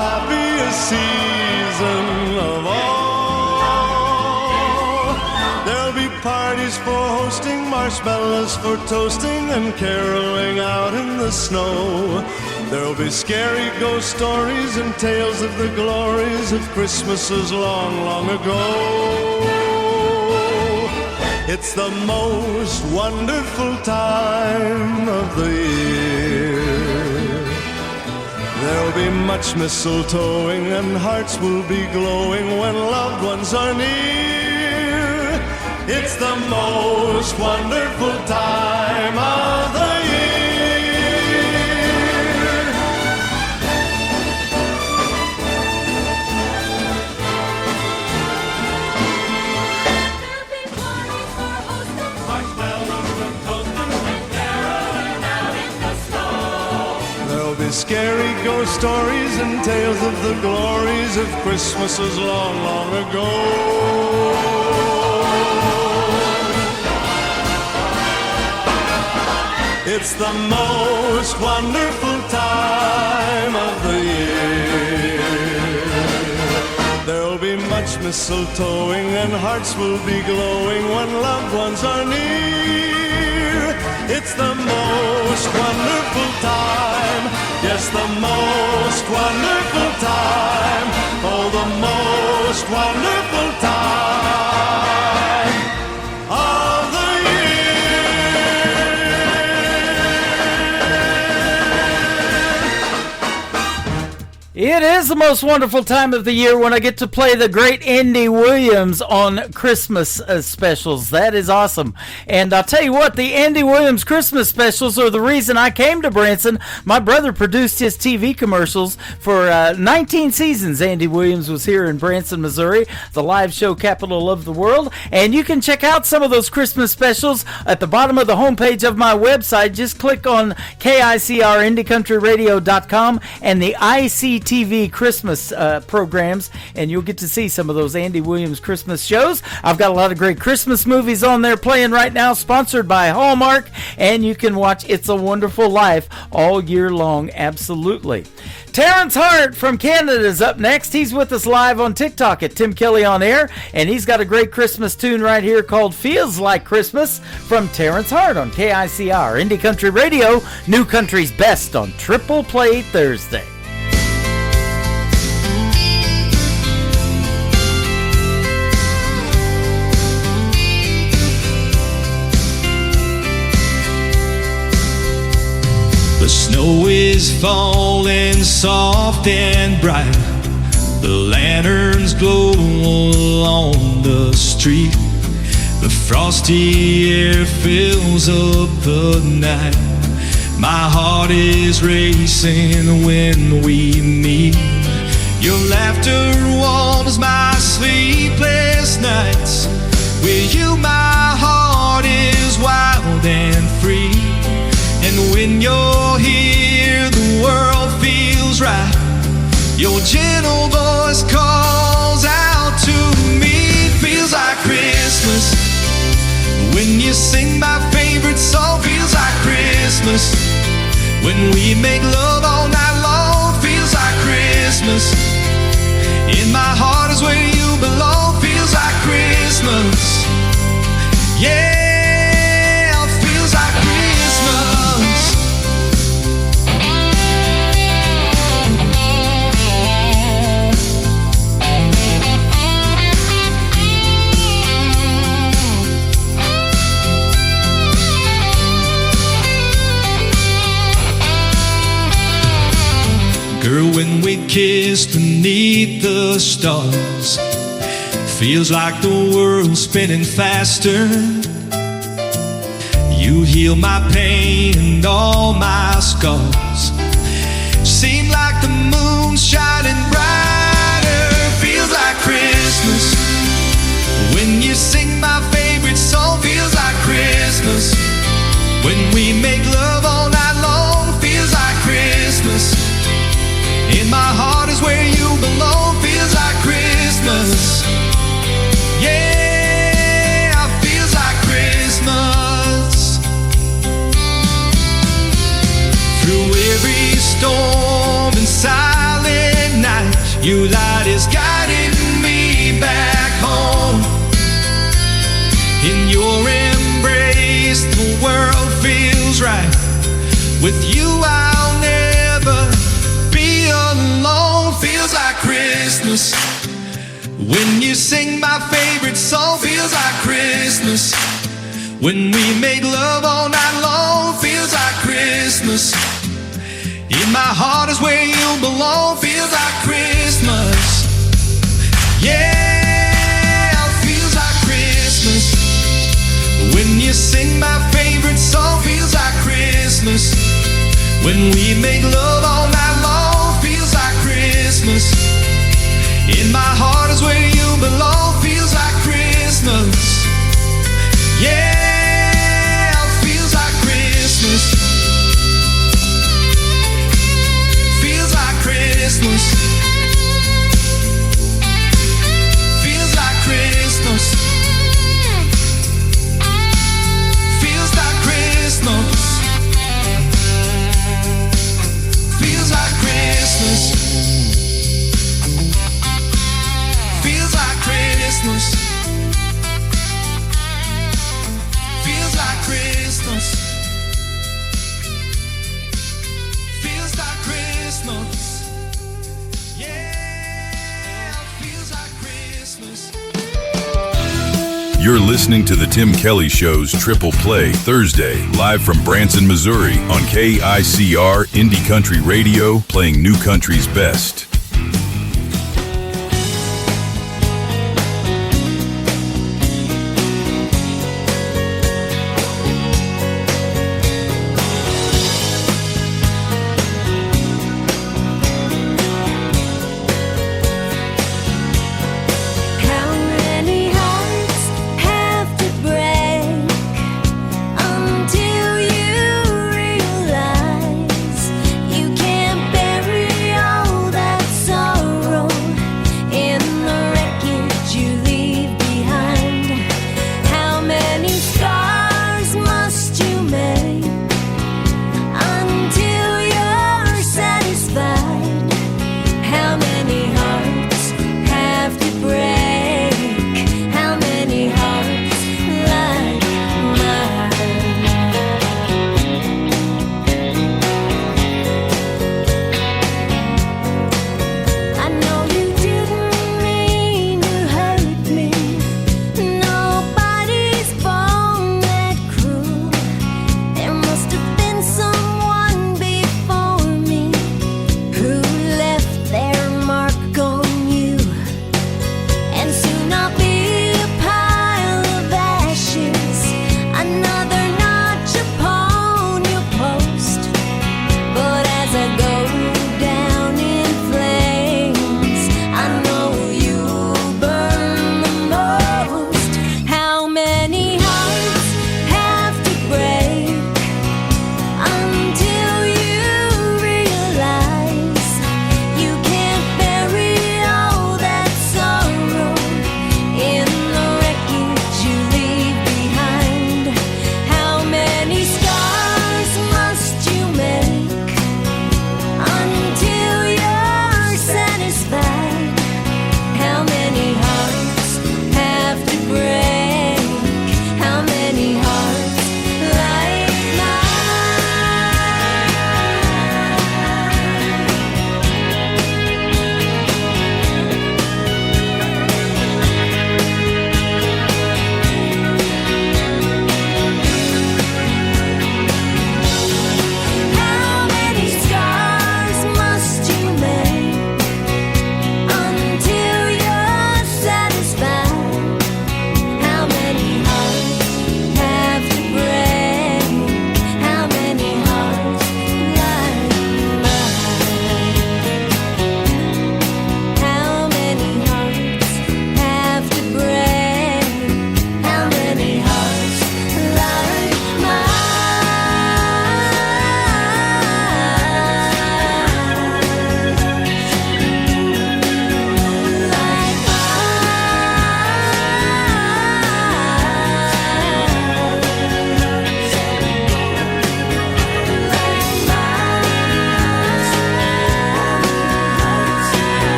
happiest season of all. There'll be parties for hosting, marshmallows for toasting, and caroling out in the snow. There'll be scary ghost stories and tales of the glories of Christmases long, long ago. It's the most wonderful time of the year. There'll be much mistletoeing and hearts will be glowing when loved ones are near. It's the most wonderful time of the year. Scary ghost stories and tales of the glories of Christmases long, long ago. It's the most wonderful time of the year. There'll be much mistletoeing and hearts will be glowing when loved ones are near. It's the most wonderful time. Yes, the most wonderful time. Oh, the most wonderful time of the year. It is the most wonderful time of the year when I get to play the great Andy Williams on Christmas specials. That is awesome. And I'll tell you what, the Andy Williams Christmas specials are the reason I came to Branson. My brother produced his TV commercials for 19 seasons. Andy Williams was here in Branson, Missouri, the live show capital of the world. And you can check out some of those Christmas specials at the bottom of the homepage of my website. Just click on KICRIndieCountryRadio.com and the ICTV Christmas programs, and you'll get to see some of those Andy Williams Christmas shows. I've got a lot of great Christmas movies on there playing right now, sponsored by Hallmark, and you can watch It's a Wonderful Life all year long, absolutely. Terrence Hart from Canada is up next. He's with us live on TikTok at Tim Kelly on Air, and he's got a great Christmas tune right here called Feels Like Christmas from Terrence Hart on KICR Indie Country Radio, New Country's Best on Triple Play Thursday. The snow is falling soft and bright. The lanterns glow along the street. The frosty air fills up the night. My heart is racing when we meet. Your laughter warms my sleepless nights. With you my heart is wild and free. And when you're here, the world feels right. Your gentle voice calls out to me. Feels like Christmas. When you sing my favorite song, feels like Christmas. When we make love all night long, feels like Christmas. In my heart is where you belong, feels like Christmas. Yeah. Girl, when we kiss beneath the stars, feels like the world's spinning faster. You heal my pain and all my scars. Seem like the moon shining brighter. Feels like Christmas. When you sing my favorite song, feels like Christmas. When we make love all night long, feels like Christmas. In my heart is where you belong, feels like Christmas. Yeah, feels like Christmas. Through every storm and silent night, your light is guiding me back home. In your embrace, the world feels right. With you I'll never alone, feels like Christmas. When you sing my favorite song, feels like Christmas. When we make love all night long, feels like Christmas. In my heart is where you belong, feels like Christmas. Yeah, feels like Christmas. When you sing my favorite song, feels like Christmas. When we make love all night long, feels like Christmas. In my heart is where you belong, feels like Christmas. Yeah, feels like Christmas. Feels like Christmas. Feels like Christmas. Feels like Christmas. Feels like Christmas. Feels like Christmas. Feels like Christmas. Feels like Christmas. Yeah, feels like Christmas. You're listening to the Tim Kelly Show's Triple Play Thursday, live from Branson, Missouri on KICR Indie Country Radio, playing New Country's best.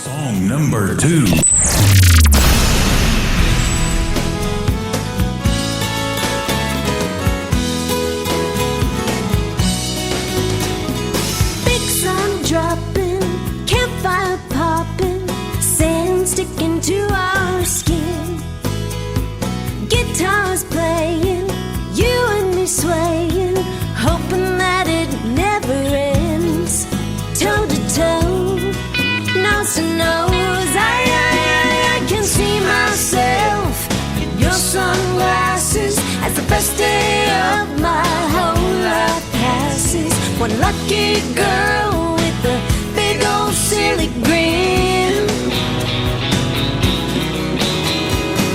Song number 2. Big sun dropping, campfire popping, sand sticking to our skin. Guitars playing, you and me swaying, hoping that it never ends. Toe to toe, nose to nose, I can see myself in your sunglasses as the best day of my whole life passes. One lucky girl with a big old silly grin.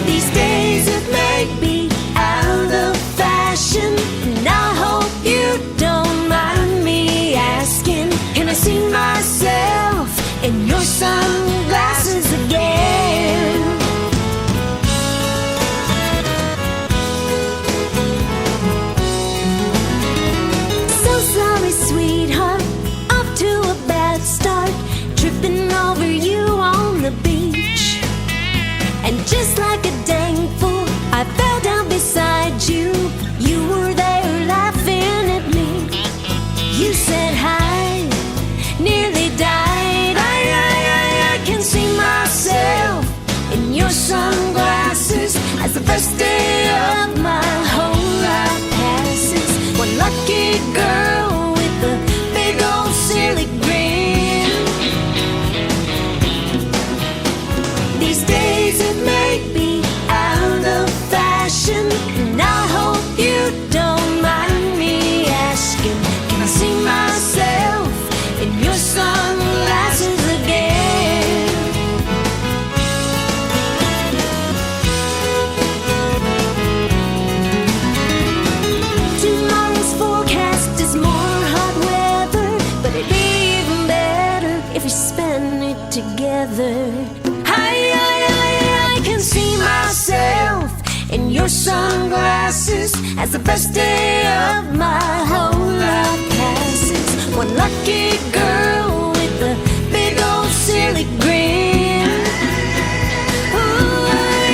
These days it may be out of fashion, and I hope you don't mind me asking, can I see myself in your sunglasses again? So sorry, sweetheart, off to a bad start, tripping over you on the beach. And just like a dang fool, I fell down beside you. You were there laughing at me. You said hi, nearly died. I can see myself in your sunglasses as the best day of my whole life passes. One lucky girl with a big old silly grin. These days it may be out of fashion, and I hope you don't mind me asking, can I see myself in your sunglasses again? Tomorrow's forecast is more hot weather, but it'd be even better if we spend it together. I can see myself in your sunglasses as the best day of my whole life passes. One lucky girl with a big old silly grin. Ooh,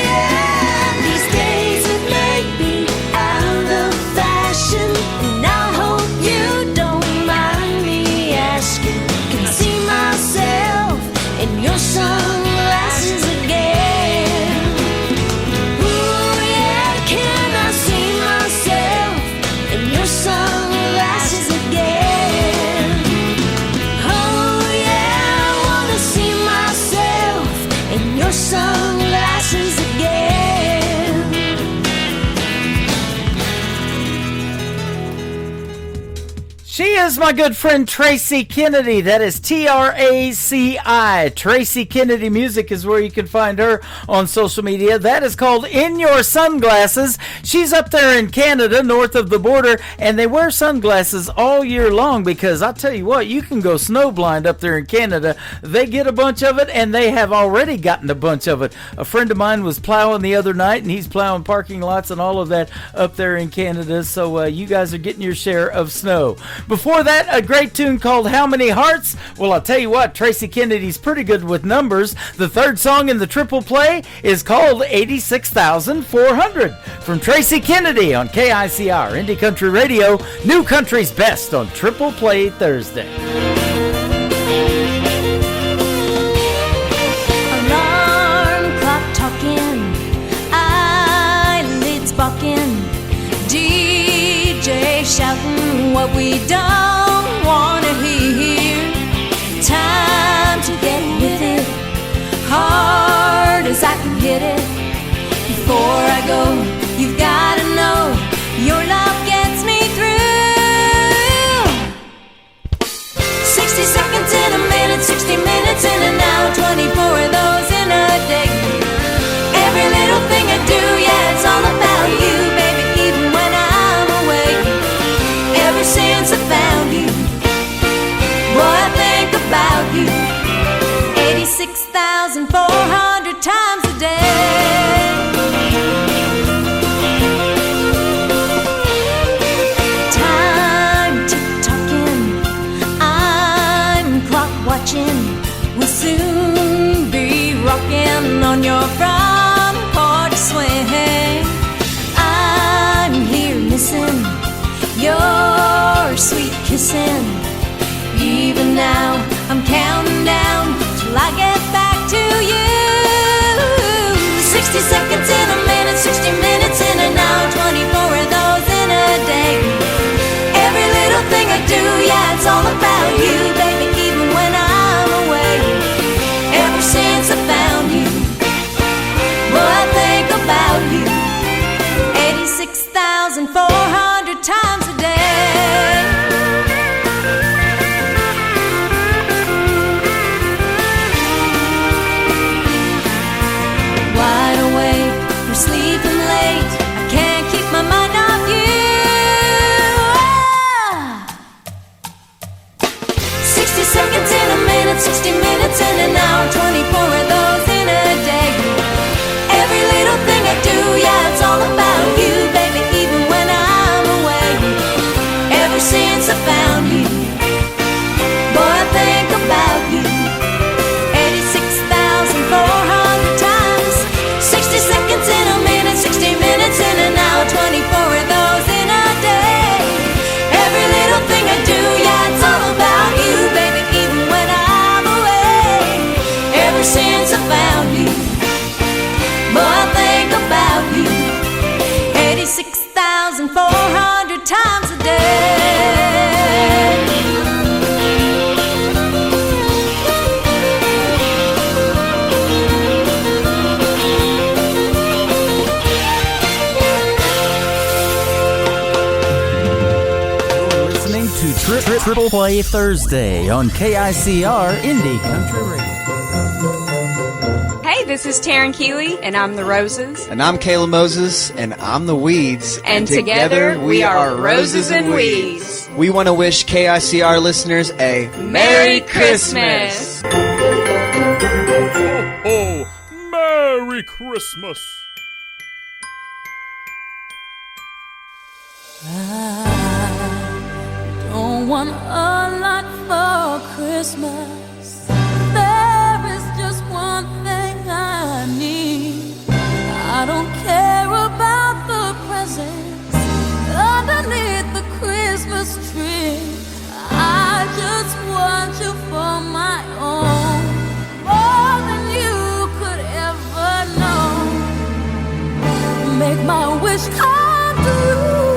yeah. These days it may be out of fashion, and I hope you don't mind me asking, can I see myself in your sunglasses again? Ooh, yeah, can I see myself in your sunglasses again? Oh yeah, I wanna see myself in your sunglasses again. She is my good friend Tracy Kennedy. That is Traci. Tracy Kennedy Music is where you can find her on social media. That is called In Your Sunglasses. She's up there in Canada, north of the border, and they wear sunglasses all year long because I tell you what, you can go snowblind up there in Canada. They get a bunch of it, and they have already gotten a bunch of it. A friend of mine was plowing the other night, and he's plowing parking lots and all of that up there in Canada, so you guys are getting your share of snow. Before that, a great tune called How Many Hearts? Well, I'll tell you what, Tracy Kennedy's pretty good with numbers. The third song in the triple play is called 86,400 from Tracy Kennedy on KICR Indie Country Radio, New Country's Best on Triple Play Thursday. Alarm clock talking, eyelids balking, DJ shouting what we don't want to hear. Time to get with it, hard as I can hit it. Before I go, you've got to know your love gets me through. 60 seconds in a minute, 60 minutes in an hour, 24 of those in a day. Every little thing I do, yeah, it's all about you, baby, even when I'm away. Ever since I found you, boy, I think about you 86,400 times a day. Time tick-tocking, I'm clock watching, we'll soon Triple Play Thursday on KICR Indie Country Radio. Hey, this is Taryn Keeley, and I'm the Roses. And I'm Kayla Moses, and I'm the Weeds. And together we are Roses and Weeds. We want to wish KICR listeners a Merry Christmas! Oh, Merry Christmas! I don't want a lot for Christmas. There is just one thing I need. I don't care about the presents underneath the Christmas tree. I just want you for my own, more than you could ever know. Make my wish come true.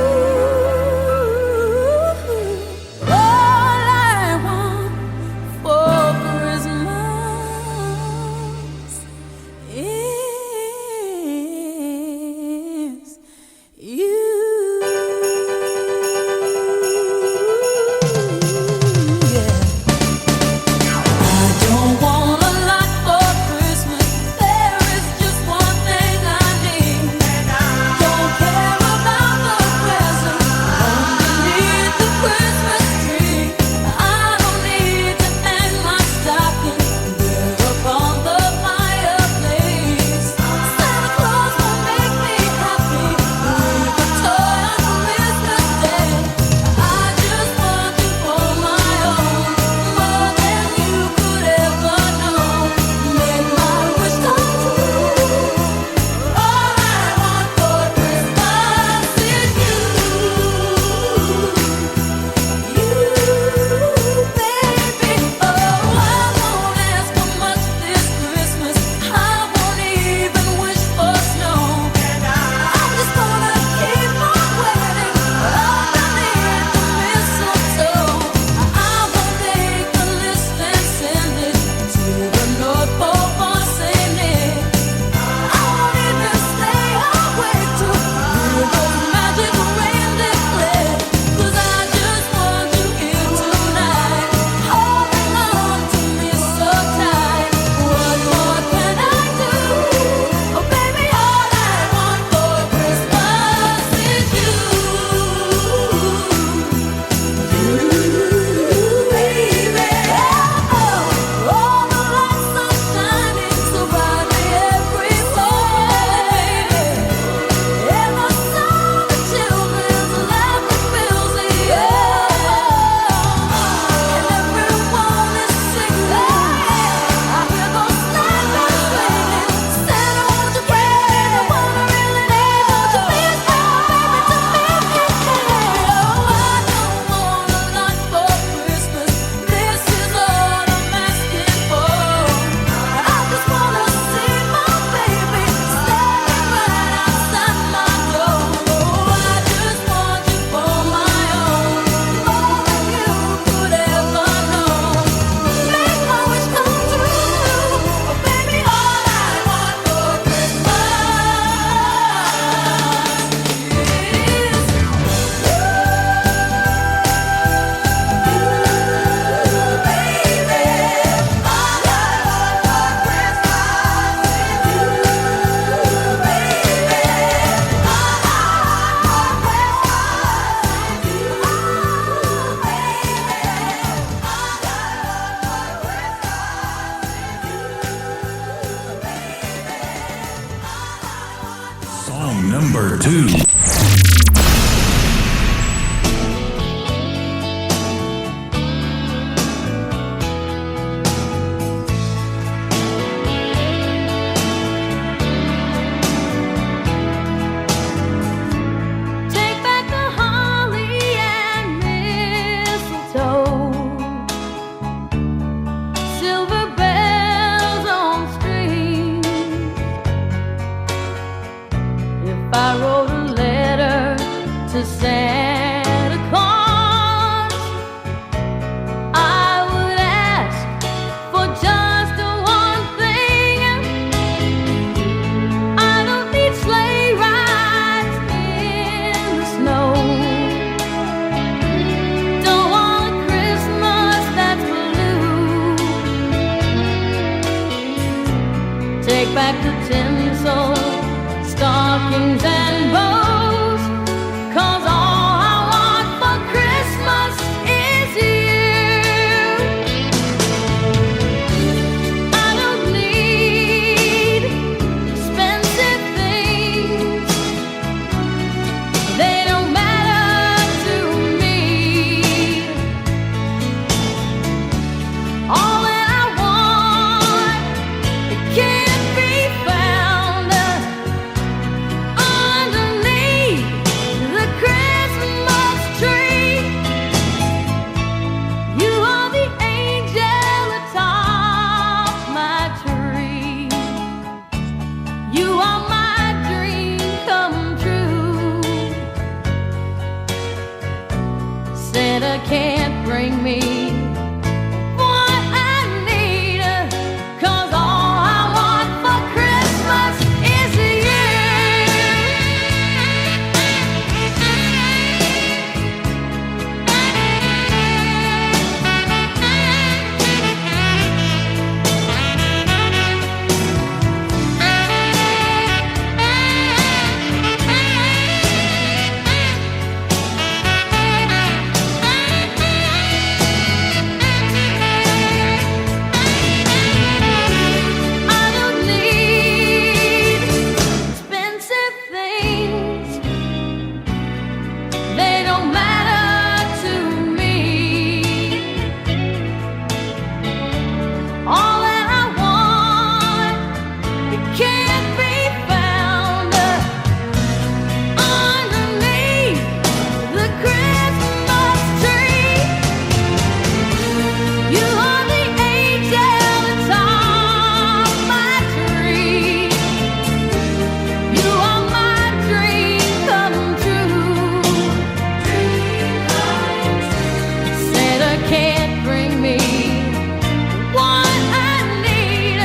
Number 2. I wrote a letter back the tinsel, stockings and bows, 'cause all I want for Christmas is you. I don't need expensive things, they don't matter to me. All that I want, it can't be found underneath the Christmas tree. You are the angel atop my tree. You are my dream come true. Santa can't bring me what I need, 'cause all I want for Christmas is you. I don't need expensive things, they don't matter to me. All that I want, it can't be found underneath the Christmas tree. You are the angel atop my tree. You are my dream come true. Santa can't bring me what I need,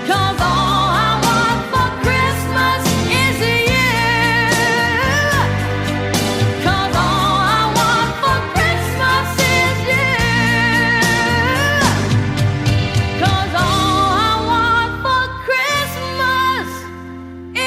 'cause all I want for Christmas is you. 'Cause all I want for Christmas is you. 'Cause all I want for Christmas is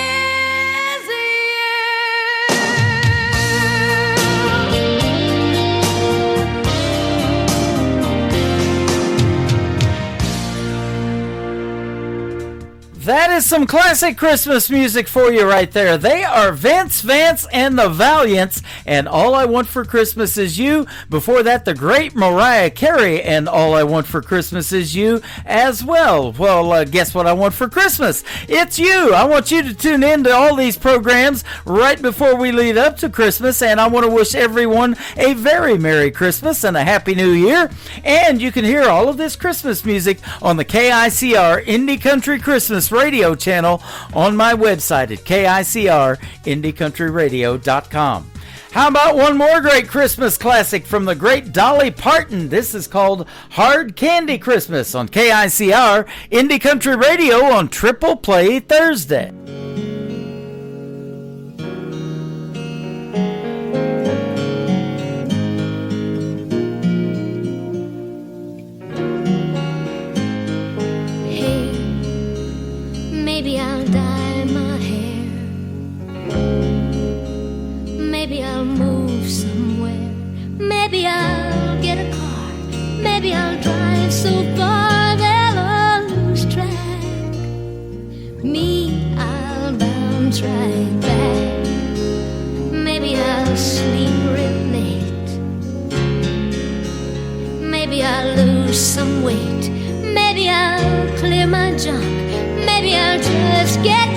That is some classic Christmas music for you right there. They are Vince Vance and the Valiants, and All I Want for Christmas Is You. Before that, the great Mariah Carey and All I Want for Christmas Is You as well. Well, guess what I want for Christmas? It's you. I want you to tune in to all these programs right before we lead up to Christmas, and I want to wish everyone a very Merry Christmas and a Happy New Year. And you can hear all of this Christmas music on the KICR Indie Country Christmas radio channel on my website at KICRIndieCountryRadio.com. How about one more great Christmas classic from the great Dolly Parton? This is called Hard Candy Christmas on KICR Indie Country Radio on Triple Play Thursday. Maybe I'll dye my hair. Maybe I'll move somewhere. Maybe I'll get a car. Maybe I'll drive so far they'll lose track. Me, I'll bounce right back. Maybe I'll sleep real late. Maybe I'll lose some weight. Maybe I'll clear my junk. Maybe I'll just get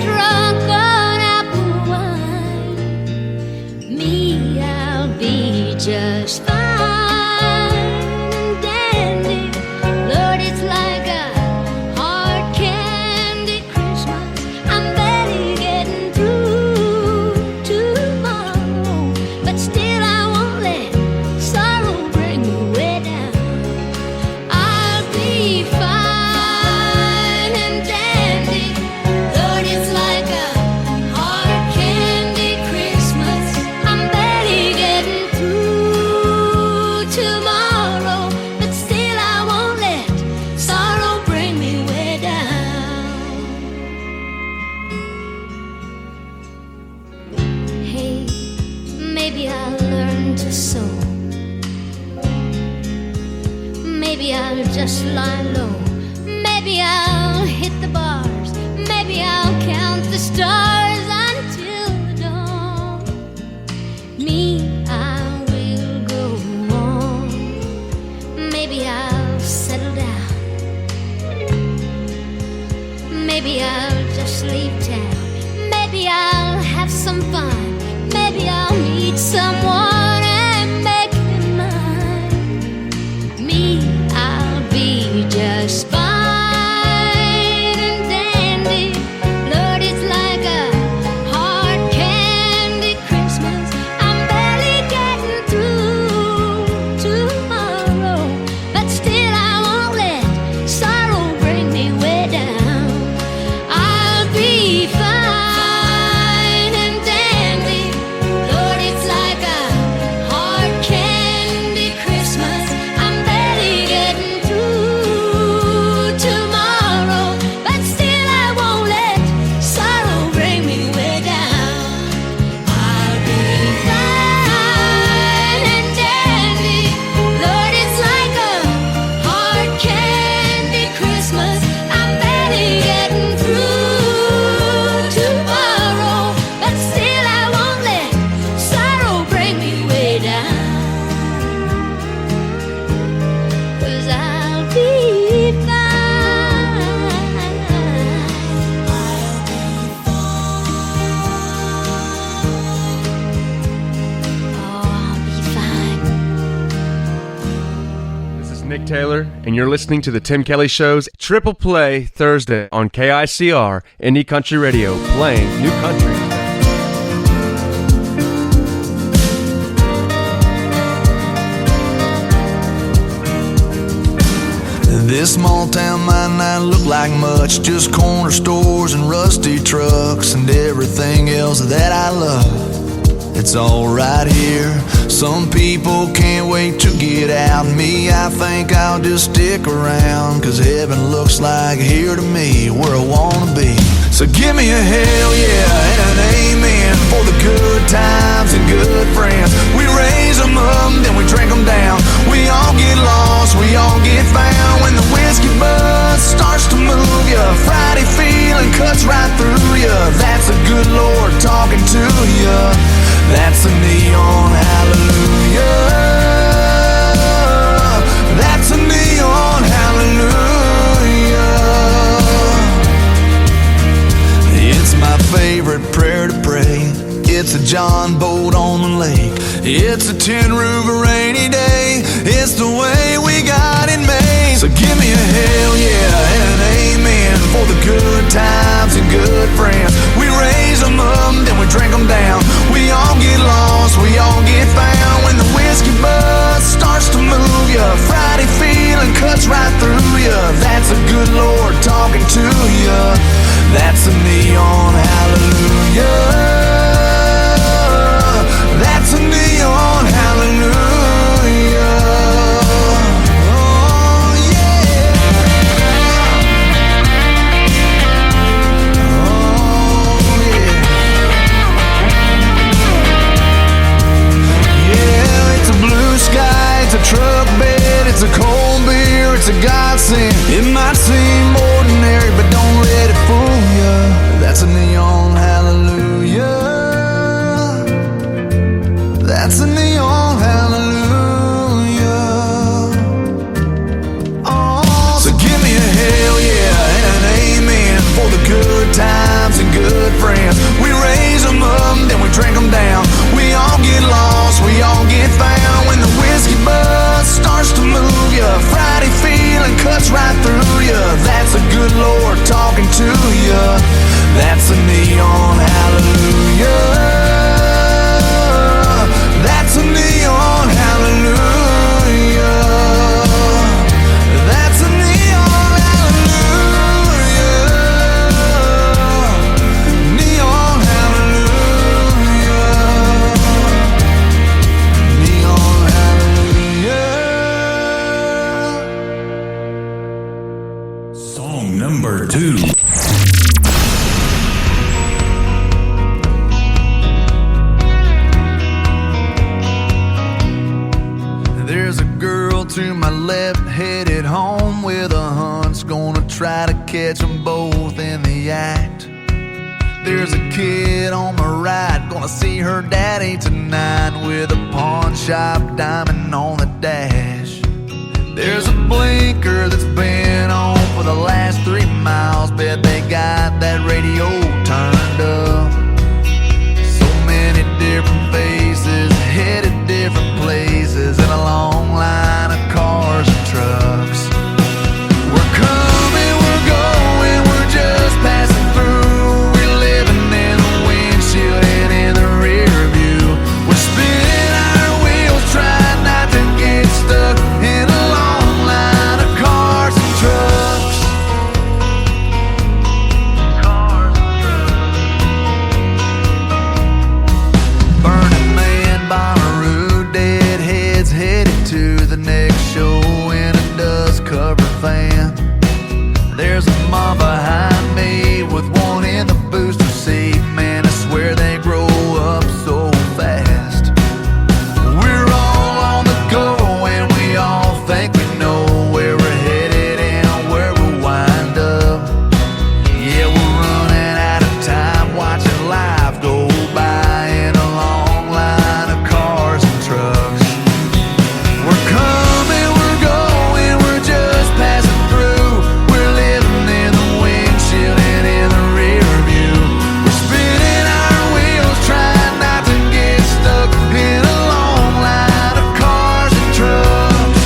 just lie low. Maybe I'll hit the bars. Maybe I'll count the stars until the dawn. Me, I will go on. Maybe I'll settle down. Maybe I'll just leave town. Maybe I'll have some fun. Maybe I'll meet someone and make him mine. Me, I'll be just fine and dandy. Lord, it's like a hard candy Christmas. I'm barely getting through tomorrow, but still I won't let sorrow bring me way down. I'll be fine and dandy. Lord, it's like a hard candy Christmas. I'm barely getting through tomorrow, but still I won't let sorrow bring me way down. I'll be fine and dandy. Lord, it's like a hard candy Christmas. I'm barely getting through tomorrow, but still I won't let sorrow bring me way down. 'Cause I'll be fine. I'll be fine. This is Nick Taylor, and you're listening to The Tim Kelly Show's Triple Play Thursday on KICR, Indie Country Radio, playing new country. This small town might not look like much, just corner stores and rusty trucks and everything else that I love. It's all right here. Some people can't wait to get out. Me, I think I'll just stick around, 'cause heaven looks like here to me, where I wanna be. So give me a hell yeah and an amen for the good times and good friends. We raise them up, then we drink them down. We all get lost, we all get found. When the whiskey buzz starts to move ya, Friday feeling cuts right through ya. That's a good Lord talking to ya. That's a neon hallelujah. That's a neon hallelujah. It's my favorite prayer to pray. It's a John boat on the lake. It's a tin roof a rainy day. It's the way we got it made. So give me a hell yeah and an amen for the good times and good friends. We raise them up, then we drink them down. We all get lost, we all get found. When the whiskey buzz starts to move ya, Friday feeling cuts right through ya. That's a good Lord talking to ya. That's a neon hallelujah. That's a neon hallelujah. Oh yeah. Oh yeah. Yeah, it's a blue sky, it's a truck bed, it's a cold beer, it's a godsend. It might seem ordinary, but don't let it fool ya. That's a neon hallelujah. That's a neon hallelujah. Oh, so give me a hell yeah and an amen for the good times and good friends. We raise them up, then we drink them down. We all get lost, we all get found. When the whiskey buzz starts to move ya, Friday feeling cuts right through ya. That's a good Lord talking to ya. That's a neon hallelujah. That's a neon hallelujah. That's a neon hallelujah. Neon hallelujah. Neon hallelujah. Song number 2. To my left, headed home. try to catch them both in the act. There's a kid on my right, gonna see her daddy tonight with a pawn shop diamond on the dash. There's a blinker that's been on for the last 3 miles. Bet they got that radio turned up. So many different faces, headed different places, in a long line of cars and trucks. We're coming, we're going, we're just passing through. We're living in the windshield and in the rear view. We're spinning our wheels, trying not to get stuck in a long line of cars and trucks. Burning Man, Bonnaroo, deadheads headed to the next show in a dust-covered van. There's a mom behind me with one in the booster seat. Man, I swear they grow up so fast. We're all on the go and we all think we know where we're headed and where we'll wind up. Yeah, we're running out of time watching life go by in a long line of cars and trucks. We're coming, we're going, we're just passing through. We're living in the windshield and in the rear view. We're spinning our wheels, trying not to get stuck in a long line of cars and trucks.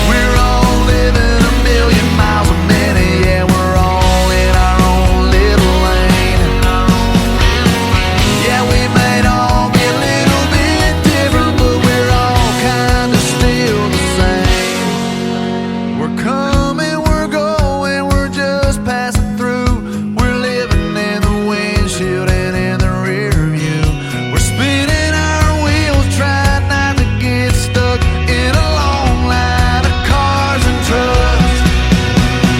We're all living a million miles a minute. Yeah, we're all in our own little lane. Yeah, we might all be a little bit different, but we're all kinda still the same. We're coming, we're going, we're just passing through. We're living in the windshield and in the rear view. We're spinning our wheels, trying not to get stuck in a long line of cars and trucks.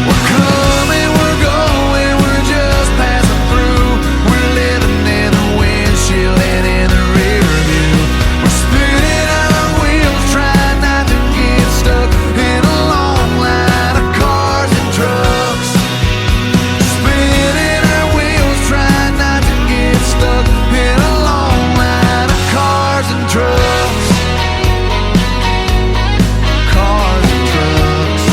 We're coming, we're going, we're just passing through. We're living in the windshield and in the rear view. We're spinning our wheels, trying not to get stuck in a long line of cars and trucks. Spinning our wheels, trying not to get stuck in a long line of cars and trucks. Cars and trucks.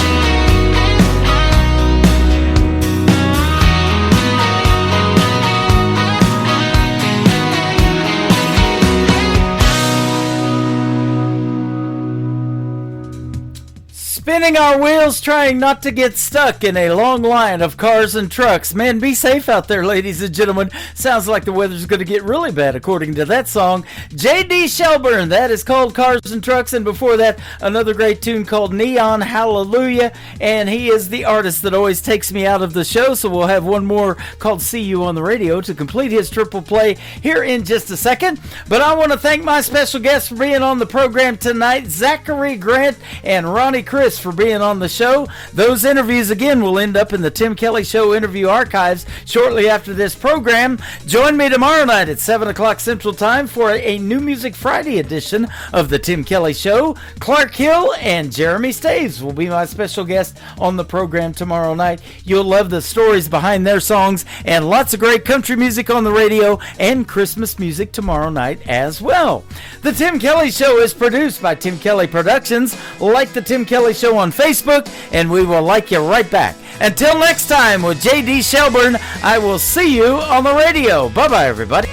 Spinning our wheels, trying not to get stuck in a long line of cars and trucks. Man, be safe out there, ladies and gentlemen. Sounds like the weather's going to get really bad, according to that song. J.D. Shelburne, that is called Cars and Trucks. And before that, another great tune called Neon Hallelujah. And he is the artist that always takes me out of the show. So we'll have one more called See You on the Radio to complete his triple play here in just a second. But I want to thank my special guests for being on the program tonight, Zachary Grant and Ronnie Chris, for being on the show. Those interviews again will end up in the Tim Kelly Show interview archives shortly after this program. Join me tomorrow night at 7 o'clock Central Time for a New Music Friday edition of the Tim Kelly Show. Clark Hill and Jeremy Staves will be my special guest on the program tomorrow night. You'll love the stories behind their songs and lots of great country music on the radio and Christmas music tomorrow night as well. The Tim Kelly Show is produced by Tim Kelly Productions. Like the Tim Kelly Show on Facebook, and we will like you right back. Until next time with J.D. Shelburne, I will see you on the radio. Bye-bye, everybody. I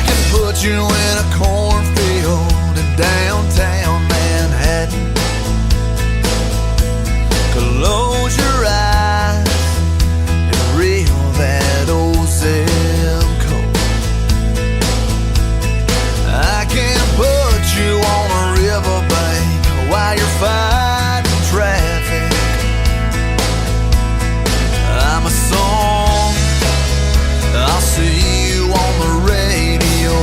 can put you in a cornfield in downtown Manhattan. Close your eyes and reel that old zip code. I can put you on a riverbank while you're fighting traffic. I'm a song, I'll see you on the radio.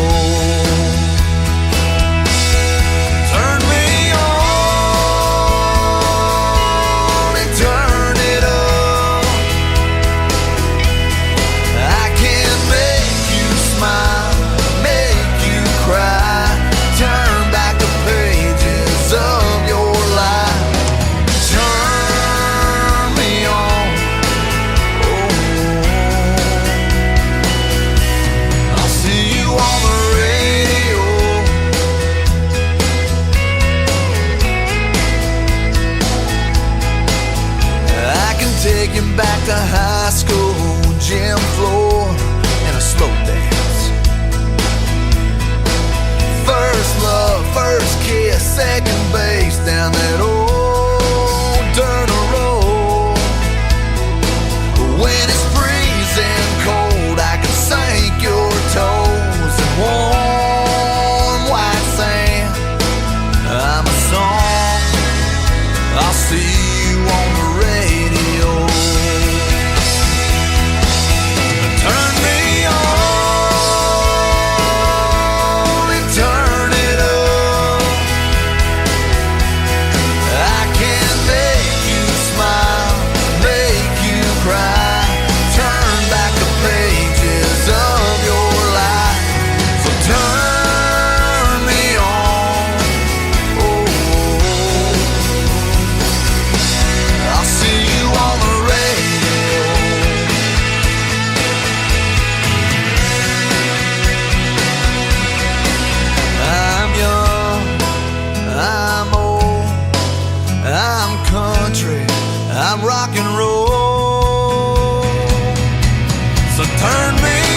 So turn me